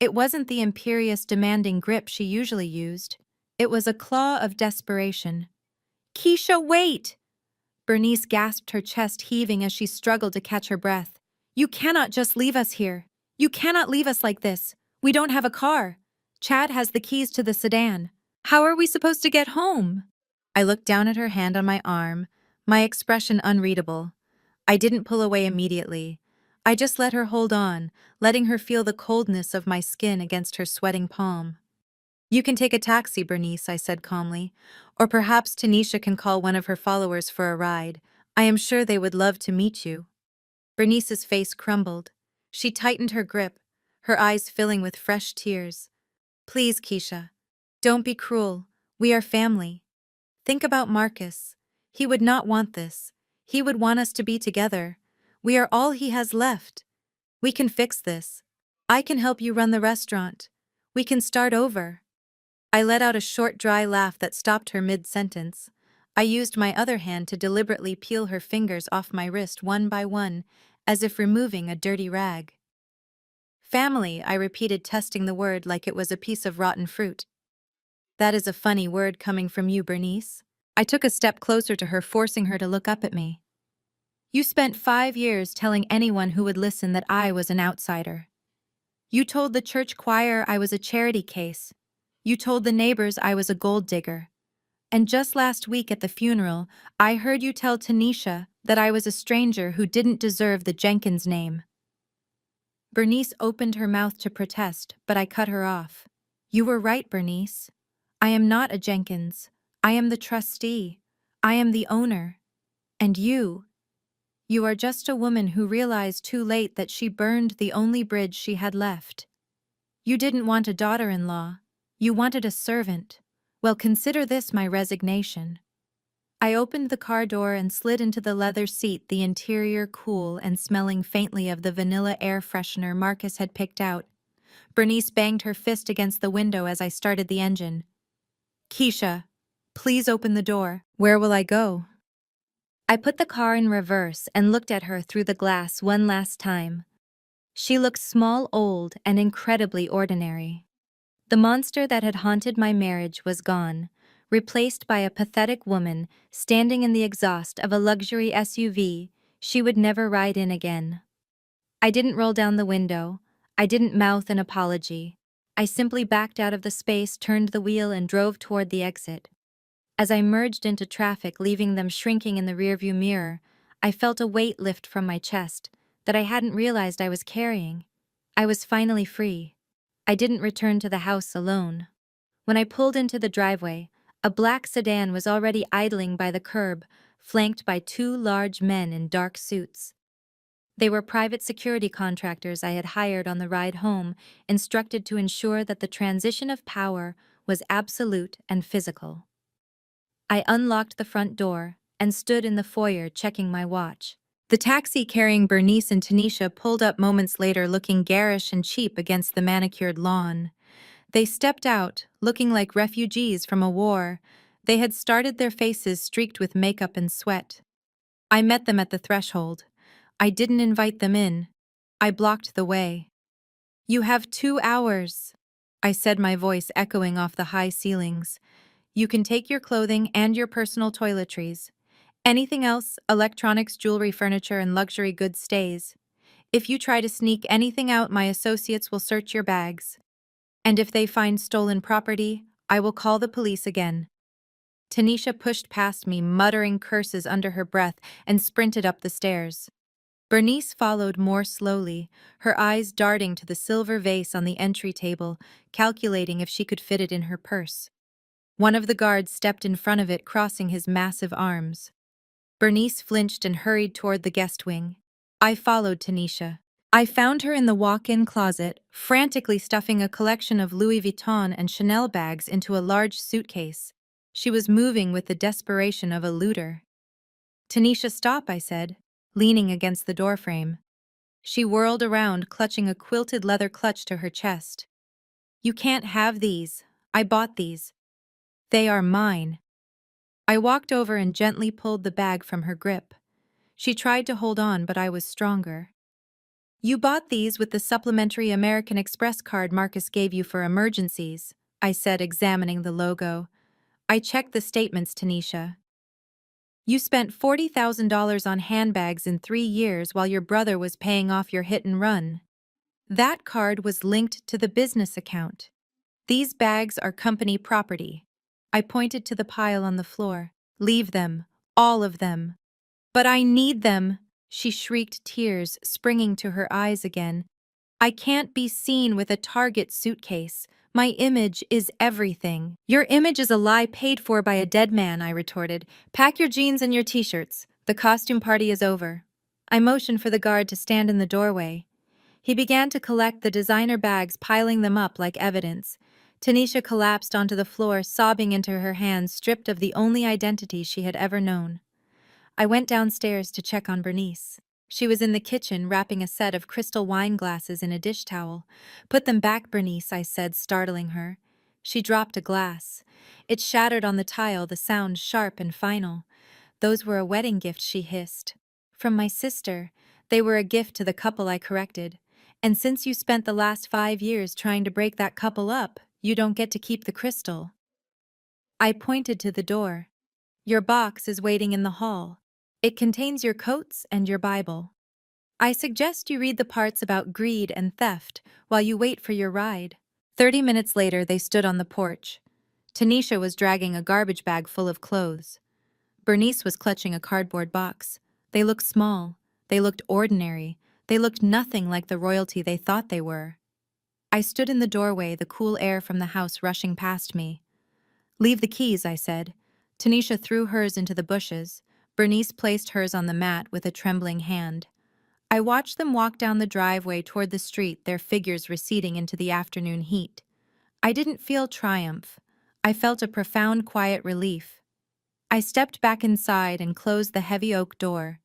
It wasn't the imperious, demanding grip she usually used. It was a claw of desperation. "Keisha, wait!" Bernice gasped, her chest heaving as she struggled to catch her breath. "You cannot just leave us here. You cannot leave us like this. We don't have a car. Chad has the keys to the sedan. How are we supposed to get home?" I looked down at her hand on my arm, my expression unreadable. I didn't pull away immediately. I just let her hold on, letting her feel the coldness of my skin against her sweating palm. "You can take a taxi, Bernice," I said calmly. "Or perhaps Tanisha can call one of her followers for a ride. I am sure they would love to meet you." Bernice's face crumbled. She tightened her grip, her eyes filling with fresh tears. "Please, Keisha. Don't be cruel. We are family. Think about Marcus. He would not want this. He would want us to be together. We are all he has left. We can fix this. I can help you run the restaurant. We can start over. I let out a short, dry laugh that stopped her mid-sentence. I used my other hand to deliberately peel her fingers off my wrist one by one, as if removing a dirty rag. Family, I repeated, testing the word like it was a piece of rotten fruit. That is a funny word coming from you, Bernice. I took a step closer to her, forcing her to look up at me. You spent 5 years telling anyone who would listen that I was an outsider. You told the church choir I was a charity case. You told the neighbors I was a gold digger. And just last week at the funeral, I heard you tell Tanisha that I was a stranger who didn't deserve the Jenkins name. Bernice opened her mouth to protest, but I cut her off. You were right, Bernice. I am not a Jenkins. I am the trustee. I am the owner. And you are just a woman who realized too late that she burned the only bridge she had left. You didn't want a daughter-in-law. You wanted a servant. Well, consider this my resignation. I opened the car door and slid into the leather seat, the interior cool and smelling faintly of the vanilla air freshener Marcus had picked out. Bernice banged her fist against the window as I started the engine. Keisha, please open the door. Where will I go? I put the car in reverse and looked at her through the glass one last time. She looked small, old, and incredibly ordinary. The monster that had haunted my marriage was gone, replaced by a pathetic woman standing in the exhaust of a luxury SUV she would never ride in again. I didn't roll down the window. I didn't mouth an apology. I simply backed out of the space, turned the wheel, and drove toward the exit. As I merged into traffic, leaving them shrinking in the rearview mirror, I felt a weight lift from my chest that I hadn't realized I was carrying. I was finally free. I didn't return to the house alone. When I pulled into the driveway, a black sedan was already idling by the curb, flanked by 2 large men in dark suits. They were private security contractors I had hired on the ride home, instructed to ensure that the transition of power was absolute and physical. I unlocked the front door and stood in the foyer checking my watch. The taxi carrying Bernice and Tanisha pulled up moments later, looking garish and cheap against the manicured lawn. They stepped out, looking like refugees from a war. They had started their faces streaked with makeup and sweat. I met them at the threshold. I didn't invite them in. I blocked the way. You have 2 hours, I said, my voice echoing off the high ceilings. You can take your clothing and your personal toiletries. Anything else, electronics, jewelry, furniture, and luxury goods, stays. If you try to sneak anything out, my associates will search your bags. And if they find stolen property, I will call the police again. Tanisha pushed past me, muttering curses under her breath, and sprinted up the stairs. Bernice followed more slowly, her eyes darting to the silver vase on the entry table, calculating if she could fit it in her purse. One of the guards stepped in front of it, crossing his massive arms. Bernice flinched and hurried toward the guest wing. I followed Tanisha. I found her in the walk-in closet, frantically stuffing a collection of Louis Vuitton and Chanel bags into a large suitcase. She was moving with the desperation of a looter. Tanisha, stop, I said, leaning against the doorframe. She whirled around, clutching a quilted leather clutch to her chest. You can't have these. I bought these. They are mine. I walked over and gently pulled the bag from her grip. She tried to hold on, but I was stronger. You bought these with the supplementary American Express card Marcus gave you for emergencies, I said, examining the logo. I checked the statements, Tanisha. You spent $40,000 on handbags in 3 years while your brother was paying off your hit and run. That card was linked to the business account. These bags are company property. I pointed to the pile on the floor. Leave them, all of them. But I need them, she shrieked, tears springing to her eyes again. I can't be seen with a Target suitcase. My image is everything. Your image is a lie paid for by a dead man, I retorted. Pack your jeans and your t-shirts. The costume party is over. I motioned for the guard to stand in the doorway. He began to collect the designer bags, piling them up like evidence. Tanisha collapsed onto the floor, sobbing into her hands, stripped of the only identity she had ever known. I went downstairs to check on Bernice. She was in the kitchen wrapping a set of crystal wine glasses in a dish towel. "Put them back, Bernice," I said, startling her. She dropped a glass. It shattered on the tile, the sound sharp and final. "Those were a wedding gift," she hissed. "From my sister. They were a gift to the couple," I corrected. "And since you spent the last 5 years trying to break that couple up, you don't get to keep the crystal." I pointed to the door. "Your box is waiting in the hall. It contains your coats and your Bible. I suggest you read the parts about greed and theft while you wait for your ride." 30 minutes later, they stood on the porch. Tanisha was dragging a garbage bag full of clothes. Bernice was clutching a cardboard box. They looked small. They looked ordinary. They looked nothing like the royalty they thought they were. I stood in the doorway, the cool air from the house rushing past me. "Leave the keys," I said. Tanisha threw hers into the bushes. Bernice placed hers on the mat with a trembling hand. I watched them walk down the driveway toward the street, their figures receding into the afternoon heat. I didn't feel triumph. I felt a profound, quiet relief. I stepped back inside and closed the heavy oak door.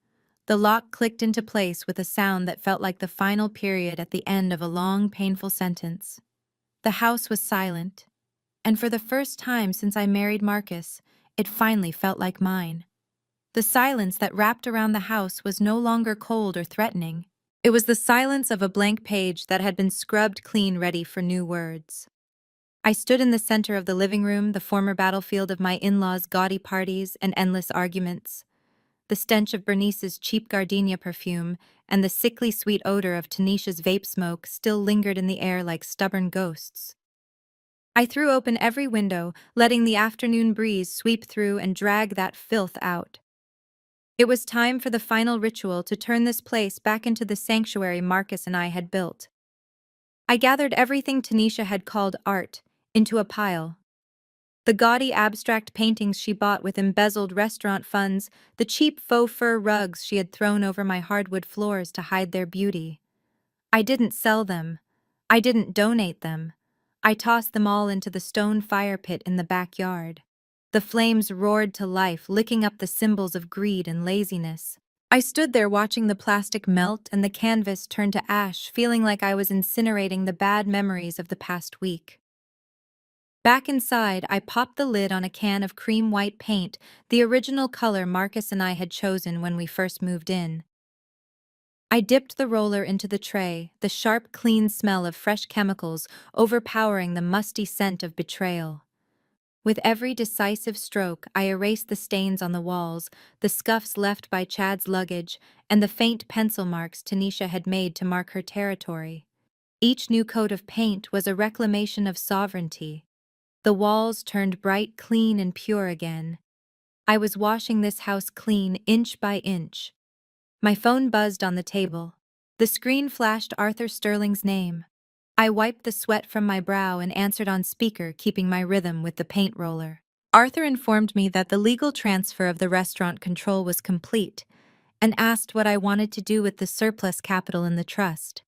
The lock clicked into place with a sound that felt like the final period at the end of a long, painful sentence. The house was silent, and for the first time since I married Marcus, it finally felt like mine. The silence that wrapped around the house was no longer cold or threatening. It was the silence of a blank page that had been scrubbed clean, ready for new words. I stood in the center of the living room, the former battlefield of my in-laws' gaudy parties and endless arguments. The stench of Bernice's cheap gardenia perfume and the sickly sweet odor of Tanisha's vape smoke still lingered in the air like stubborn ghosts. I threw open every window, letting the afternoon breeze sweep through and drag that filth out. It was time for the final ritual to turn this place back into the sanctuary Marcus and I had built. I gathered everything Tanisha had called art into a pile. The gaudy abstract paintings she bought with embezzled restaurant funds, the cheap faux fur rugs she had thrown over my hardwood floors to hide their beauty. I didn't sell them. I didn't donate them. I tossed them all into the stone fire pit in the backyard. The flames roared to life, licking up the symbols of greed and laziness. I stood there watching the plastic melt and the canvas turn to ash, feeling like I was incinerating the bad memories of the past week. Back inside, I popped the lid on a can of cream white paint, the original color Marcus and I had chosen when we first moved in. I dipped the roller into the tray, the sharp, clean smell of fresh chemicals overpowering the musty scent of betrayal. With every decisive stroke, I erased the stains on the walls, the scuffs left by Chad's luggage, and the faint pencil marks Tanisha had made to mark her territory. Each new coat of paint was a reclamation of sovereignty. The walls turned bright, clean, and pure again. I was washing this house clean, inch by inch. My phone buzzed on the table. The screen flashed Arthur Sterling's name. I wiped the sweat from my brow and answered on speaker, keeping my rhythm with the paint roller. Arthur informed me that the legal transfer of the restaurant control was complete and asked what I wanted to do with the surplus capital in the trust.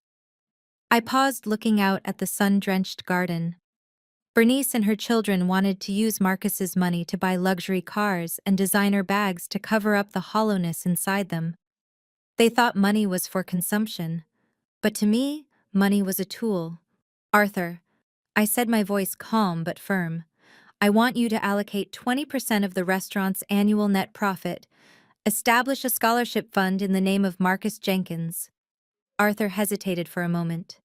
I paused, looking out at the sun-drenched garden. Bernice and her children wanted to use Marcus's money to buy luxury cars and designer bags to cover up the hollowness inside them. They thought money was for consumption. But to me, money was a tool. "Arthur," I said, my voice calm but firm, "I want you to allocate 20% of the restaurant's annual net profit. Establish a scholarship fund in the name of Marcus Jenkins." Arthur hesitated for a moment.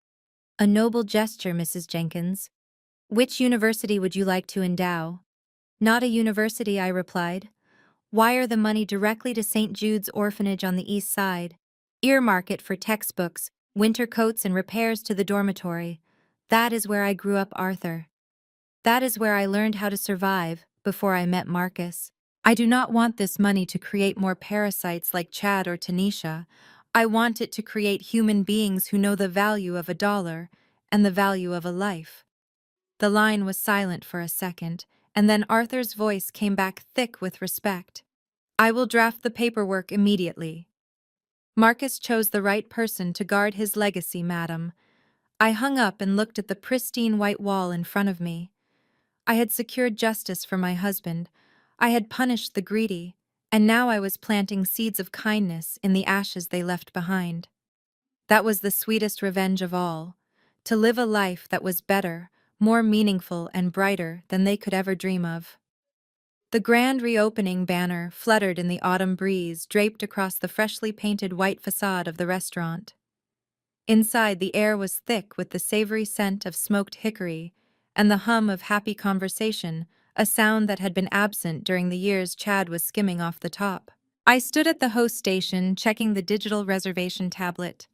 "A noble gesture, Mrs. Jenkins. Which university would you like to endow?" "Not a university," I replied. "Wire the money directly to St. Jude's Orphanage on the East Side. Earmark it for textbooks, winter coats, and repairs to the dormitory. That is where I grew up, Arthur. That is where I learned how to survive before I met Marcus. I do not want this money to create more parasites like Chad or Tanisha. I want it to create human beings who know the value of a dollar and the value of a life." The line was silent for a second, and then Arthur's voice came back thick with respect. "I will draft the paperwork immediately. Marcus chose the right person to guard his legacy, madam." I hung up and looked at the pristine white wall in front of me. I had secured justice for my husband. I had punished the greedy, and now I was planting seeds of kindness in the ashes they left behind. That was the sweetest revenge of all, to live a life that was better, more meaningful and brighter than they could ever dream of. The grand reopening banner fluttered in the autumn breeze draped across the freshly painted white facade of the restaurant. Inside, the air was thick with the savory scent of smoked hickory and the hum of happy conversation, a sound that had been absent during the years Chad was skimming off the top. I stood at the host station checking the digital reservation tablet.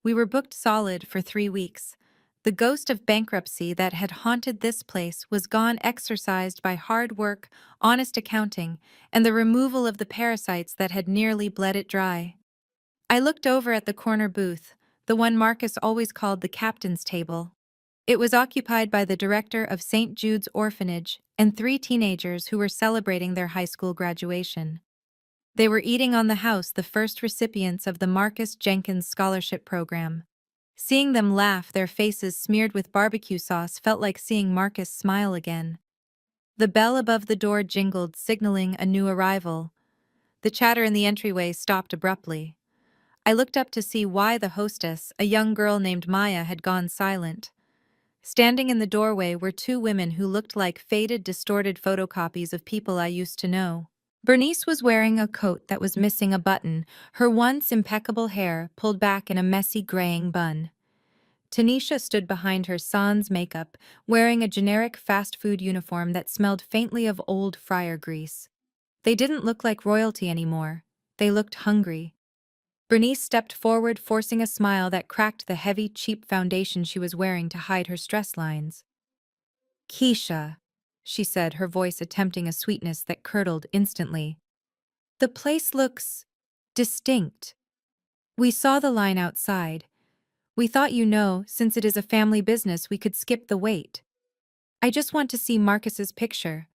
We were booked solid for 3 weeks. The ghost of bankruptcy that had haunted this place was gone, exorcised by hard work, honest accounting, and the removal of the parasites that had nearly bled it dry. I looked over at the corner booth, the one Marcus always called the captain's table. It was occupied by the director of St. Jude's Orphanage and 3 teenagers who were celebrating their high school graduation. They were eating on the house, the first recipients of the Marcus Jenkins Scholarship Program. Seeing them laugh, their faces smeared with barbecue sauce, felt like seeing Marcus smile again. The bell above the door jingled, signaling a new arrival. The chatter in the entryway stopped abruptly. I looked up to see why the hostess, a young girl named Maya, had gone silent. Standing in the doorway were 2 women who looked like faded, distorted photocopies of people I used to know. Bernice was wearing a coat that was missing a button, her once impeccable hair pulled back in a messy graying bun. Tanisha stood behind her sans makeup, wearing a generic fast food uniform that smelled faintly of old fryer grease. They didn't look like royalty anymore. They looked hungry. Bernice stepped forward, forcing a smile that cracked the heavy, cheap foundation she was wearing to hide her stress lines. "Keisha," she said, her voice attempting a sweetness that curdled instantly. "The place looks distinct. We saw the line outside. We thought, since it is a family business, we could skip the wait. I just want to see Marcus's picture."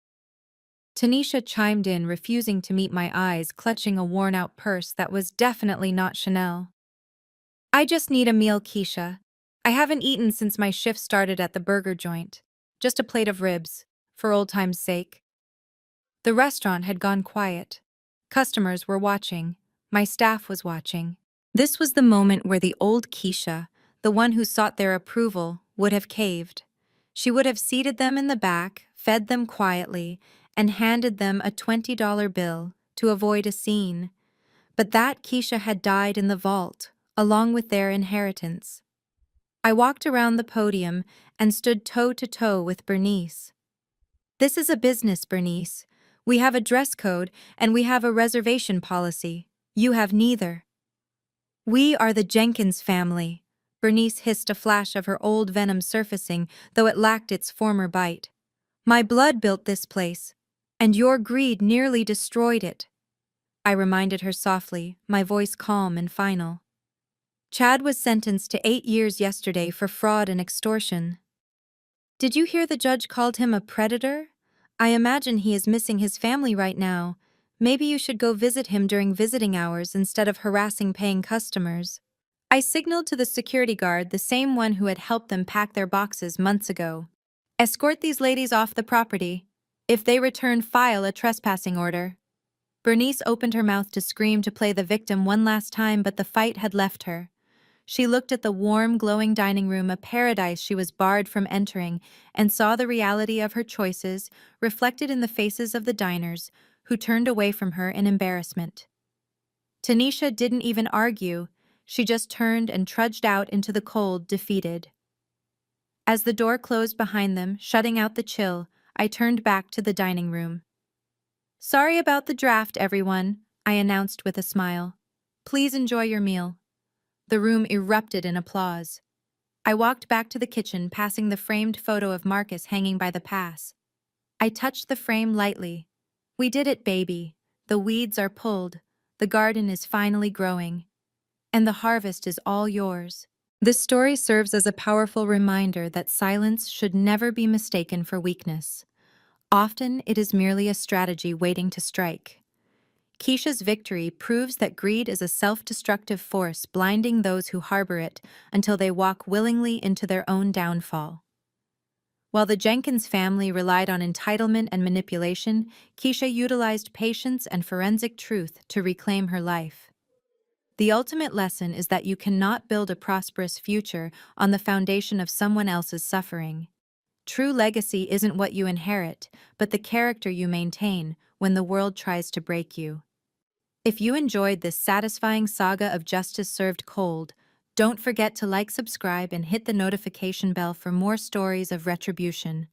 Tanisha chimed in, refusing to meet my eyes, clutching a worn-out purse that was definitely not Chanel. "I just need a meal, Keisha. I haven't eaten since my shift started at the burger joint. Just a plate of ribs, for old time's sake." The restaurant had gone quiet. Customers were watching. My staff was watching. This was the moment where the old Keisha, the one who sought their approval, would have caved. She would have seated them in the back, fed them quietly, and handed them a $20 bill to avoid a scene. But that Keisha had died in the vault, along with their inheritance. I walked around the podium and stood toe-to-toe with Bernice. "This is a business, Bernice. We have a dress code and we have a reservation policy. You have neither." "We are the Jenkins family," Bernice hissed, a flash of her old venom surfacing, though it lacked its former bite. "My blood built this place, and your greed nearly destroyed it." I reminded her softly, my voice calm and final. "Chad was sentenced to 8 years yesterday for fraud and extortion. Did you hear the judge called him a predator? I imagine he is missing his family right now. Maybe you should go visit him during visiting hours instead of harassing paying customers." I signaled to the security guard, the same one who had helped them pack their boxes months ago. "Escort these ladies off the property. If they return, file a trespassing order." Bernice opened her mouth to scream, to play the victim one last time, but the fight had left her. She looked at the warm, glowing dining room, a paradise she was barred from entering, and saw the reality of her choices reflected in the faces of the diners, who turned away from her in embarrassment. Tanisha didn't even argue. She just turned and trudged out into the cold, defeated. As the door closed behind them, shutting out the chill, I turned back to the dining room. "Sorry about the draft, everyone," I announced with a smile. "Please enjoy your meal." The room erupted in applause. I walked back to the kitchen, passing the framed photo of Marcus hanging by the pass. I touched the frame lightly. "We did it, baby. The weeds are pulled. The garden is finally growing. And the harvest is all yours." This story serves as a powerful reminder that silence should never be mistaken for weakness. Often it is merely a strategy waiting to strike. Keisha's victory proves that greed is a self-destructive force, blinding those who harbor it until they walk willingly into their own downfall. While the Jenkins family relied on entitlement and manipulation, Keisha utilized patience and forensic truth to reclaim her life. The ultimate lesson is that you cannot build a prosperous future on the foundation of someone else's suffering. True legacy isn't what you inherit, but the character you maintain when the world tries to break you. If you enjoyed this satisfying saga of justice served cold, don't forget to like, subscribe, and hit the notification bell for more stories of retribution.